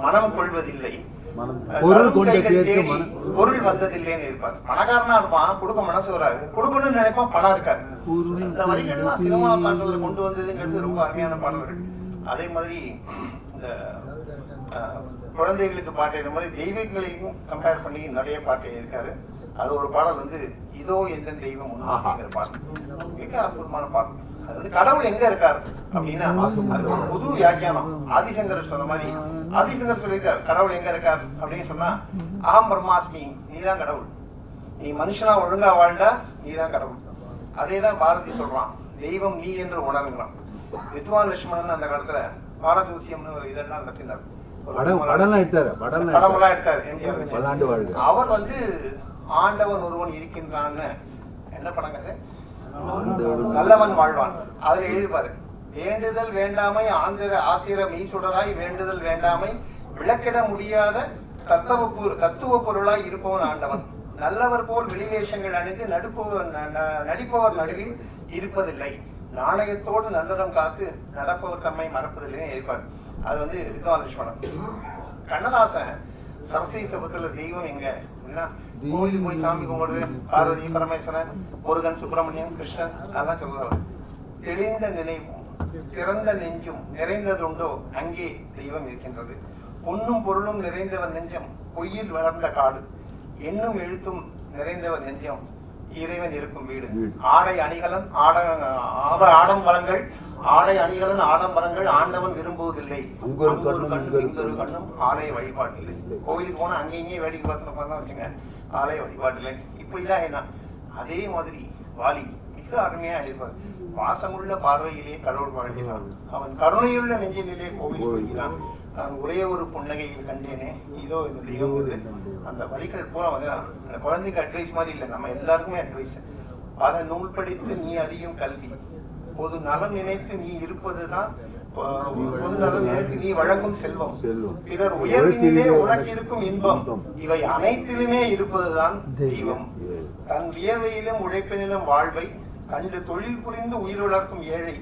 Speaker 2: மனம் கொள்வதில்லை, பொருள் வந்ததில்லைன்னு இருப்பாரு. பணக்காரனா இருப்பான், கொடுக்க மனசு வராது, கொடுக்கணும்னு நினைப்பான், பணம் இருக்காது. இந்த வரிகள்லாம் சினிமா பாடல்களை கொண்டு வந்ததுங்கிறது ரொம்ப அருமையான பாடல்கள். அதே மாதிரி இந்த குழந்தைகளுக்கு பாட்டு இந்த மாதிரி தெய்வங்களையும் கம்பேர் பண்ணி நிறைய பாட்டு இருக்காரு. அது ஒரு பாடல் வந்து இதோ எந்த தெய்வம் அப்படிங்கிற பாடல் மிக அற்புதமான பாடல். அது வந்து கடவுள் எங்க இருக்காரு அப்படின்னா அது ஒரு புது வியாக்கியானம். ஆதிசங்கர் சொன்ன மாதிரி ஆதிசங்கர் சொல்லியிருக்காரு கடவுள் எங்க இருக்கார் அப்படின்னு சொன்னா, அகம் பிரம்மாஸ்மி, நீதான் கடவுள், நீ மனுஷனா ஒழுங்கா வாழ்ந்தா நீதான் கடவுள். அதேதான் பாரதி சொல்றான், தெய்வம் நீ என்று உணர்கிறான். வித்வான் லட்சுமணன் அந்த காலத்துல பாரதூசியம்னு ஒரு இதெல்லாம் நடத்தினார். படமெல்லாம் எடுத்தாரு எம்ஜிஆர். அவர் வந்து ஆண்டவன் ஒருவன் இருக்கின்றான்னு என்ன படங்க நல்லவன் வாழ்வான் அதுல எழுதிப்பாரு. வேண்டுதல் வேண்டாமை ஆத்திர மெய்சுடராய், வேண்டுதல் வேண்டாமை விளக்கிட முடியாத தத்துவ பொருளாய் இருப்பவன் ஆண்டவன். நல்லவர் போல் வெளிவேஷங்கள் அணிந்து நடிப்பவர் நடுவில் இருப்பதில்லை, நாணயத்தோடு நல்லறம் காத்து நடப்பவர் தம்மை மறப்பதில்லைன்னு இருப்பார். அது வந்து வித்வான் லட்சுமணன். கண்ணதாசன் சரஸ்வதி சபத்துல தெய்வம் எங்க அப்படின்னா கோயிலுக்கு போய் சாமி கும்பிடுவேன், பார்வதி பரமேஸ்வரன், முருகன், சுப்பிரமணியன், கிருஷ்ணன் அதெல்லாம் சொல்றாரு. தெளிந்த நினைவும் திறந்த நெஞ்சும் நிறைந்ததுண்டோ அங்கே தெய்வம் இருக்கின்றது. பொன்னும் பொருளும் நிறைந்தவர் நெஞ்சம் பொய்யில் வளர்ந்த காடு, எண்ணும் எழுத்தும் நிறைந்தவர் நெஞ்சம் இறைவன் இருக்கும் வீடு. ஆடை அணிகலன் ஆடம்பரங்கள் ஆடை அணிகலன் ஆடம்பரங்கள் ஆண்டவன் விரும்புவதில்லை. அங்கொரு கண்ணும் ஆலய வழிபாடு இல்லை. கோயிலுக்கு போனா அங்கேயும் வேடிக்கை பார்த்து வச்சுங்க, ஆலய வழிபாடு இல்லை. இப்படிதான் என்ன அதே மாதிரி வாலி மிக அருமையா எழுதிப்பார். பாசமுள்ள பார்வையிலே கடவுள் வாழ்கிறான், அவன் கருணையுள்ள நெஞ்சினிலே கோவில் கொள்கிறான், நான் ஒரே ஒரு புன்னகையில் கண்டேனே இதோ இந்த தெய்வம். அந்த வரிகள் பூரா வந்து அந்த குழந்தைக்கு அட்வைஸ் மாதிரி இல்லை, நம்ம எல்லாருக்குமே அட்வைஸ். பல நூல் படித்து நீ அறியும் கல்வி, பொது நலம் நினைத்து நீ இருப்பதுதான் பொது நலம் நினைத்து நீ வழங்கும் செல்வம், பிறர் உயர்வினிலே உனக்கு இருக்கும் இன்பம், இவை அனைத்திலுமே இருப்பதுதான் தெய்வம். தன் வியர்வையிலும் உழைப்பினிலும் வாழ்வை கண்டு தொழில் புரிந்து உயிர் வளர்க்கும் ஏழை,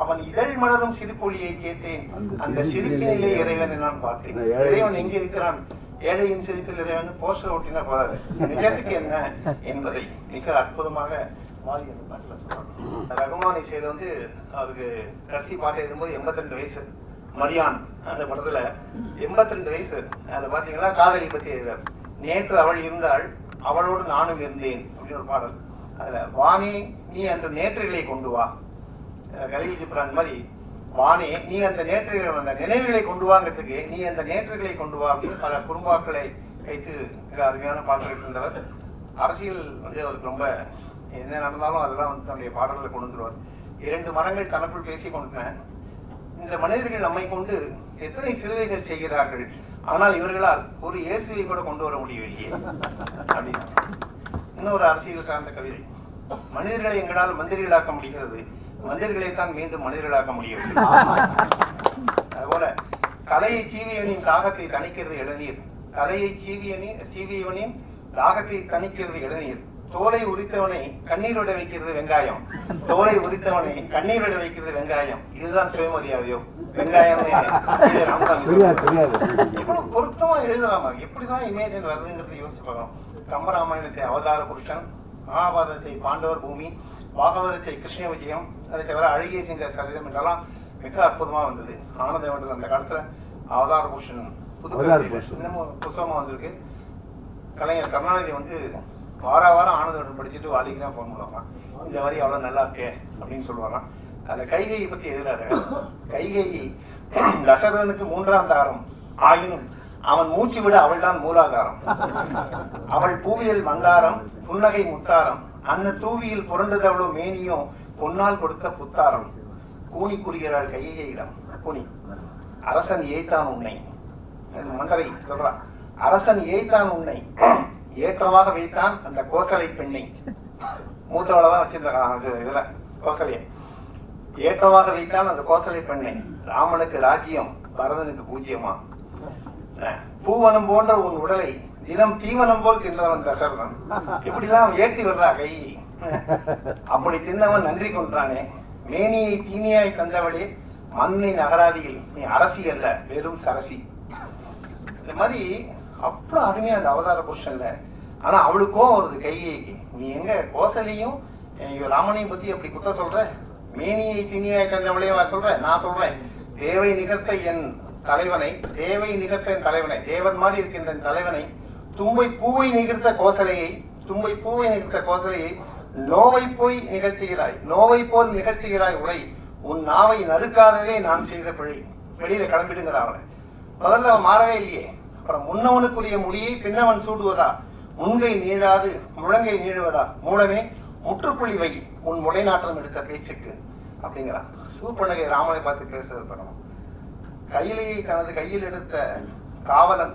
Speaker 2: அவன் இதழ் மலரும் சிரிப்பொழியை கேட்டேன், அந்த சிரிப்பினிலே இறைவனை நான் பார்த்தேன். இறைவன் எங்க இருக்கிறான்? ஏழையின் சிரிப்பில் இறைவன் போஸ்டர் ஓட்டினா போதாது, நிஜத்துக்கு என்ன என்பதை மிக அற்புதமாக வாலி அந்த பாட்டுல சொல்றாங்க. ரகுமான் இசையில வந்து அவருக்கு கடைசி பாட்டு எழுதும்போது 82 வயசு. மரியான் அந்த படத்துல 82 வயசு. அதுல பாத்தீங்கன்னா காதலி பத்தி எழுதுறாரு. நேற்று அவள் இருந்தாள், அவளோடு நானும் இருந்தேன் அப்படின்னு ஒரு பாடல். அதுல வானே நீ அந்த நேற்றுகளை கொண்டு வா, கலில் ஜிப்ரான் மாதிரி வானே நீ அந்த நேற்றுகளை அந்த நினைவுகளை கொண்டு வாங்கிறதுக்கு நீ அந்த நேற்றுகளை கொண்டு வா அப்படின்னு பல குறும்பாக்களை வைத்து மிக அருமையான பாடல்கள் இருந்தவர். அரசியல் வந்து அவருக்கு ரொம்ப என்ன நடந்தாலும் அதெல்லாம் வந்து தன்னுடைய பாடல்களை கொண்டு வந்துருவார். 2 மரங்கள் தனக்குள் பேசிக் கொண்டன, இந்த மனிதர்கள் நம்மை கொண்டு எத்தனை சிலுவைகள் செய்கிறார்கள், ஆனால் இவர்களால் ஒரு இயேசுவை கூட கொண்டு வர முடியவில்லையே அப்படின்னு. இன்னொரு அரசியல் சார்ந்த கவிதை, மனிதர்களை எங்களால் மந்திரிகளாக்க முடிகிறது, மனிதர்களைத்தான் மீண்டும் மனிதர்களாக்க முடியவில்லை. அதுபோல கலையை சீவியவனின் தாகத்தை தணிக்கிறது இளநீர், கலையை சீவியவனின் தாகத்தை தணிக்கிறது இளநீர், தோலை உரித்தவனை கண்ணீரோட வைக்கிறது வெங்காயம், தோலை உரித்தவனை கண்ணீரோட வைக்கிறது வெங்காயம், இதுதான் சுயமரியாதையோ? வெங்காயம் இவ்வளவு பொருத்தமா எழுதலாமா? எப்படிதான் இமேஜின் வருதுங்கிறது யோசிப்பாங்க. கம்பராமாயணத்தை அவதார புருஷன், மகாபாரதத்தை பாண்டவர் பூமி, பாகவதத்தை கிருஷ்ண விஜயம், அதை தவிர அழகிய சிங்க சரிதம் என்றெல்லாம் மிக அற்புதமா வந்தது. ஆனந்தவன் அந்த காலத்துல அவதார புருஷன் இன்னமும் புத்தகமா வந்திருக்கு. கலைஞர் கருணாநிதி வந்து வாரம் ஆனந்தவன் படிச்சுட்டு வாலிக்கு தான் போன் பண்ணுவாங்க, இந்த வரி அவ்வளவு நல்லா இருக்கே அப்படின்னு சொல்லுவாங்க. அந்த கைகையை பத்தி எழுதுறாரு. கைகை தசரதனுக்கு 3ஆம் தாரம் ஆயினும் அவன் மூச்சு விட அவள் தான் மூலாதாரம், அவள் பூவியல் மந்தாரம் புன்னகை முத்தாரம், அன்ன தூவியில் புரண்டதவளோ மேனியும் பொன்னால் கொடுத்த புத்தாரம், கூனி கூறுகிறாள் கைகையிடம் கூனி, அரசன் ஏய்த்தான் உன்னை, மந்தரை சொல்றான், அரசன் ஏய்த்தான் உன்னை ஏற்றமாக வைத்தான் அந்த கோசலை பெண்ணை, மூத்தவளதான் வச்சிருந்தாங்க இதுல கோசலைய, ஏற்றமாக வைத்தான் அந்த கோசலை பெண்ணை, ராமனுக்கு ராஜ்யம் பரதனுக்கு பூஜ்யமா, பூவனம் போன்ற உன் உடலை தினம் தீவனம் போல் தின்றவன் தசரதன், இப்படிலாம் ஏற்றி விடுறா கை, அப்படி தின்னவன் நன்றி கொன்றானே, மேனியை தீனியாய் தந்தவளே மண்ணை நகராதியில் நீ அரசி அல்ல வெறும் சரசி. இந்த மாதிரி அவ்வளவு அருமையா அந்த அவதார புருஷன்ல. ஆனா அவளுக்கும் வருது கைகைக்கு, நீ எங்க கோசலையும் ராமனையும் பத்தி அப்படி குத்த சொல்ற, மேனியை தீனியாய் தந்தவளே சொல்ற, நான் சொல்றேன் தேவை நிகழ்த்த என் தலைவனை, தேவை நிகழ்த்த என் தலைவனை, தேவன் மாதிரி இருக்கின்ற தலைவனை, தும்பை பூவை நிகழ்த்த கோசலையை, தும்பை பூவை நிகழ்த்த கோசலையை நோவை போய் நிகழ்த்துகிறாய், நோவை போல் நிகழ்த்துகிறாய் உரை, உன் நாவை நறுக்காததே நான் செய்த பிழை. வெளியில கிளம்பிடுங்கிற அவனை முதல்ல அவன் மாறவே இல்லையே. அப்புறம் முன்னவனுக்குரிய முடியை பின்னவன் சூடுவதா, முன்கை நீழாது முழங்கை நீழுவதா, மூலமே முற்றுப்புள்ளி வை உன் முளைநாற்றம் எடுத்த பேச்சுக்கு அப்படிங்கிறான். சூப்பனகை ராமனை பார்த்து பேசுறது பண்ணணும். கையிலேயே தனது கையில் எடுத்த காவலன்,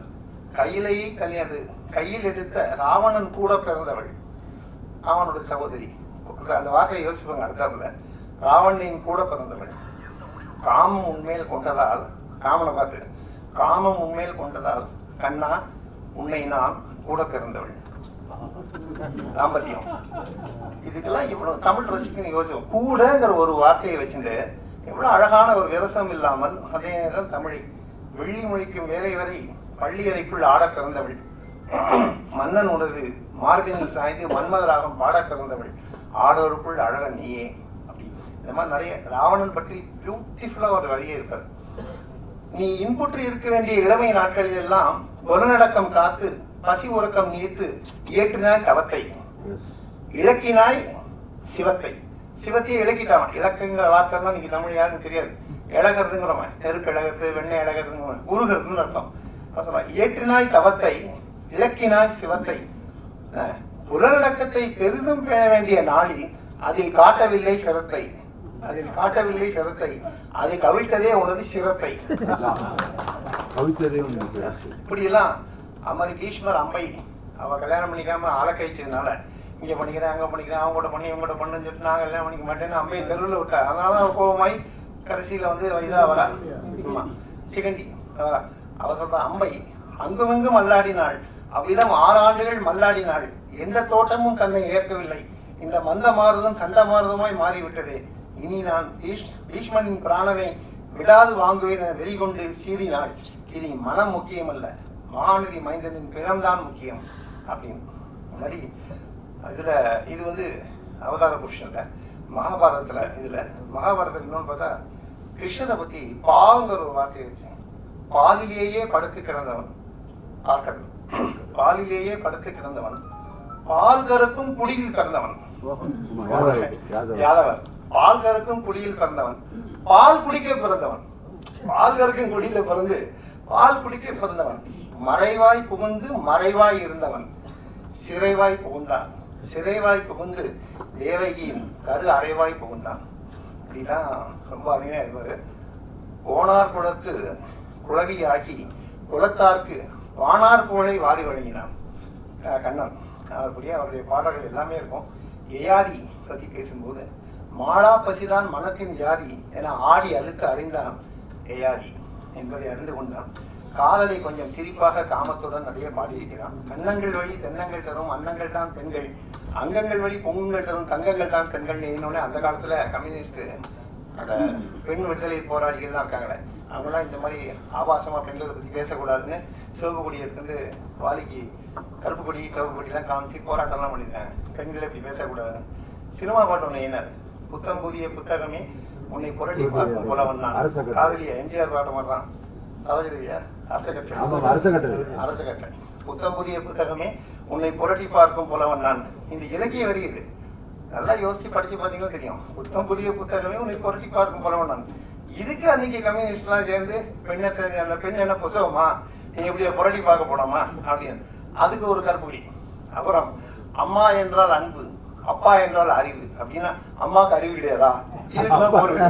Speaker 2: கையிலேயே கனியது கையில் எடுத்த ராவணன் கூட பிறந்தவள் அவனுடைய சகோதரி. அந்த வார்த்தையை யோசிப்பாங்க அடுத்தாப்புல, ராவணனின் கூட பிறந்தவள், காமம் உண்மையில் கொண்டதால், காமனை பார்த்து காமம் உண்மையில் கொண்டதால் கண்ணா உன்னை நான் கூட பிறந்தவள், தாம்பத்தியம். இதுக்கெல்லாம் எவ்வளவு தமிழ் ரசிக்கணும் யோசிப்போம். கூடங்கிற ஒரு வார்த்தையை வச்சுட்டு எவ்வளவு அழகான ஒரு விரசம் இல்லாமல் அதே நேரம் தமிழை வெள்ளி மொழிக்கும் வேலை வரை பள்ளி அறைக்குள் ஆட பிறந்தவள், மன்னன் உனது மார்பினில் சாய்ந்து மன்மதராகம் பாட பிறந்தவள், ஆடோருக்குள் அழகன் நீயே. அப்படி இந்த மாதிரி நிறைய ராவணன் பற்றி பியூட்டிஃபுல்லா ஒரு வழியே இருப்பார். நீ இன்புற்று இருக்க வேண்டிய இளமை நாட்களில் எல்லாம் பொருளடக்கம் காத்து பசி உறக்கம் நீத்து இயற்றினாய் தவத்தை, இலக்கினாய் சிவத்தை. சிவத்தையே இலக்கிட்டான். இலக்குங்கிற வார்த்தைன்னா நீங்க தமிழ் யாருன்னு தெரியாது. இழகிறதுங்கிறவன் நெருப்பு இழகிறது, வெண்ணெய் இழகிறதுங்கிற உருகிறதுன்னு அர்த்தம். இயற்றினாய் தவத்தை, இலக்கினாய் சிவத்தை. புலனடக்கத்தை பெரிதும் பேண வேண்டிய நாளில் அதில் காட்டவில்லை சிரத்தை, அதில் காட்டவில்லை சிரத்தை, அதை கவிழ்த்ததே உனது சிரத்தை. இப்படி எல்லாம் அம்மாரி பீஷ்மர் அம்பை அவ கல்யாணம் பண்ணிக்காம ஆளை கழிச்சதுனால இங்க பண்ணிக்கிறேன் அங்க பண்ணிக்கிறேன் அவங்க கூட பண்ணி இவங்க கூட பண்ணுன்னு சொல்லிட்டு நான் கல்யாணம் பண்ணிக்க மாட்டேன்னு அம்பையை தெருவில் விட்டா. அதனால அவ கோபமாய் கடைசியில வந்து இதா வரா சிகண்டி வரா. அவ சொல்ற அம்பை அங்குமெங்கும் மல்லாடினாள், அவ்விதம் 6 ஆண்டுகள் மல்லாடினாள், எந்த தோட்டமும் தன்னை ஏற்கவில்லை, இந்த மந்த மாறுதம் சண்ட மாறுதமாய் மாறிவிட்டதே, இனி நான் பீஷ்மனின் பிராணனை விடாது வாங்குவேன் என வெறிகொண்டு சீறினாள், இது மனம் முக்கியம் அல்ல, மகாநதி மைந்தனின் பிணம்தான் முக்கியம் அப்படின்னு மாதிரி. இதுல இது வந்து அவதார புருஷன்ல. மகாபாரதத்துல மகாபாரதத்துல இன்னொன்று பார்த்தா கிருஷ்ணரை பத்தி பால்ங்கிற ஒரு வார்த்தையை வச்சு, பாலிலேயே படுத்து கிடந்தவன் பார்க்கணும், பாலிலேயே படுத்து கிடந்தவன், பால் கறக்கும் குடியில் பிறந்தவன் யாதவர், பால் கறக்கும் குடியில் பிறந்தவன், பால் குடிக்க பிறந்தவன், பால் கறக்கும் குடியில பிறந்து பால் குடிக்க பிறந்தவன், மறைவாய் புகுந்து மறைவாய் இருந்தவன், சிறைவாய் புகுந்தான், சிறைவாய் புகுந்து தேவகியின் கரு அறைவாய் புகுந்தான். அப்படிலாம் ரொம்ப அருமையா இருப்பாரு. கோணார் குளத்து குளவியாகி குளத்தார்க்கு வானார் போலை வாரி வழங்கினான் கண்ணன். அப்படியே அவருடைய பாடல்கள் எல்லாமே இருக்கும். யயாதி பத்தி பேசும்போது மாளா பசிதான் மனத்தின் ஜாதி என ஆடி அழுத்து அறிந்தான் யயாதி என்பதை அறிந்து கொண்டான். காதலை கொஞ்சம் சிரிப்பாக காமத்துடன் நிறைய பாடியிருக்கிறான். கண்ணங்கள் வழி தென்னங்கள் தரும் அன்னங்கள் தான் பெண்கள், அங்கங்கள் வழி பொங்குங்கள் தரும் தங்கங்கள் தான் பெண்கள். என்னொன்னே அந்த காலத்துல கம்யூனிஸ்ட் அந்த பெண் விடுதலை போராளிகள் தான் இருக்காங்களே, அவங்களாம் இந்த மாதிரி ஆபாசமா பெண்களை பத்தி பேசக்கூடாதுன்னு சிவப்பு கொடி எடுத்துட்டு வாலிக்கு கருப்பு கொடி சிவப்பு கொடிலாம் காமிச்சு போராட்டம்லாம் பண்ணிருக்காங்க. பெண்களை இப்படி பேசக்கூடாதுன்னு. சினிமா பாட்டு ஒண்ணு என்ன, புத்தம் புதிய புத்தகமே உன்னை புரட்டி பார்க்கும் போலவன் நான், காதலிய எம்ஜிஆர் பாட்டு மாதிரி தான். சரோஜதேவியா அரச கட்டளை. புத்தம் புதிய புத்தகமே உன்னை புரட்டி பார்க்கும் போலவன் நான். இந்த இலக்கிய வரி இது நல்லா யோசிச்சு படிச்சு பாத்தீங்கன்னா தெரியும். புத்தம் புதிய புத்தகமே உன்னை புரட்டி பார்க்கும் போலவன் நான். இதுக்கு அன்னைக்கு கம்யூனிஸ்ட் எல்லாம் சேர்ந்து பெண் என்ன புசவமா நீ எப்படியா புரட்டி பார்க்க போனோமா அப்படின்னு அதுக்கு ஒரு கருப்புடி. அப்புறம் அம்மா என்றால் அன்பு, அப்பா என்றால் அறிவு அப்படின்னா அம்மாவுக்கு அறிவு கிடையாதா? இதுக்குதான் பொருள்.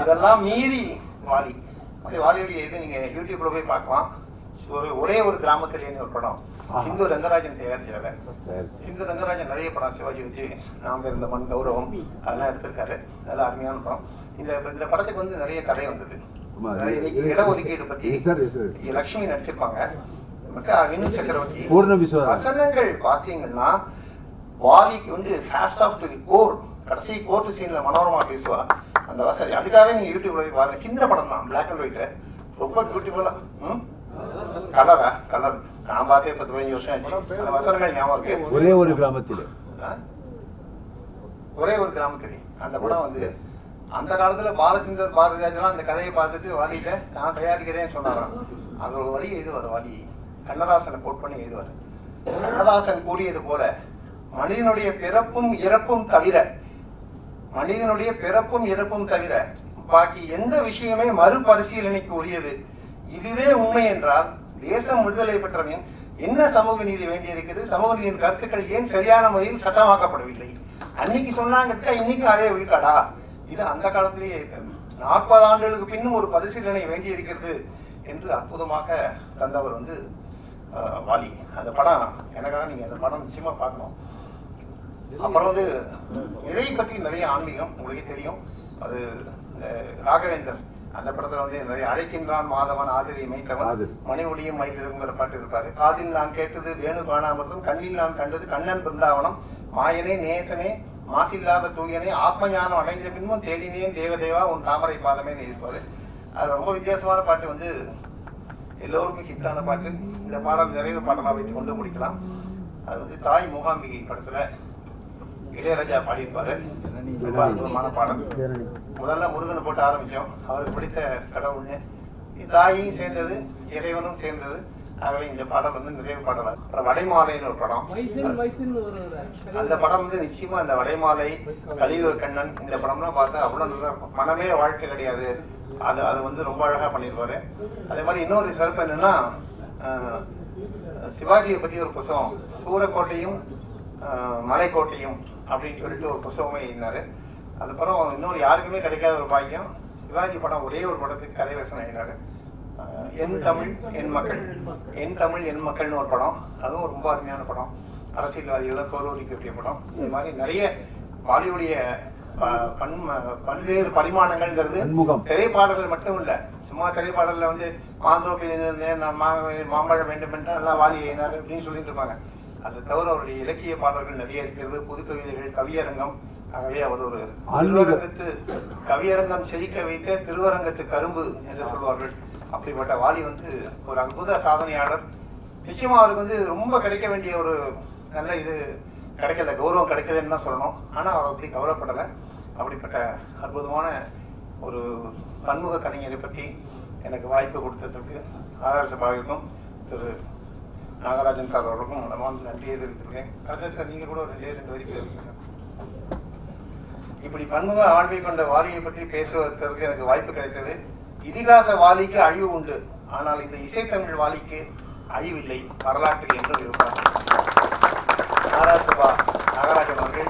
Speaker 2: இதெல்லாம் மீறி வாலி. வாலியுடைய இது நீங்க யூடியூப்ல போய் பார்க்கலாம். ஒரே ஒரு கிராமத்திலேன்னு ஒரு படம் இந்து ரங்கராஜன் தயாரிச்சாரு. இந்து ரங்கராஜன் நிறைய படம் சிவாஜி வச்சு நாம் இருந்த மண் கௌரவம் அதெல்லாம் எடுத்திருக்காரு. அதெல்லாம் அருமையான படம். இந்த படத்துக்கு வந்து நிறைய கதை வந்தது. இடஒதுக்கீடு பத்தி லட்சுமி நடிச்சிருப்பாங்க, வினு சக்கரவர்த்தி. வசனங்கள் பாத்தீங்கன்னா வாலிக்கு வந்து hats off to the core. கடைசி கோர்ட் சீன்ல மனோரமா பேசுவா அந்த வசதி. அதுக்காகவே நீங்க யூடியூப்ல போய் பாருங்க. சின்ன படம் தான், பிளாக் அண்ட் ஒயிட், ரொம்ப பியூட்டிஃபுல்லா. கலர் நான் பார்த்தே 10-15 வருஷம் ஆச்சு. அந்த வசனங்கள் ஞாபகம் இருக்கு. ஒரே ஒரு கிராமத்திலே அந்த படம் வந்து அந்த காலத்துல பாலச்சந்தர் பாரதிராஜெல்லாம் அந்த கதையை பார்த்துட்டு வாலிட்ட நான் தயாரிக்கிறேன்னு சொன்னாராம். அது ஒரு வரி எழுதுவார் வாலி, கண்ணதாசனை கோட் பண்ணி எழுதுவார். கண்ணதாசன் கூறியது போல மனிதனுடைய பிறப்பும் இறப்பும் தவிர பாக்கி எந்த விஷயமே மறுபரிசீலனைக்கு உரியது. இதுவே உண்மை என்றால் தேசம் விடுதலை பெற்றவன் என்ன சமூக நீதி வேண்டியிருக்கிறது? சமூக நீதியின் கருத்துக்கள் ஏன் சரியான முறையில் சட்டமாக்கப்படவில்லை? அன்னைக்கு சொன்னாங்க, இன்னைக்கு அதே விழுக்காடா? இது அந்த காலத்திலேயே இருக்கிறது. 40 ஆண்டுகளுக்கு பின்னும் ஒரு பரிசீலனை வேண்டி இருக்கிறது என்று அற்புதமாக தந்தவர் வந்து வாலி. அந்த படம் எனக்காக நீங்க அந்த படம் நிச்சயமா பார்க்கணும். அப்புறம் வந்து இதை பற்றி நிறைய ஆன்மீகம் உங்களுக்கே தெரியும். அது ராகவேந்தர் அந்த படத்துல வந்து நிறைய அழைக்கின்றான் மாதவன் ஆதிரை மைத்தவன் மணி ஒளியும் மயிலிருங்கிற பாட்டு இருப்பாரு. காதில் நான் கேட்டது வேணு காணாமதும், கண்ணில் நான் கண்டது கண்ணன் பிருந்தாவனம், மாயனே நேசனே மாசில்லாத தூயனே ஆத்மஞானம் அடைந்த பின்பும் தேடினேன் தேவதேவா உன் தாமரை பாதமே இருப்பாரு. அது ரொம்ப வித்தியாசமான பாட்டு வந்து எல்லோருக்கும் ஹிட்டான பாட்டு. இந்த பாடல் நிறைவு பாடலாக வைத்து கொண்டு முடிக்கலாம். அது வந்து தாய் மூகாம்பிகை படத்துல இளையராஜா பாடியிருப்பாரு. ரொம்ப அற்புதமான பாடல். முதல்ல முருகனை போட்டு ஆரம்பிச்சோம். அவருக்கு பிடித்த கடவுள்னு தாயும் சேர்ந்தது, இறைவனும் சேர்ந்தது. ஆகவே இந்த படம் வந்து நிறைவு பாடலாம். அப்புறம் வடைமாலைன்னு ஒரு படம். அந்த படம் வந்து நிச்சயமா இந்த வடைமாலை, கலியுக கண்ணன், இந்த படம்லாம் பார்த்தா அவ்வளவு நல்லா இருக்கும். பணமே வாழ்க்கை கிடையாது, அது அது வந்து ரொம்ப அழகா பண்ணிருப்பாரு. அதே மாதிரி இன்னொரு சிறப்பு என்னன்னா, சிவாஜியை பத்தி ஒரு புத்தகம், சூரக்கோட்டையும் மலைக்கோட்டையும் அப்படின்னு சொல்லிட்டு ஒரு புத்தகமே எழுதினாரு. அதுக்கப்புறம் இன்னொரு யாருக்குமே கிடைக்காத ஒரு பாக்கியம், சிவாஜி படம் ஒரே ஒரு படத்துக்கு கதை வசனம் எழுதினாரு. என் தமிழ் என் மக்கள், என் தமிழ் என் மக்கள்னு ஒரு படம். அதுவும் ரொம்ப அருமையான படம். அரசியல்வாதிகளை தோல்விக்கக்கூடிய படம். இது மாதிரி நிறைய பாலிவுடைய பல்வேறு பரிமாணங்கள்ங்கிறது திரைப்பாடல்கள் மட்டும் இல்ல. சும்மா திரைப்பாடல்ல வந்து மாந்தோப்பி மாம்பழம் வேண்டும் என்று எல்லாம் வாலி அப்படின்னு சொல்லிட்டு இருப்பாங்க. அது தவிர அவருடைய இலக்கிய பாடல்கள் நிறைய இருக்கிறது. புது கவிதைகள், கவியரங்கம். ஆகவே அவர் ஒரு திருவரங்கத்து கவியரங்கம் செழிக்க வைத்த திருவரங்கத்து கரும்பு என்று சொல்வார்கள். அப்படிப்பட்ட வாலி வந்து ஒரு அற்புத சாதனையாளர். நிச்சயமா அவருக்கு வந்து ரொம்ப கிடைக்க வேண்டிய ஒரு நல்ல இது கிடைக்கல, கௌரவம் கிடைக்கலன்னு தான் சொல்லணும். ஆனா அவர் அப்படி கவலைப்படலை. அப்படிப்பட்ட அற்புதமான ஒரு பன்முக கலைஞரை பற்றி எனக்கு வாய்ப்பு கொடுத்ததற்கு ஆர்ஆர் சபாவிற்கும் திரு நாகராஜன் சார் அவர்களுக்கும் மனமார்ந்த நன்றியை தெரிவித்திருக்கேன். ராஜா சார், நீங்க கூட ஒரு 2 வரி பேசுங்க. இப்படி பன்முக ஆழ்வை கொண்ட வாலியை பற்றி பேசுவதற்கு எனக்கு வாய்ப்பு கிடைத்தது. இதிகாச வாலிக்கு அழிவு உண்டு, ஆனால் இந்த இசைத்தமிழ் வாலிக்கு அழிவில்லை, வரலாற்றில் என்றும் இருப்பார். நாகராஜன் அவர்கள்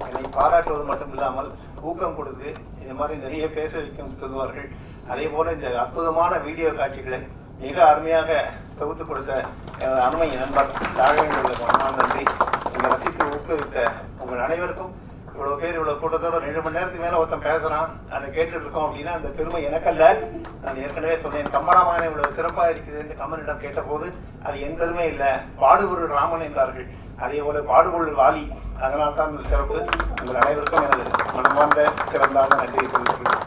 Speaker 2: என்னை பாராட்டுவது மட்டும் இல்லாமல் ஊக்கம் கொடுத்து இந்த மாதிரி நிறைய பேச வைக்கும் சொல்வார்கள். அதே போல இந்த அற்புதமான வீடியோ காட்சிகளை மிக அருமையாக தொகுத்து கொடுத்த எனது அருமை நண்பர் தாழ்மையுள்ள மனமான நன்றி. இந்த ரசித்து ஊக்குவித்த உங்கள் அனைவருக்கும். இவ்வளவு பேர் இவ்வளவு கூட்டத்தோட 2 மணி நேரத்துக்கு மேல ஒருத்தன் பேசுறான், அதை கேட்டுட்டு இருக்கோம் அப்படின்னா அந்த பெருமை எனக்கல்ல. நான் ஏற்கனவே சொன்னேன், கம்பராமாயணம் இவ்வளவு சிறப்பா இருக்குதுன்னு கம்மனிடம் கேட்ட போது அது என் பெருமை இல்ல, பாடுபொருள் ராமன் என்றார்கள். அதே போல பாடுபொருள் வாலி. அதனால் தான் இந்த சிறப்பு. உங்கள் அனைவருக்கும் எனது மனமார்ந்த சிறந்தான நன்றியை தெரிவித்துள்ளேன்.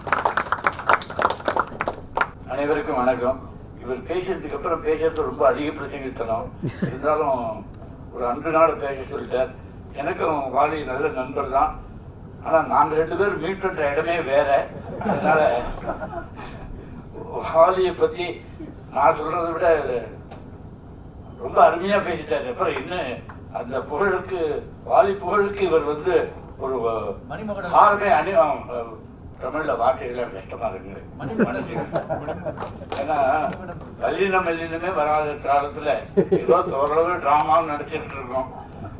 Speaker 4: அனைவருக்கும் வணக்கம். இவர் பேசுறதுக்கு அப்புறம் பேசுறது ரொம்ப அதிக பிரசங்கித்தனம். இருந்தாலும் ஒரு 5 நாள் பேச சொல்லிட்டார். எனக்கும் வாலி நல்ல நண்பர் தான். ஆனால் நாங்கள் 2 பேரும் மீட் பண்ணுற இடமே வேற. அதனால வாலியை பற்றி நான் சொல்றதை விட ரொம்ப அருமையாக பேசிட்டார். அப்புறம் இன்னும் அந்த புகழுக்கு, வாலி புகழுக்கு இவர் வந்து ஒரு ஆறுமே தமிழ்ல வார்த்தைகள் கஷ்டமா இருக்குங்க. ஏன்னா வல்லினமே வராத காலத்துல ஏதோ ஓரளவு டிராமாவும் நடிச்சிட்டு இருக்கோம்.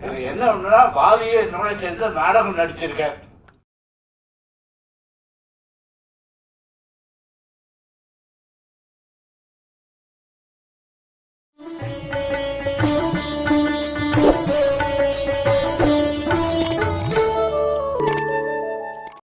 Speaker 4: இது என்ன வாலியே என்னோட சேர்ந்து நாடகம் நடிச்சிருக்கார்.